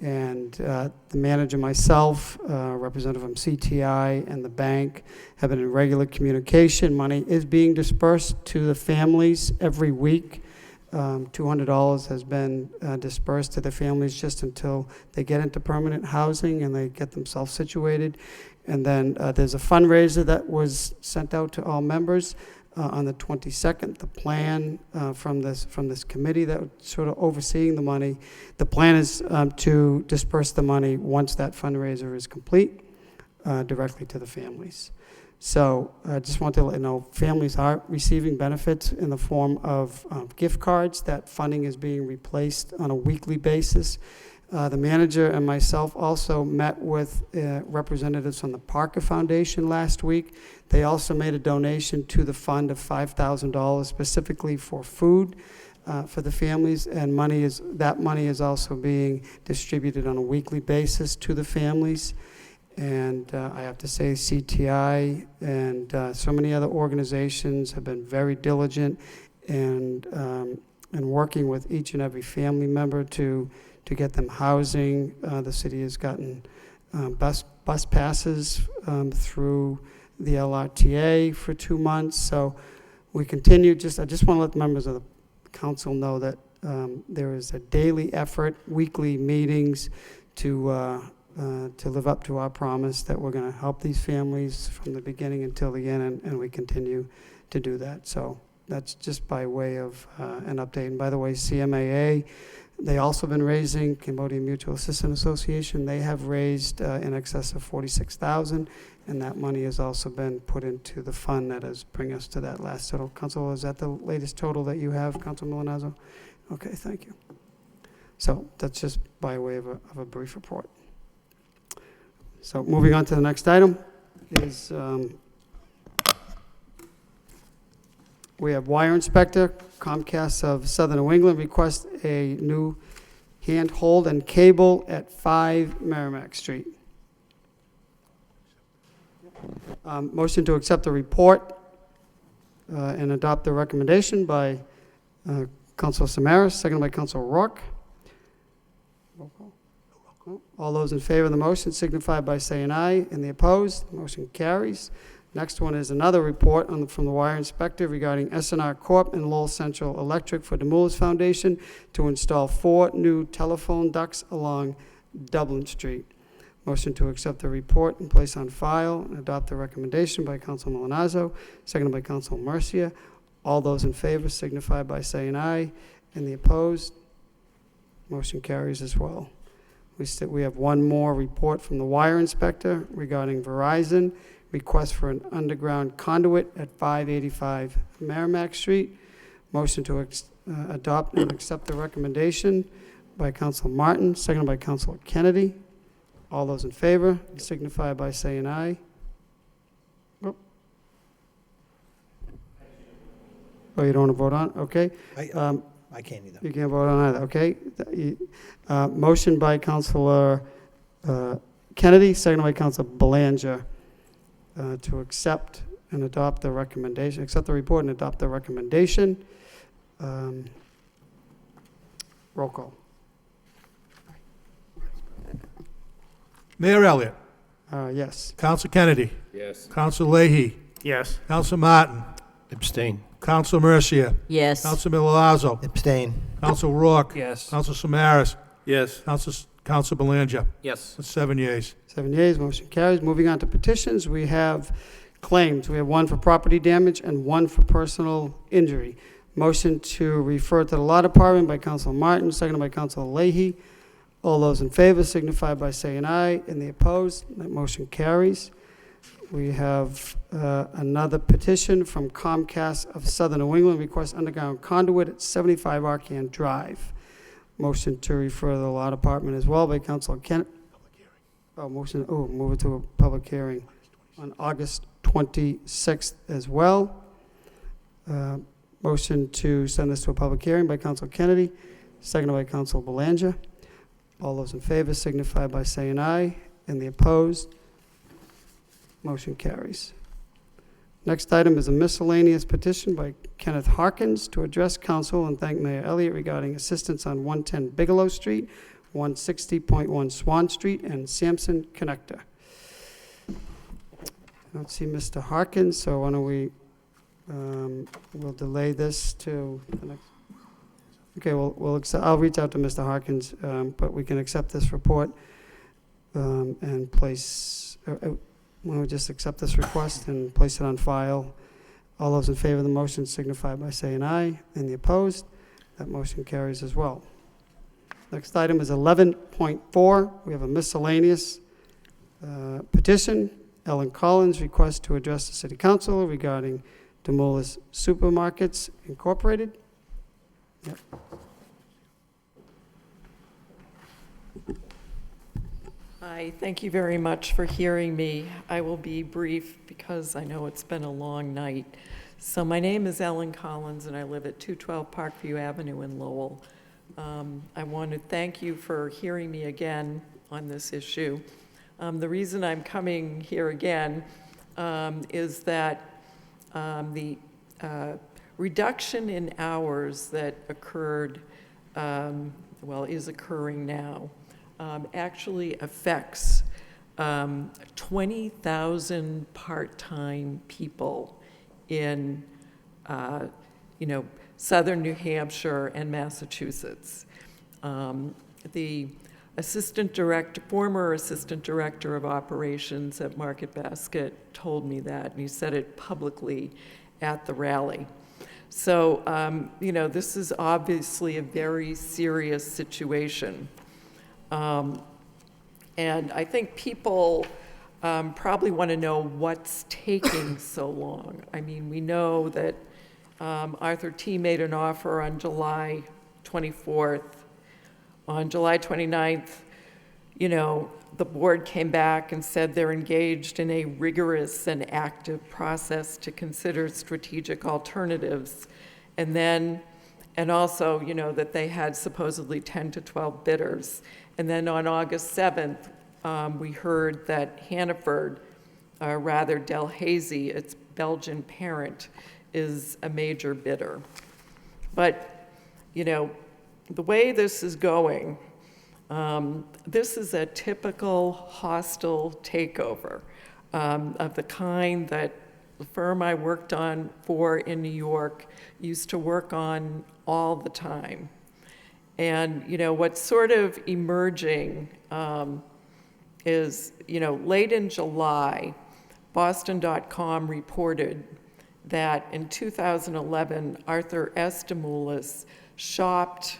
And the manager, myself, representative from CTI, and the bank have been in regular communication. Money is being dispersed to the families every week. $200 has been dispersed to the families just until they get into permanent housing and they get themselves situated. And then there's a fundraiser that was sent out to all members on the 22nd. The plan from this committee that was sort of overseeing the money, the plan is to disperse the money once that fundraiser is complete directly to the families. So I just want to let you know, families are receiving benefits in the form of gift cards. That funding is being replaced on a weekly basis. The manager and myself also met with representatives from the Parker Foundation last week. They also made a donation to the fund of $5,000 specifically for food for the families, and that money is also being distributed on a weekly basis to the families. And I have to say CTI and so many other organizations have been very diligent and working with each and every family member to get them housing. The city has gotten bus passes through the LRTA for 2 months. So we continue. I just want to let the members of the council know that there is a daily effort, weekly meetings to live up to our promise that we're going to help these families from the beginning until the end, and we continue to do that. So that's just by way of an update. And by the way, CMAA, They also been raising, Cambodian Mutual Assistance Association, they have raised in excess of $46,000, and that money has also been put into the fund that is bring us to that last total. Council, is that the latest total that you have, Council Milonazo? Okay, thank you. So that's just by way of a brief report. So moving on to the next item is we have Wire Inspector. Comcast of Southern New England requests a new handhold and cable at 5 Merrimack Street. Motion to accept the report and adopt the recommendation by Councilor Samaras, seconded by Councilor Rourke. Roll call. All those in favor of the motion signify by saying aye, and the opposed, motion carries. Next one is another report from the Wire Inspector regarding S&R Corp. and Lowell Central Electric for Demoulas Foundation to install 4 new telephone ducts along Dublin Street. Motion to accept the report and place on file and adopt the recommendation by Council Milonazo, seconded by Council Mercia. All those in favor signify by saying aye, and the opposed, motion carries as well. We have one more report from the Wire Inspector regarding Verizon. Request for an underground conduit at 585 Merrimack Street. Motion to adopt and accept the recommendation by Council Martin, seconded by Council Kennedy. All those in favor signify by saying aye. Oh, you don't want to vote on? Okay. I can't either. You can't vote on either, okay. Motion by Councilor Kennedy, seconded by Councilor Belanger. To accept and adopt the recommendation, accept the report and adopt the recommendation. Roll call. Mayor Elliott. Yes. Counsel Kennedy. Yes. Counsel Leahy. Yes. Counsel Martin. Abstain. Counsel Mercia. Yes. Counsel Milazzo. Abstain. Counsel Rourke. Yes. Counsel Samaras. Yes. Counsel Belanger. Yes. 7 yeas. 7 yeas, motion carries. Moving on to petitions, we have claims. We have one for property damage and one for personal injury. Motion to refer to the Law Department by Council Martin, seconded by Council Leahy. All those in favor signify by saying aye, and the opposed, that motion carries. We have another petition from Comcast of Southern New England, request underground conduit at 75 Arcan Drive. Motion to refer to the Law Department as well by Councilor Kennedy. Move it to a public hearing on August 26th as well. Motion to send this to a public hearing by Councilor Kennedy, seconded by Councilor Belanger. All those in favor signify by saying aye, and the opposed, motion carries. Next item is a miscellaneous petition by Kenneth Harkins to address council and thank Mayor Elliott regarding assistance on 110 Bigelow Street, 160.1 Swan Street, and Sampson Connector. I don't see Mr. Harkins, so why don't we'll delay this to the next. Okay, I'll reach out to Mr. Harkins, but we can accept this report and place. We'll just accept this request and place it on file. All those in favor of the motion signify by saying aye, and the opposed, that motion carries as well. Next item is 11.4. We have a miscellaneous petition. Ellen Collins requests to address the City Council regarding Demoulas Supermarkets Incorporated. Yep. Hi, thank you very much for hearing me. I will be brief because I know it's been a long night. So my name is Ellen Collins and I live at 212 Parkview Avenue in Lowell. I want to thank you for hearing me again on this issue. The reason I'm coming here again is that the reduction in hours that occurred, is occurring now, actually affects 20,000 part-time people in, southern New Hampshire and Massachusetts. The former assistant director of operations at Market Basket told me that, and he said it publicly at the rally. So, this is obviously a very serious situation. And I think people probably want to know what's taking so long. I mean, we know that Arthur T. made an offer on July 24th. On July 29th, the board came back and said they're engaged in a rigorous and active process to consider strategic alternatives. And also, that they had supposedly 10 to 12 bidders. And then on August 7th, we heard that Hannaford, Delhaize, its Belgian parent, is a major bidder. But, the way this is going, this is a typical hostile takeover of the kind that the firm I worked on for in New York used to work on all the time. And, what's sort of emerging is, late in July, Boston.com reported that in 2011, Arthur S. Demoulas shopped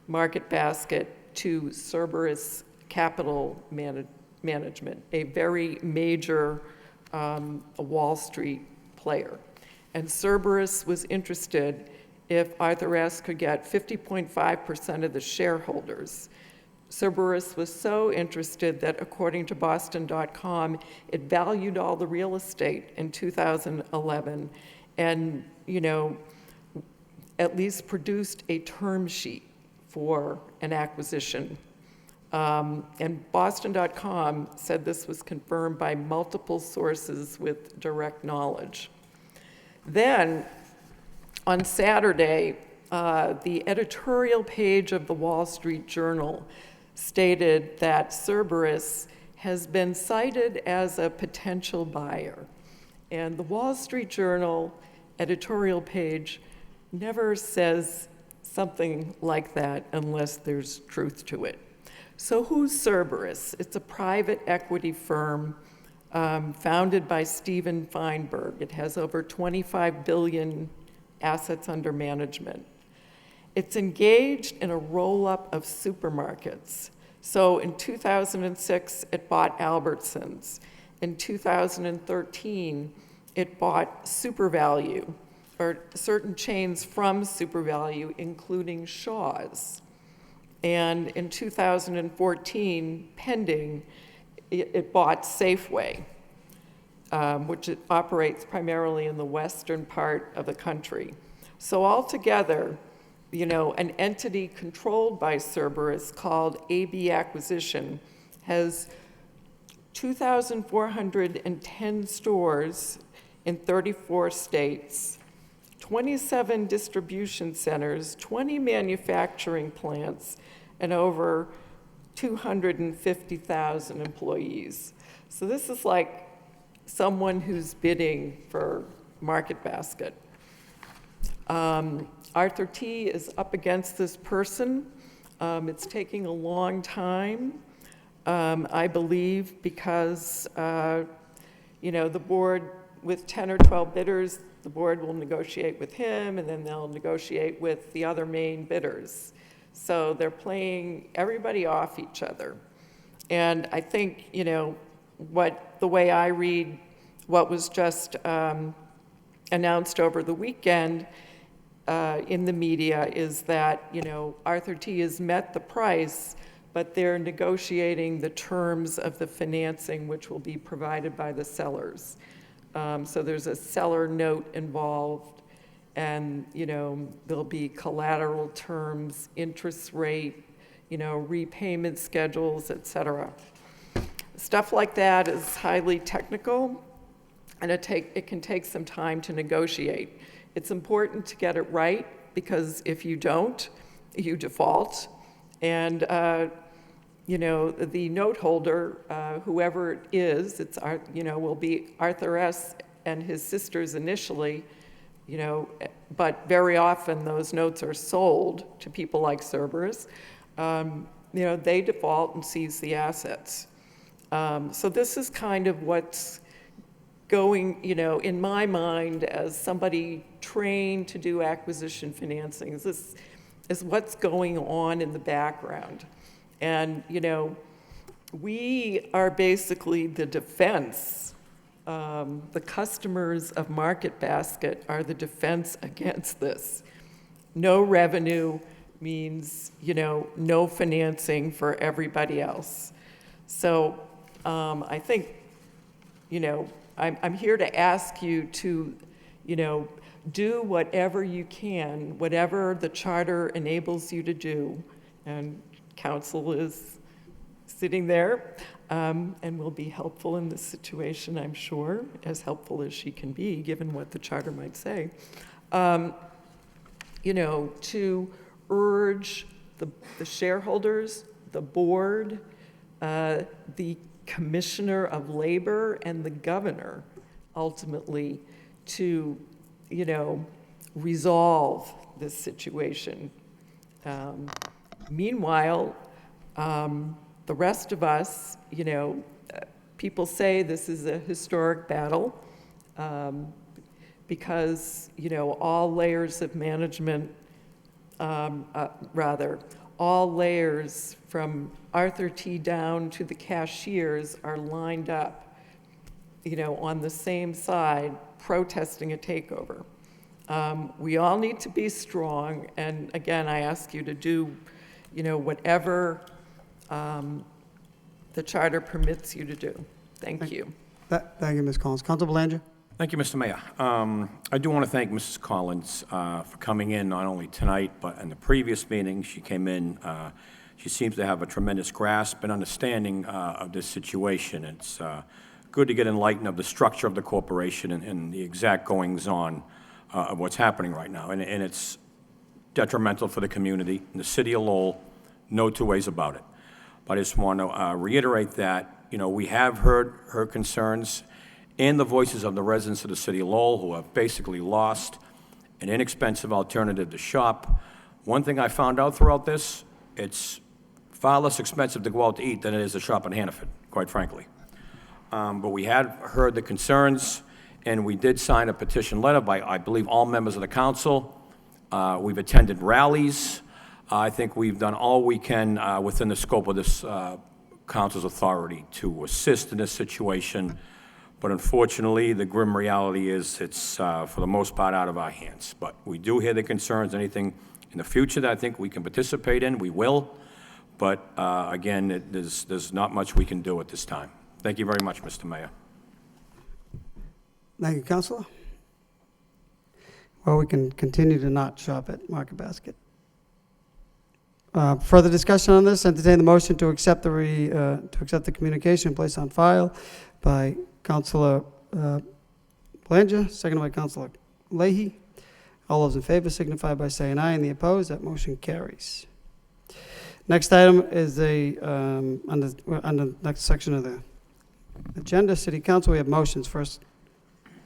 MarketBasket to Cerberus Capital Management, a very major Wall Street player. And Cerberus was interested if Arthur S. could get 50.5% of the shareholders. Cerberus was so interested that, according to Boston.com, it valued all the real estate in 2011 and, at least produced a term sheet for an acquisition. And Boston.com said this was confirmed by multiple sources with direct knowledge. Then, on Saturday, the editorial page of the Wall Street Journal stated that Cerberus has been cited as a potential buyer. And the Wall Street Journal editorial page never says something like that unless there's truth to it. So who's Cerberus? It's a private equity firm founded by Steven Feinberg. It has over 25 billion assets under management. It's engaged in a roll-up of supermarkets. So in 2006, it bought Albertsons. In 2013, it bought SuperValue, or certain chains from SuperValue, including Shaw's. And in 2014, pending, it bought Safeway, which it operates primarily in the western part of the country. So altogether, an entity controlled by Cerberus called AB Acquisition has 2,410 stores in 34 states, 27 distribution centers, 20 manufacturing plants, and over 250,000 employees. So this is like someone who's bidding for MarketBasket. Arthur T. is up against this person. It's taking a long time, I believe, because, the board, with 10 or 12 bidders, the board will negotiate with him, and then they'll negotiate with the other main bidders. So they're playing everybody off each other. And I think, the way I read what was just announced over the weekend in the media is that, Arthur T. has met the price, but they're negotiating the terms of the financing, which will be provided by the sellers. So there's a seller note involved, and, there'll be collateral terms, interest rate, repayment schedules, et cetera. Stuff like that is highly technical, and it can take some time to negotiate. It's important to get it right, because if you don't, you default. And, the note holder, whoever it is, will be Arthur S. and his sisters initially, but very often those notes are sold to people like Cerberus. They default and seize the assets. So this is kind of what's going, in my mind, as somebody trained to do acquisition financing, this is what's going on in the background. And, we are basically the defense. The customers of Market Basket are the defense against this. No revenue means, no financing for everybody else. So I think, I'm here to ask you to, do whatever you can, whatever the charter enables you to do. And council is sitting there and will be helpful in this situation, I'm sure, as helpful as she can be, given what the charter might say. To urge the shareholders, the board, the Commissioner of Labor, and the governor, ultimately, to, resolve this situation. Meanwhile, the rest of us, people say this is a historic battle because, all layers of management, all layers from Arthur T. down to the cashiers are lined up, on the same side, protesting a takeover. We all need to be strong, and again, I ask you to do, whatever the charter permits you to do. Thank you. Thank you, Ms. Collins. Council Belanger? Thank you, Mr. Mayor. I do want to thank Mrs. Collins for coming in not only tonight, but in the previous meeting. She came in. She seems to have a tremendous grasp and understanding of this situation. It's good to get enlightened of the structure of the corporation and the exact goings-on of what's happening right now. And it's detrimental for the community and the city of Lowell, no two ways about it. But I just want to reiterate that, we have heard her concerns and the voices of the residents of the city of Lowell who have basically lost an inexpensive alternative to shop. One thing I found out throughout this, it's far less expensive to go out to eat than it is to shop in Hannaford, quite frankly. But we had heard the concerns, and we did sign a petition letter by, I believe, all members of the council. We've attended rallies. I think we've done all we can within the scope of this council's authority to assist in this situation. But unfortunately, the grim reality is it's, for the most part, out of our hands. But we do hear the concerns. Anything in the future that I think we can participate in, we will. But again, there's not much we can do at this time. Thank you very much, Mr. Mayor. Thank you, Councilor. Well, we can continue to not shop at Market Basket. Further discussion on this? Entertain the motion to accept the communication placed on file by Councilor Belanger, seconded by Councilor Leahy. All those in favor signify by saying aye, and the opposed, that motion carries. Next item is under the next section of the agenda, City Council. We have motions. First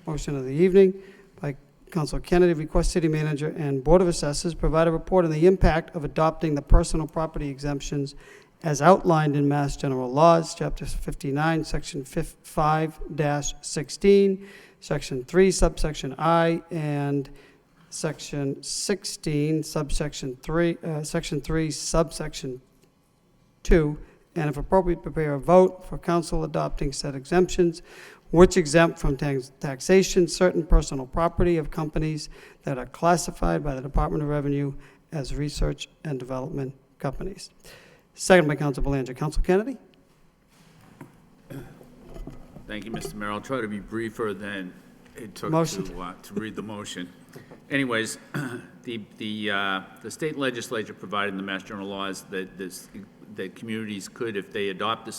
motion of the evening by Councilor Kennedy, request City Manager and Board of Assessors provide a report on the impact of adopting the personal property exemptions as outlined in Mass General Laws, Chapter 59, Section 5-16, Section 3, Subsection I, and Section 16, Subsection 3, Section 3, Subsection 2, and if appropriate, prepare a vote for council adopting said exemptions, which exempt from taxation certain personal property of companies that are classified by the Department of Revenue as research and development companies. Second by Council Belanger. Council Kennedy? Thank you, Mr. Mayor. I'll try to be briefer than it took to read the motion. Anyways, the state legislature provided in the Mass General Laws that communities could, if they adopt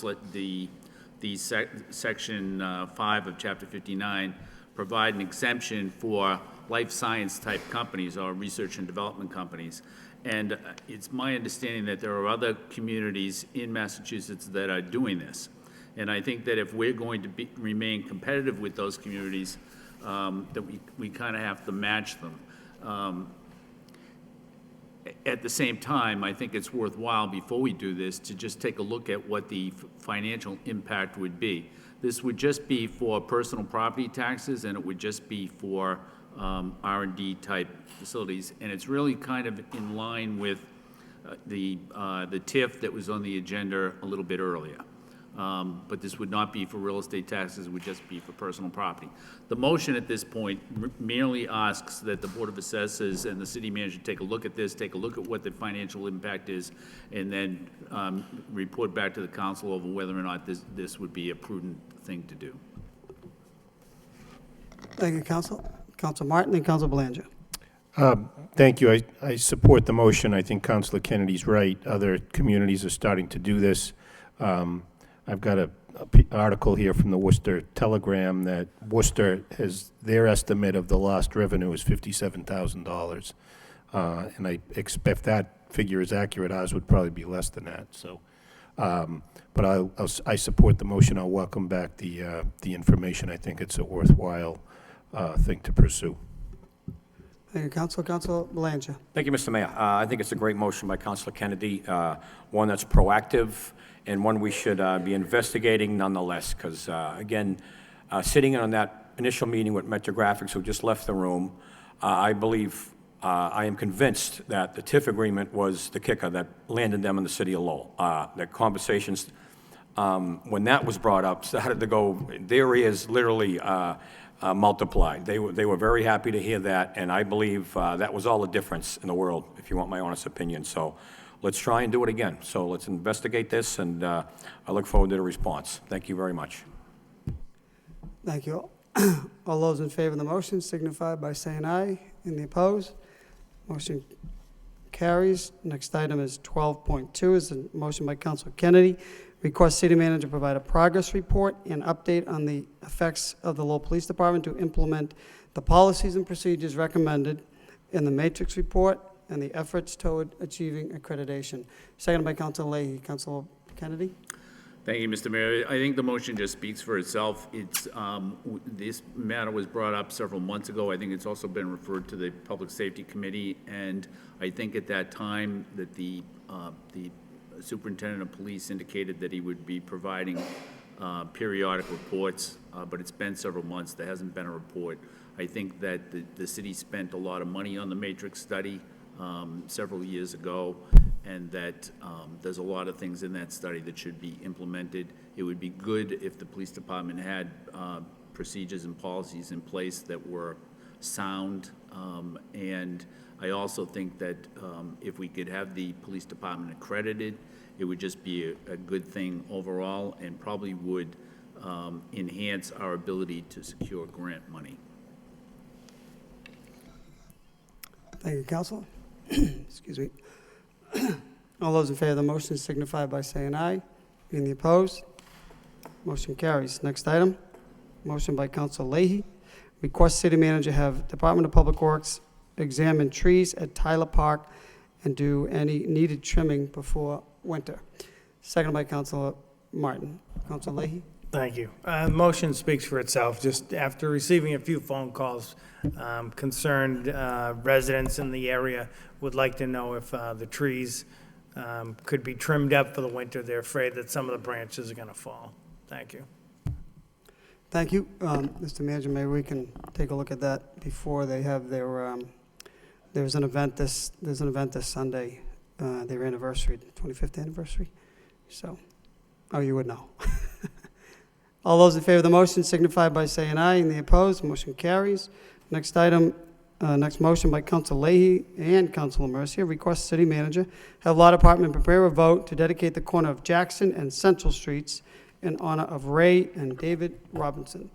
Section 5 of Chapter 59, provide an exemption for life science type companies or research and development companies. And it's my understanding that there are other communities in Massachusetts that are doing this. And I think that if we're going to remain competitive with those communities, that we kind of have to match them. At the same time, I think it's worthwhile before we do this to just take a look at what the financial impact would be. This would just be for personal property taxes, and it would just be for R&D type facilities. And it's really kind of in line with the TIF that was on the agenda a little bit earlier. But this would not be for real estate taxes, it would just be for personal property. The motion at this point merely asks that the Board of Assessors and the city manager take a look at this, take a look at what the financial impact is, and then report back to the council over whether or not this would be a prudent thing to do. Thank you, Council. Council Martin and Council Belanger. Thank you. I support the motion. I think Councilor Kennedy's right. Other communities are starting to do this. I've got an article here from the Worcester Telegram that Worcester has, their estimate of the lost revenue is $57,000. And I expect if that figure is accurate, ours would probably be less than that. So, but I support the motion. I'll welcome back the information. I think it's a worthwhile thing to pursue. Thank you, Council. Council Belanger. Thank you, Mr. Mayor. I think it's a great motion by Councilor Kennedy, one that's proactive and one we should be investigating nonetheless, because, again, sitting in on that initial meeting with Metrographics, who just left the room, I believe, I am convinced that the TIF agreement was the kicker that landed them in the city of Lowell. The conversations, when that was brought up, started to go, their ears literally multiplied. They were very happy to hear that, and I believe that was all the difference in the world, if you want my honest opinion. So let's try and do it again. So let's investigate this, and I look forward to the response. Thank you very much. Thank you. All those in favor of the motion signify by saying aye. Any opposed? Motion carries. Next item is 12.2, is a motion by Councilor Kennedy. Request city manager provide a progress report and update on the effects of the Lowell Police Department to implement the policies and procedures recommended in the matrix report and the efforts toward achieving accreditation. Seconded by Councilor Leahy. Councilor Kennedy? Thank you, Mr. Mayor. I think the motion just speaks for itself. It's, this matter was brought up several months ago. I think it's also been referred to the Public Safety Committee, and I think at that time that the Superintendent of Police indicated that he would be providing periodic reports, but it's been several months. There hasn't been a report. I think that the city spent a lot of money on the matrix study several years ago, and that there's a lot of things in that study that should be implemented. It would be good if the police department had procedures and policies in place that were sound, and I also think that if we could have the police department accredited, it would just be a good thing overall, and probably would enhance our ability to secure grant money. Thank you, Council. Excuse me. All those in favor of the motion signify by saying aye. Any opposed? Motion carries. Next item, motion by Councilor Leahy. Request city manager have Department of Public Works examine trees at Tyler Park and do any needed trimming before winter. Seconded by Councilor Martin. Councilor Leahy? Thank you. Motion speaks for itself. Just after receiving a few phone calls, concerned residents in the area would like to know if the trees could be trimmed up for the winter. They're afraid that some of the branches are going to fall. Thank you. Thank you. Mr. Manager, maybe we can take a look at that before they have their, there's an event this Sunday, their anniversary, 25th anniversary. So, oh, you would know. All those in favor of the motion signify by saying aye. And the opposed, motion carries. Next item, next motion by Councilor Leahy and Councilor Mercia. Request city manager have law department prepare a vote to dedicate the corner of Jackson and Central Streets in honor of Ray and David Robinson.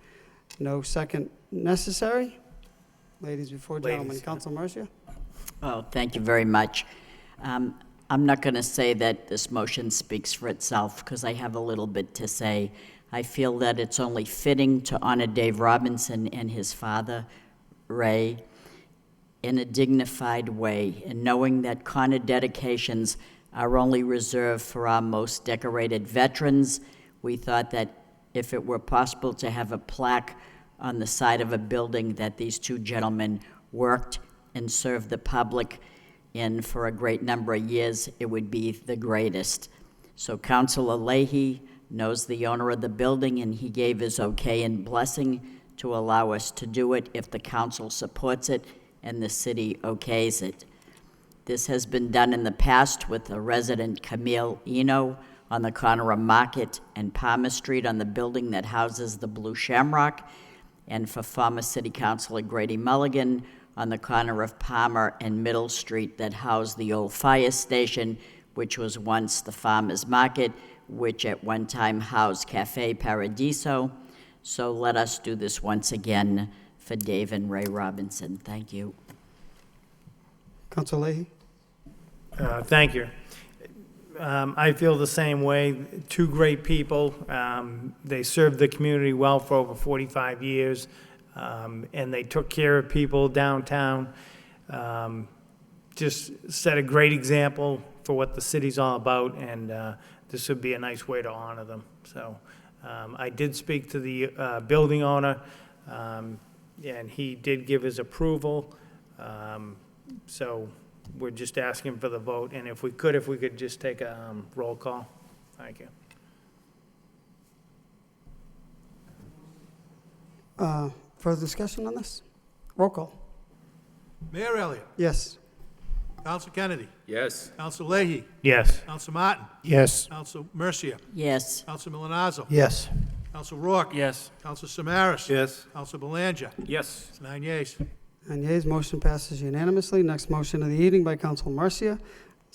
No second necessary. Ladies before gentlemen. Councilor Mercia. Oh, thank you very much. I'm not going to say that this motion speaks for itself, because I have a little bit to say. I feel that it's only fitting to honor Dave Robinson and his father, Ray, in a dignified way, and knowing that corner dedications are only reserved for our most decorated veterans, we thought that if it were possible to have a plaque on the side of a building that these two gentlemen worked and served the public in for a great number of years, it would be the greatest. So Councilor Leahy, knows the owner of the building, and he gave his okay and blessing to allow us to do it if the council supports it and the city okays it. This has been done in the past with a resident, Camille Eno, on the corner of Market and Palmer Street on the building that houses the Blue Shamrock, and for former City Councilor Grady Mulligan on the corner of Palmer and Middle Street that housed the old fire station, which was once the Farmers Market, which at one time housed Cafe Paradiso. So let us do this once again for Dave and Ray Robinson. Thank you. Council Leahy? Thank you. I feel the same way. Two great people. They served the community well for over 45 years, and they took care of people downtown. Just set a great example for what the city's all about, and this would be a nice way to honor them. So I did speak to the building owner, and he did give his approval. So we're just asking for the vote, and if we could just take a roll call. Thank you. Further discussion on this? Roll call. Mayor Elliott. Yes. Counsel Kennedy. Yes. Counsel Leahy. Yes. Counsel Martin. Yes. Counsel Mercia. Yes. Counsel Milonazo. Yes. Counsel Rourke. Yes. Counsel Samaras. Yes. Counsel Belanja. Yes. It's 9 yeas. And yeas, motion passes unanimously. Next motion of the evening by Council Mercia.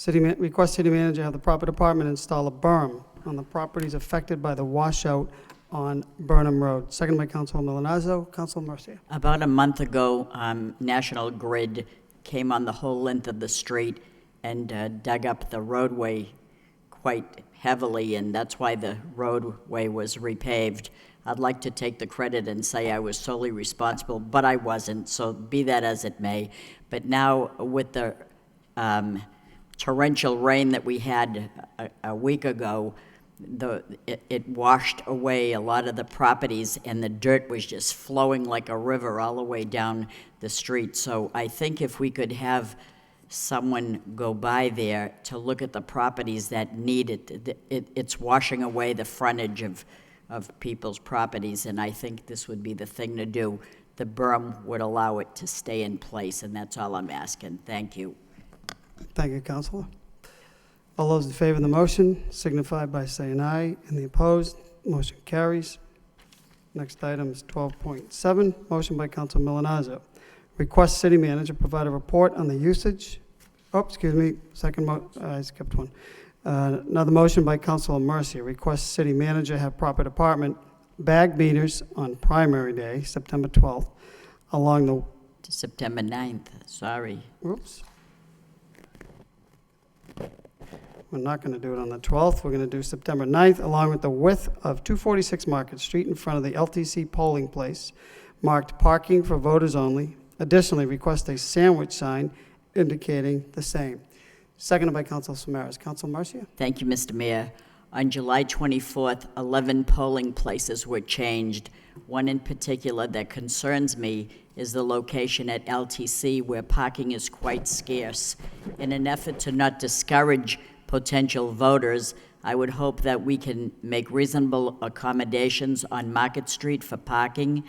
Request city manager have the proper department install a berm on the properties affected by the washout on Burnham Road. Second by Council Milonazo. Council Mercia. About a month ago, National Grid came on the whole length of the street and dug up the roadway quite heavily, and that's why the roadway was repaved. I'd like to take the credit and say I was solely responsible, but I wasn't, so be that as it may. But now with the torrential rain that we had a week ago, it washed away a lot of the properties, and the dirt was just flowing like a river all the way down the street. So I think if we could have someone go by there to look at the properties that need it, it's washing away the frontage of people's properties, and I think this would be the thing to do. The berm would allow it to stay in place, and that's all I'm asking. Thank you. Thank you, Councilor. All those in favor of the motion signify by saying aye, and the opposed, motion carries. Next item is 12.7, motion by Council Milonazo. Request city manager provide a report on the usage, I skipped one. Another motion by Councilor Mercia. Request city manager have proper department bag meters on primary day, September 12th, along the, September 9th, sorry. whoops. We're not going to do it on the 12th. We're going to do September 9th, along with the width of 246 Market Street in front of the LTC polling place, marked parking for voters only. Additionally, request a sandwich sign indicating the same. Seconded by Council Samaras. Council Mercia? Thank you, Mr. Mayor. On July 24th, 11 polling places were changed. One in particular that concerns me is the location at LTC where parking is quite scarce. In an effort to not discourage potential voters, I would hope that we can make reasonable accommodations on Market Street for parking.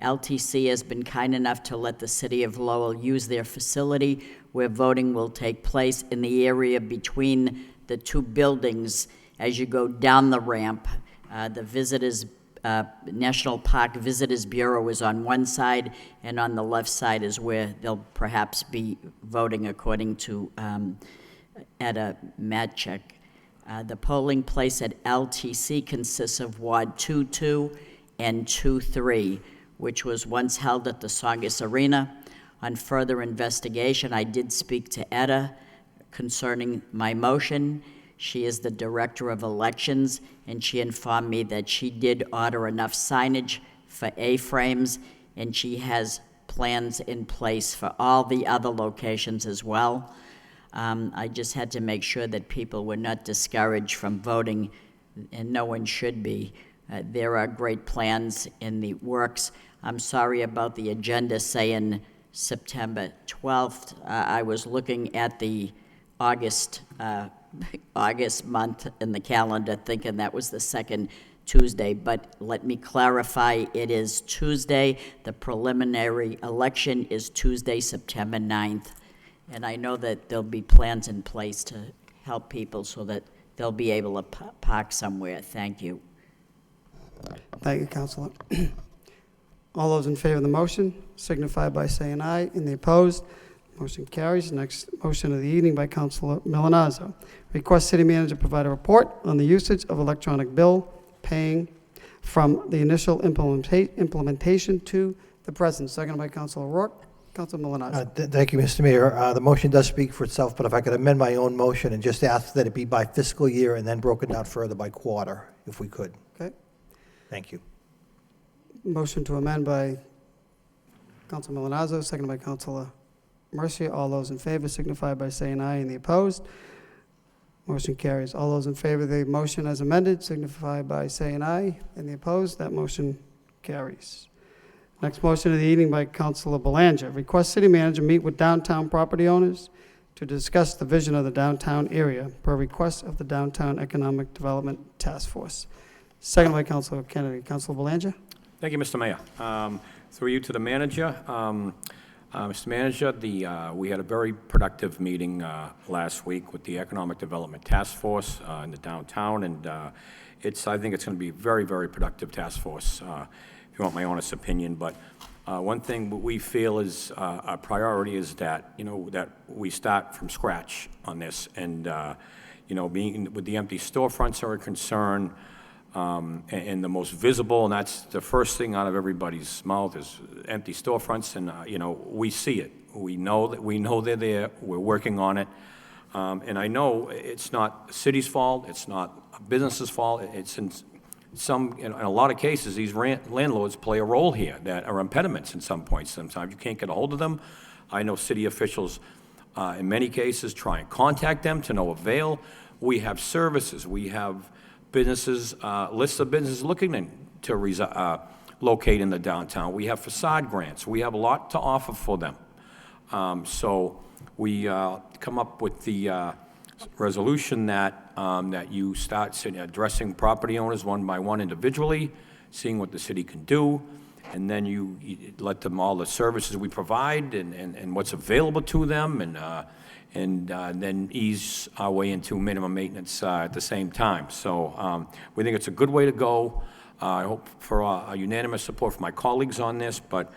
LTC has been kind enough to let the city of Lowell use their facility where voting will take place in the area between the two buildings. As you go down the ramp, the National Park Visitors Bureau is on one side, and on the left side is where they'll perhaps be voting according to Etta Matchek. The polling place at LTC consists of Ward 2-2 and 2-3, which was once held at the Saugus Arena. On further investigation, I did speak to Etta concerning my motion. She is the director of elections, and she informed me that she did order enough signage for A-frames, and she has plans in place for all the other locations as well. I just had to make sure that people were not discouraged from voting, and no one should be. There are great plans in the works. I'm sorry about the agenda saying September 12th. I was looking at the August August month in the calendar, thinking that was the second Tuesday, but let me clarify, it is Tuesday. The preliminary election is Tuesday, September 9th. And I know that there'll be plans in place to help people so that they'll be able to park somewhere. Thank you. Thank you, Councilor. All those in favor of the motion signify by saying aye. And the opposed, motion carries. Next motion of the evening by Councilor Milonazo. Request city manager provide a report on the usage of electronic bill paying from the initial implementation to the present. Second by Councilor Rourke. Councilor Milonazo. Thank you, Mr. Mayor. The motion does speak for itself, but if I could amend my own motion and just ask that it be by fiscal year and then broken down further by quarter, if we could. Okay. Thank you. Motion to amend by Councilor Milonazo, seconded by Councilor Mercia. All those in favor signify by saying aye, and the opposed, motion carries. All those in favor of the motion as amended signify by saying aye, and the opposed, that motion carries. Next motion of the evening by Councilor Belanger. Request city manager meet with downtown property owners to discuss the vision of the downtown area per request of the Downtown Economic Development Task Force. Second by Councilor Kennedy. Councilor Belanger. Thank you, Mr. Mayor. Through you to the manager. Mr. Manager, we had a very productive meeting last week with the Economic Development Task Force in the downtown, and I think it's going to be a very, very productive task force, if you want my honest opinion. But one thing we feel is our priority is that, that we start from scratch on this, and, being with the empty storefronts are a concern. And the most visible, and that's the first thing out of everybody's mouth, is empty storefronts, and we see it. We know they're there. We're working on it, and I know it's not the city's fault. It's not a business's fault. It's in a lot of cases, these landlords play a role here that are impediments in some points. Sometimes you can't get a hold of them. I know city officials, in many cases, try and contact them to no avail. We have services. We have businesses, lists of businesses looking to locate in the downtown. We have facade grants. We have a lot to offer for them. So we come up with the resolution that you start addressing property owners one by one individually, seeing what the city can do, and then you let them all the services we provide and what's available to them, and then ease our way into minimum maintenance at the same time. So we think it's a good way to go. I hope for a unanimous support from my colleagues on this, but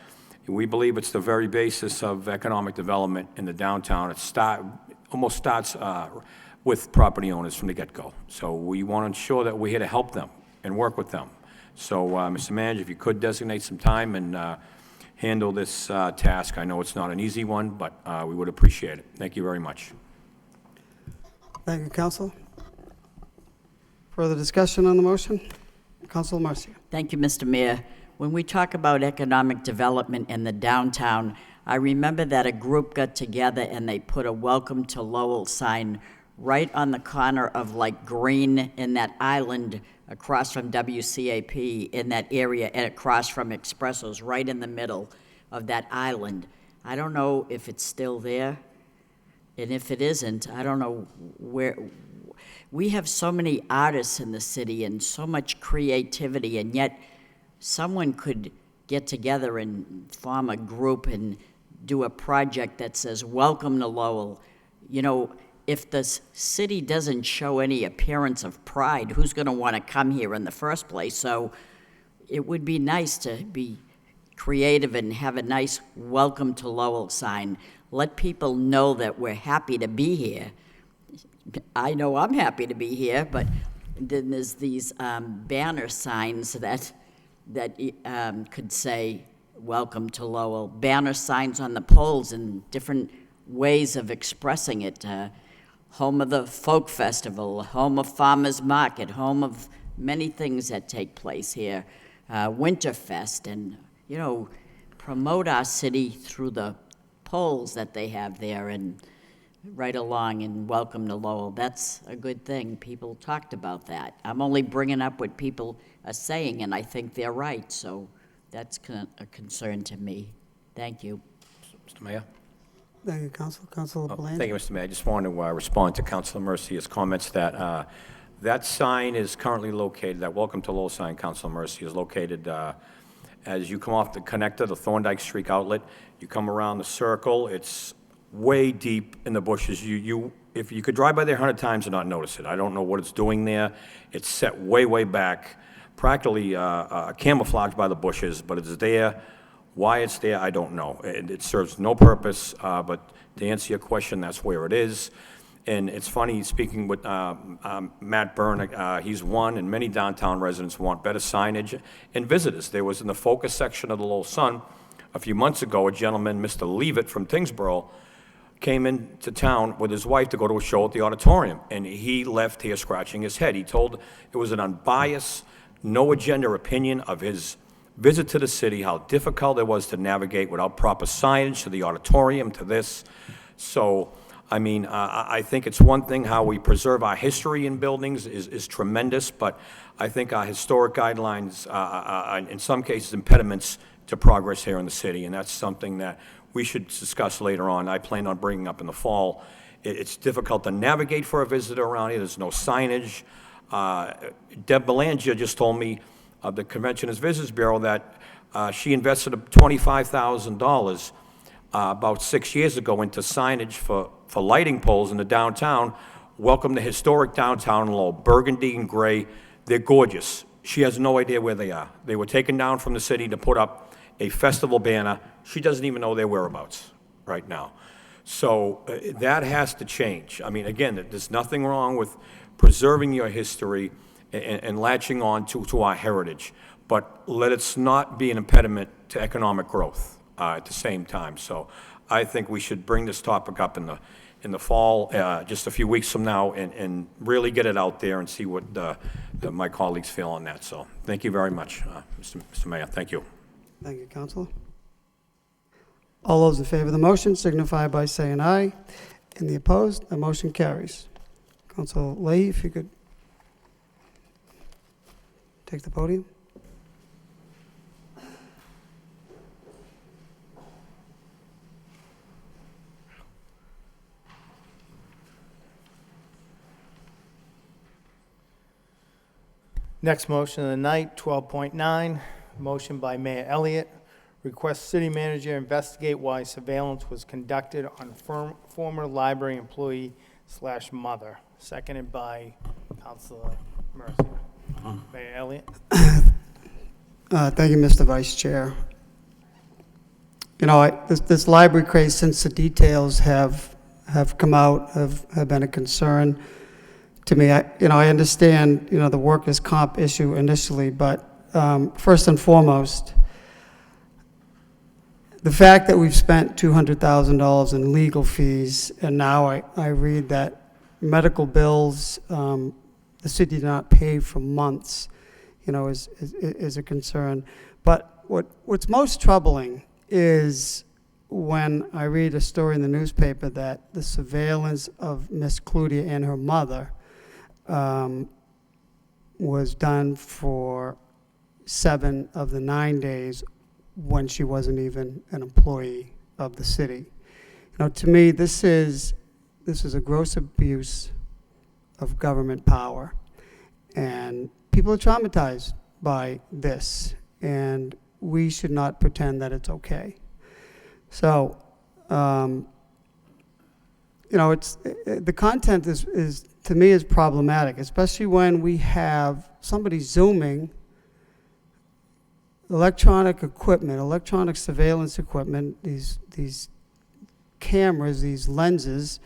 we believe it's the very basis of economic development in the downtown. It almost starts with property owners from the get-go. So we want to ensure that we're here to help them and work with them. So, Mr. Manager, if you could designate some time and handle this task. I know it's not an easy one, but we would appreciate it. Thank you very much. Thank you, Council. Further discussion on the motion? Councilor Marcia. Thank you, Mr. Mayor. When we talk about economic development in the downtown, I remember that a group got together and they put a Welcome to Lowell sign right on the corner of like Green in that island across from WCAP in that area and across from Expressos, right in the middle of that island. I don't know if it's still there, and if it isn't, I don't know where. We have so many artists in the city and so much creativity, and yet someone could get together and form a group and do a project that says, Welcome to Lowell. If the city doesn't show any appearance of pride, who's going to want to come here in the first place? So it would be nice to be creative and have a nice Welcome to Lowell sign. Let people know that we're happy to be here. I know I'm happy to be here, but then there's these banner signs that could say Welcome to Lowell. Banner signs on the poles and different ways of expressing it. Home of the Folk Festival, home of Farmers Market, home of many things that take place here. Winterfest, and, promote our city through the polls that they have there and right along and Welcome to Lowell. That's a good thing. People talked about that. I'm only bringing up what people are saying, and I think they're right, so that's a concern to me. Thank you. Mr. Mayor? Thank you, Councilor Belanger. Thank you, Mr. Mayor. I just want to respond to Councilor Mercier's comments that that sign is currently located, that Welcome to Lowell sign, Councilor Mercier, is located as you come off the connector, the Thorndike Street outlet. You come around the circle, it's way deep in the bushes. If you could drive by there 100 times and not notice it. I don't know what it's doing there. It's set way, way back, practically camouflaged by the bushes, but it's there. Why it's there, I don't know. It serves no purpose, but to answer your question, that's where it is. And it's funny, speaking with Matt Byrne, he's one, and many downtown residents want better signage and visitors. There was in the focus section of the Lowell Sun a few months ago, a gentleman, Mr. Leavitt from Tingsboro, came into town with his wife to go to a show at the auditorium, and he left here scratching his head. He told it was an unbiased, no-agenda opinion of his visit to the city, how difficult it was to navigate without proper signage to the auditorium, to this. So, I mean, I think it's one thing how we preserve our history in buildings is tremendous, but I think our historic guidelines are, in some cases, impediments to progress here in the city, and that's something that we should discuss later on. I plan on bringing up in the fall. It's difficult to navigate for a visitor around here. There's no signage. Deb Belanger just told me of the Convention and Visitors Bureau that she invested $25,000 about 6 years ago into signage for lighting poles in the downtown. Welcome to historic downtown Lowell, burgundy and gray. They're gorgeous. She has no idea where they are. They were taken down from the city to put up a festival banner. She doesn't even know their whereabouts right now. So that has to change. I mean, again, there's nothing wrong with preserving your history and latching on to our heritage, but let it not be an impediment to economic growth at the same time. So I think we should bring this topic up in the fall, just a few weeks from now, and really get it out there and see what my colleagues feel on that. So thank you very much, Mr. Mayor. Thank you. Thank you, Councilor. All those in favor of the motion signify by saying aye. And the opposed, the motion carries. Councilor Leahy, if you could take the podium. Next motion of the night, 12.9, motion by Mayor Elliott. Request city manager investigate why surveillance was conducted on former library employee / mother. Seconded by Councilor Mercier. Mayor Elliott. Thank you, Mr. Vice Chair. You know, this library craze, since the details have come out, have been a concern to me. I understand, the workers' comp issue initially, but first and foremost, the fact that we've spent $200,000 in legal fees, and now I read that medical bills, the city did not pay for months, is a concern. But what's most troubling is when I read a story in the newspaper that the surveillance of Miss Cludia and her mother was done for 7 of the 9 days when she wasn't even an employee of the city. To me, this is a gross abuse of government power, and people are traumatized by this, and we should not pretend that it's okay. So, the content is to me is problematic, especially when we have somebody zooming electronic equipment, electronic surveillance equipment, these cameras, these lenses,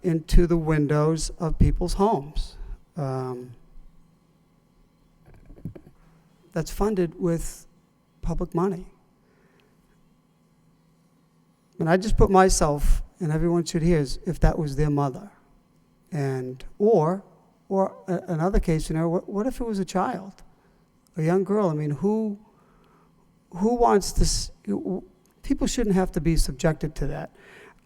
into the windows of people's homes. That's funded with public money. And I just put myself, and everyone should hear, as if that was their mother. And, or another case, what if it was a child? A young girl. I mean, who wants this? People shouldn't have to be subjected to that.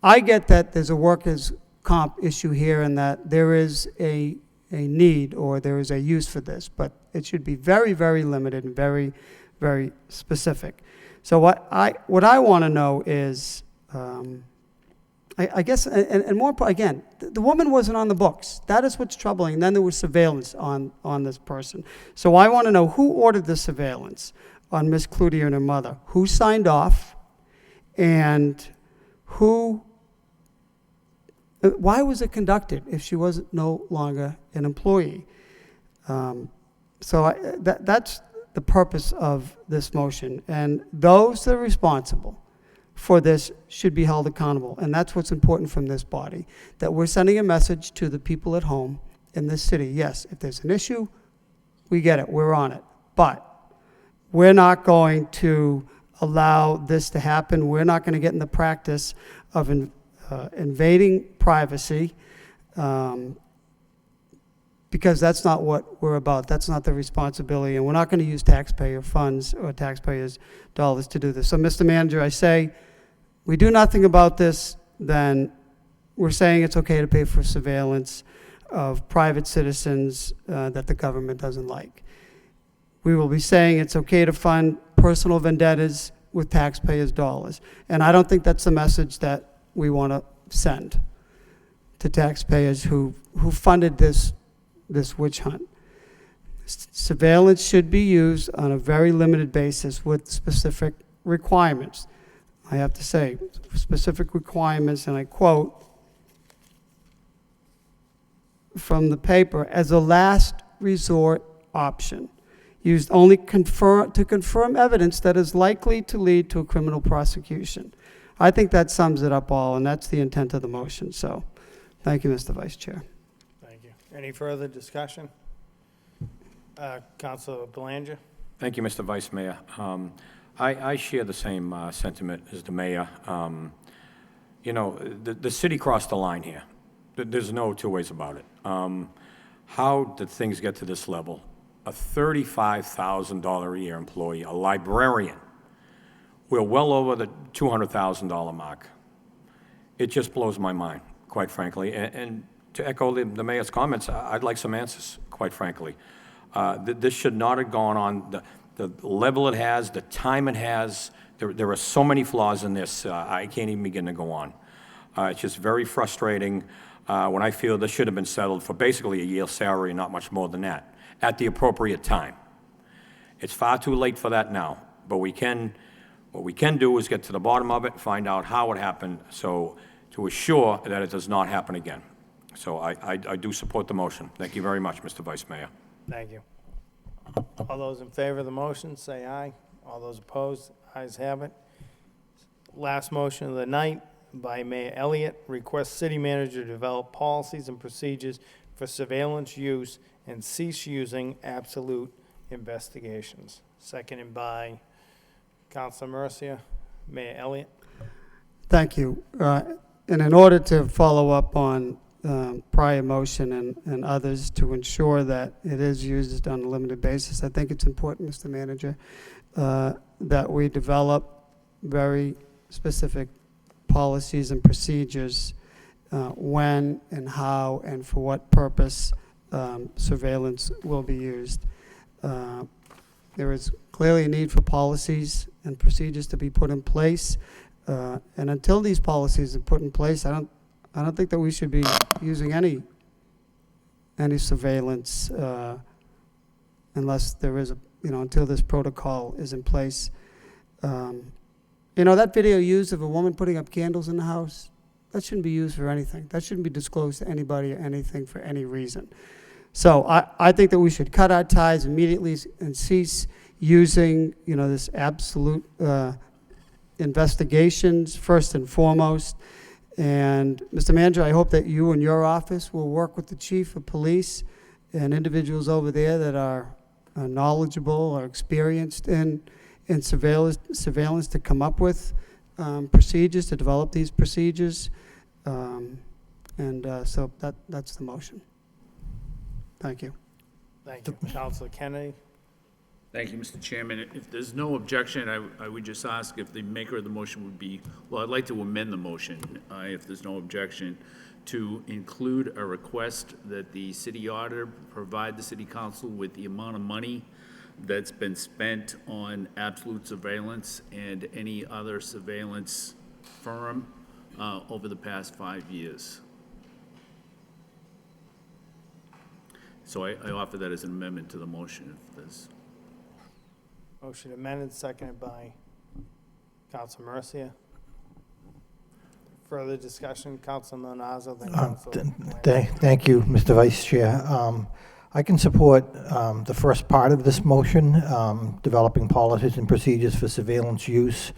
I get that there's a workers' comp issue here and that there is a need or there is a use for this, but it should be very, very limited and very, very specific. So what I want to know is, I guess, and more, again, the woman wasn't on the books. That is what's troubling. And then there was surveillance on this person. So I want to know who ordered the surveillance on Miss Cloutier and her mother, who signed off, and why was it conducted if she was no longer an employee? That's the purpose of this motion. And those that are responsible for this should be held accountable. And that's what's important from this body, that we're sending a message to the people at home in this city. Yes, if there's an issue, we get it, we're on it. But we're not going to allow this to happen. We're not going to get in the practice of invading privacy, because that's not what we're about. That's not the responsibility. And we're not going to use taxpayer funds or taxpayers' dollars to do this. So, Mr. Manager, I say, we do nothing about this, then we're saying it's okay to pay for surveillance of private citizens that the government doesn't like. We will be saying it's okay to fund personal vendettas with taxpayers' dollars. And I don't think that's the message that we want to send to taxpayers who funded this witch hunt. Surveillance should be used on a very limited basis with specific requirements. I have to say, specific requirements, and I quote from the paper, as a last resort option, used only to confirm evidence that is likely to lead to a criminal prosecution. I think that sums it up all, and that's the intent of the motion. So, thank you, Mr. Vice Chair. Thank you. Any further discussion? Councilor Belanger? Thank you, Mr. Vice Mayor. I share the same sentiment as the mayor. You know, the city crossed the line here. There's no two ways about it. How did things get to this level? A $35,000 a year employee, a librarian. We're well over the $200,000 mark. It just blows my mind, quite frankly. And to echo the mayor's comments, I'd like some answers, quite frankly. This should not have gone on the level it has, the time it has. There are so many flaws in this, I can't even begin to go on. It's just very frustrating when I feel this should have been settled for basically a year's salary, not much more than that, at the appropriate time. It's far too late for that now, but what we can do is get to the bottom of it, find out how it happened, so to assure that it does not happen again. So I do support the motion. Thank you very much, Mr. Vice Mayor. Thank you. All those in favor of the motion, say aye. All those opposed, ayes have it. Last motion of the night by Mayor Elliott, request city manager to develop policies and procedures for surveillance use and cease using absolute investigations. Seconded by Councilor Mercia. Mayor Elliott. Thank you. And in order to follow up on prior motion and others to ensure that it is used on a limited basis, I think it's important, Mr. Manager, that we develop very specific policies and procedures when and how and for what purpose surveillance will be used. There is clearly a need for policies and procedures to be put in place, and until these policies are put in place, I don't think that we should be using any surveillance unless there is until this protocol is in place. That video used of a woman putting up candles in the house, that shouldn't be used for anything. That shouldn't be disclosed to anybody or anything for any reason. So I think that we should cut our ties immediately and cease using, this absolute investigations first and foremost. And Mr. Manager, I hope that you and your office will work with the chief of police and individuals over there that are knowledgeable or experienced in surveillance to come up with procedures, to develop these procedures. So that's the motion. Thank you. Thank you. Councilor Kennedy. Thank you, Mr. Chairman. If there's no objection, I would just ask if the maker of the motion would be, well, I'd like to amend the motion, if there's no objection, to include a request that the city auditor provide the city council with the amount of money that's been spent on absolute surveillance and any other surveillance firm over the past 5 years. So I offer that as an amendment to the motion, if there's. Motion amended, seconded by Council Mercia. Further discussion, Council Milanazo, then Council. Thank you, Mr. Vice Chair. I can support the first part of this motion, developing policies and procedures for surveillance use.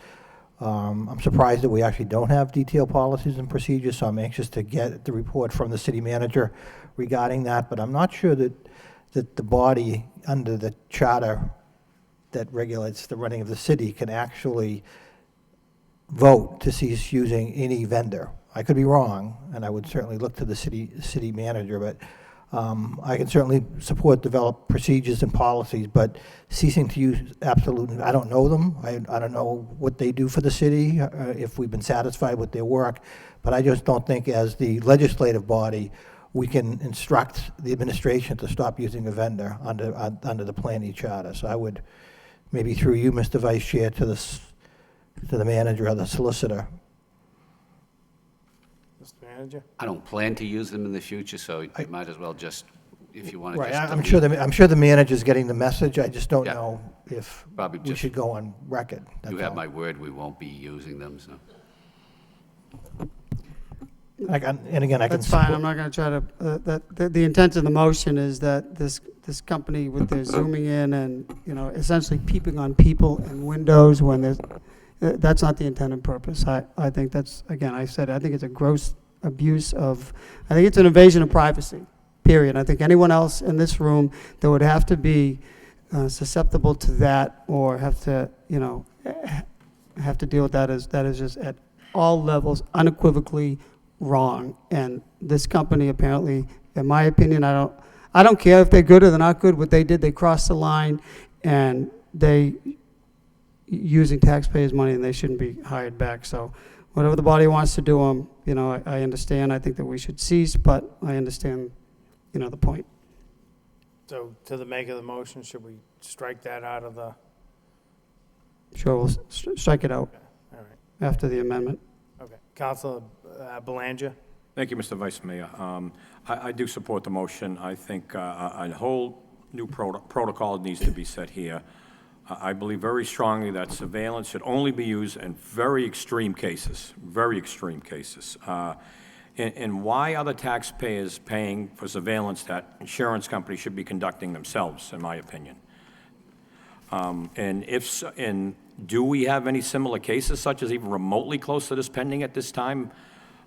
I'm surprised that we actually don't have detailed policies and procedures, so I'm anxious to get the report from the city manager regarding that, but I'm not sure that the body under the charter that regulates the running of the city can actually vote to cease using any vendor. I could be wrong, and I would certainly look to the city manager, but I can certainly support develop procedures and policies, but ceasing to use absolutely, I don't know them. I don't know what they do for the city, if we've been satisfied with their work, but I just don't think as the legislative body, we can instruct the administration to stop using a vendor under the planning charter. So I would, maybe through you, Mr. Vice Chair, to the manager or the solicitor. Mr. Manager? I don't plan to use them in the future, so you might as well just, if you want to Right, just I'm delete. sure the manager's getting the message. I just don't Yeah. know if Probably we just- should go on record. You that's have all. my word, we won't be using them, so. And again, I can. That's fine, support- I'm not going to try to, the intent of the motion is that this company with their zooming in and, essentially peeping on people and windows when there's, that's not the intended purpose. I think that's, again, I think it's a gross abuse of, I think it's an invasion of privacy, period. I think anyone else in this room that would have to be susceptible to that or have to, have to deal with that is just at all levels unequivocally wrong. And this company apparently, in my opinion, I don't care if they're good or they're not good. What they did, they crossed the line, and they using taxpayers' money, and they shouldn't be hired back. So whatever the body wants to do, I understand. I think that we should cease, but I understand, the point. So to the make of the motion, should we strike that out of the? Sure, we'll strike it out All right. after the amendment. Okay. Council Belanger? Thank you, Mr. Vice Mayor. I do support the motion. I think a whole new protocol needs to be set here. I believe very strongly that surveillance should only be used in very extreme cases, And why are the taxpayers paying for surveillance that insurance companies should be conducting themselves, in my opinion? And do we have any similar cases, such as even remotely close to this pending at this time?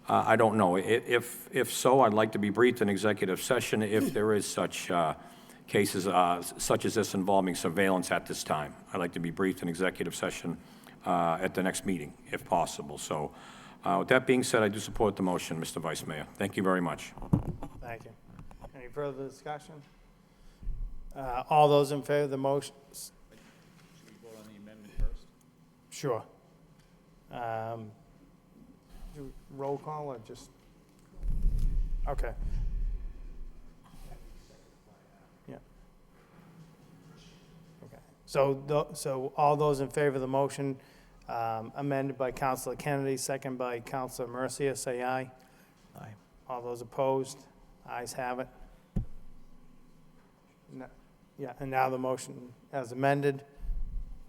I don't know. If so, I'd like to be briefed in executive session if there is such cases such as this involving surveillance at this time. I'd like to be briefed in executive session at the next meeting, if possible. So with that being said, I do support the motion, Mr. Vice Mayor. Thank you very much. Thank you. Any further discussion? All those in favor of the motion? Should we vote on the amendment first? Sure. Roll call or just? Okay. Yeah. Okay. So all those in favor of the motion amended by Councilor Kennedy, second by Councilor Mercia, say aye. Aye. All those opposed? Ayes have it. Yeah, and now the motion as amended.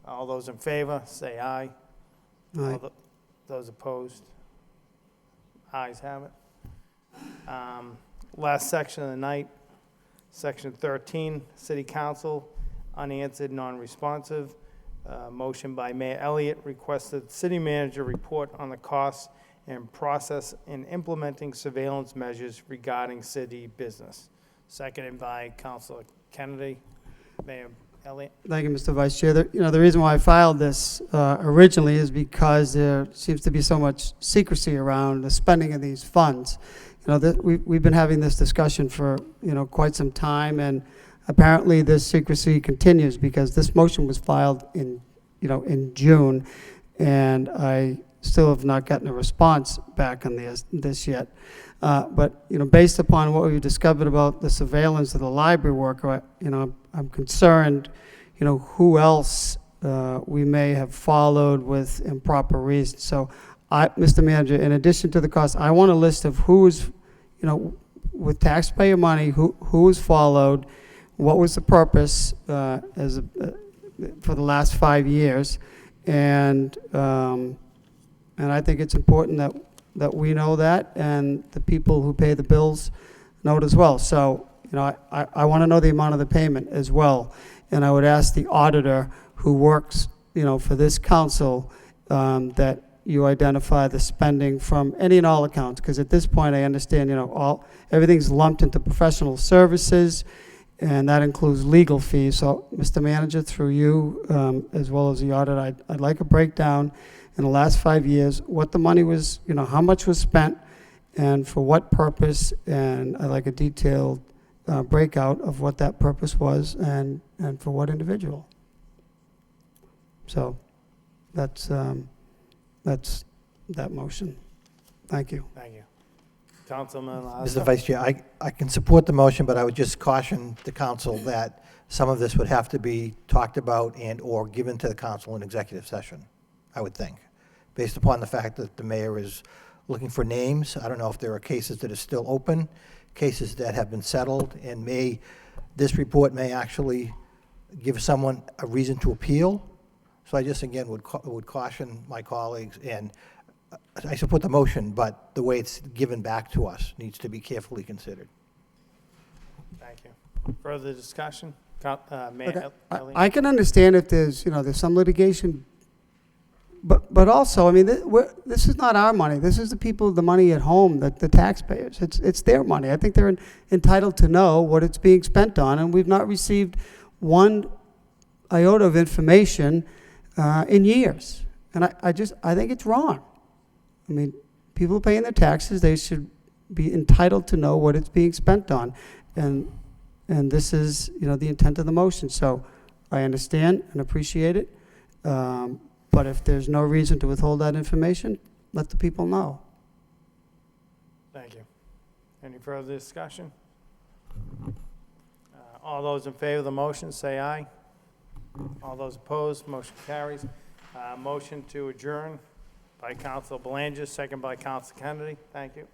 All those in favor, say aye. Aye. Those opposed? Ayes have it. Last section of the night, Section 13, City Council, unanswered, non-responsive. Motion by Mayor Elliott requested City Manager report on the costs and process in implementing surveillance measures regarding city business. Seconded by Councilor Kennedy. Mayor Elliott. Thank you, Mr. Vice Chair. The reason why I filed this originally is because there seems to be so much secrecy around the spending of these funds. We've been having this discussion for, quite some time, and apparently this secrecy continues because this motion was filed in June, and I still have not gotten a response back on this yet. But based upon what we've discovered about the surveillance of the library worker, I'm concerned, who else we may have followed with improper reasons. So Mr. Manager, in addition to the cost, I want a list of who's, with taxpayer money, who was followed, what was the purpose for the last 5 years, and I think it's important that we know that, and the people who pay the bills know it as well. So, I want to know the amount of the payment as well, and I would ask the auditor who works, for this council, that you identify the spending from any and all accounts, because at this point, I understand, everything's lumped into professional services, and that includes legal fees. So, Mr. Manager, through you, as well as the auditor, I'd like a breakdown in the last 5 years, what the money was, how much was spent, and for what purpose, and I'd like a detailed breakout of what that purpose was and for what individual. So, that's that motion. Thank you. Thank you. Councilman Mr. Vice Chair, I can support the motion, but I would just caution the council that some of this would have to be talked about and/or given to the council in executive session, I would think, based upon the fact that the mayor is looking for names. I don't know if there are cases that are still open, cases that have been settled, and this report may actually give someone a reason to appeal. So I just, again, would caution my colleagues, and I support the motion, but the way it's given back to us needs to be carefully considered. Thank you. Further discussion? Mayor Elliott? I can understand if there's, there's some litigation, but also, I mean, this is not our money. This is the people, the money at home, the taxpayers. It's their money. I think they're entitled to know what it's being spent on, and we've not received one iota of information in years. And I think it's wrong. I mean, people paying their taxes, they should be entitled to know what it's being spent on. And this is, the intent of the motion. So I understand and appreciate it. But if there's no reason to withhold that information, let the people know. Thank you. Any further discussion? All those in favor of the motion, say aye. All those opposed, motion carries. Motion to adjourn by Council Belanger, second by Council Kennedy. Thank you.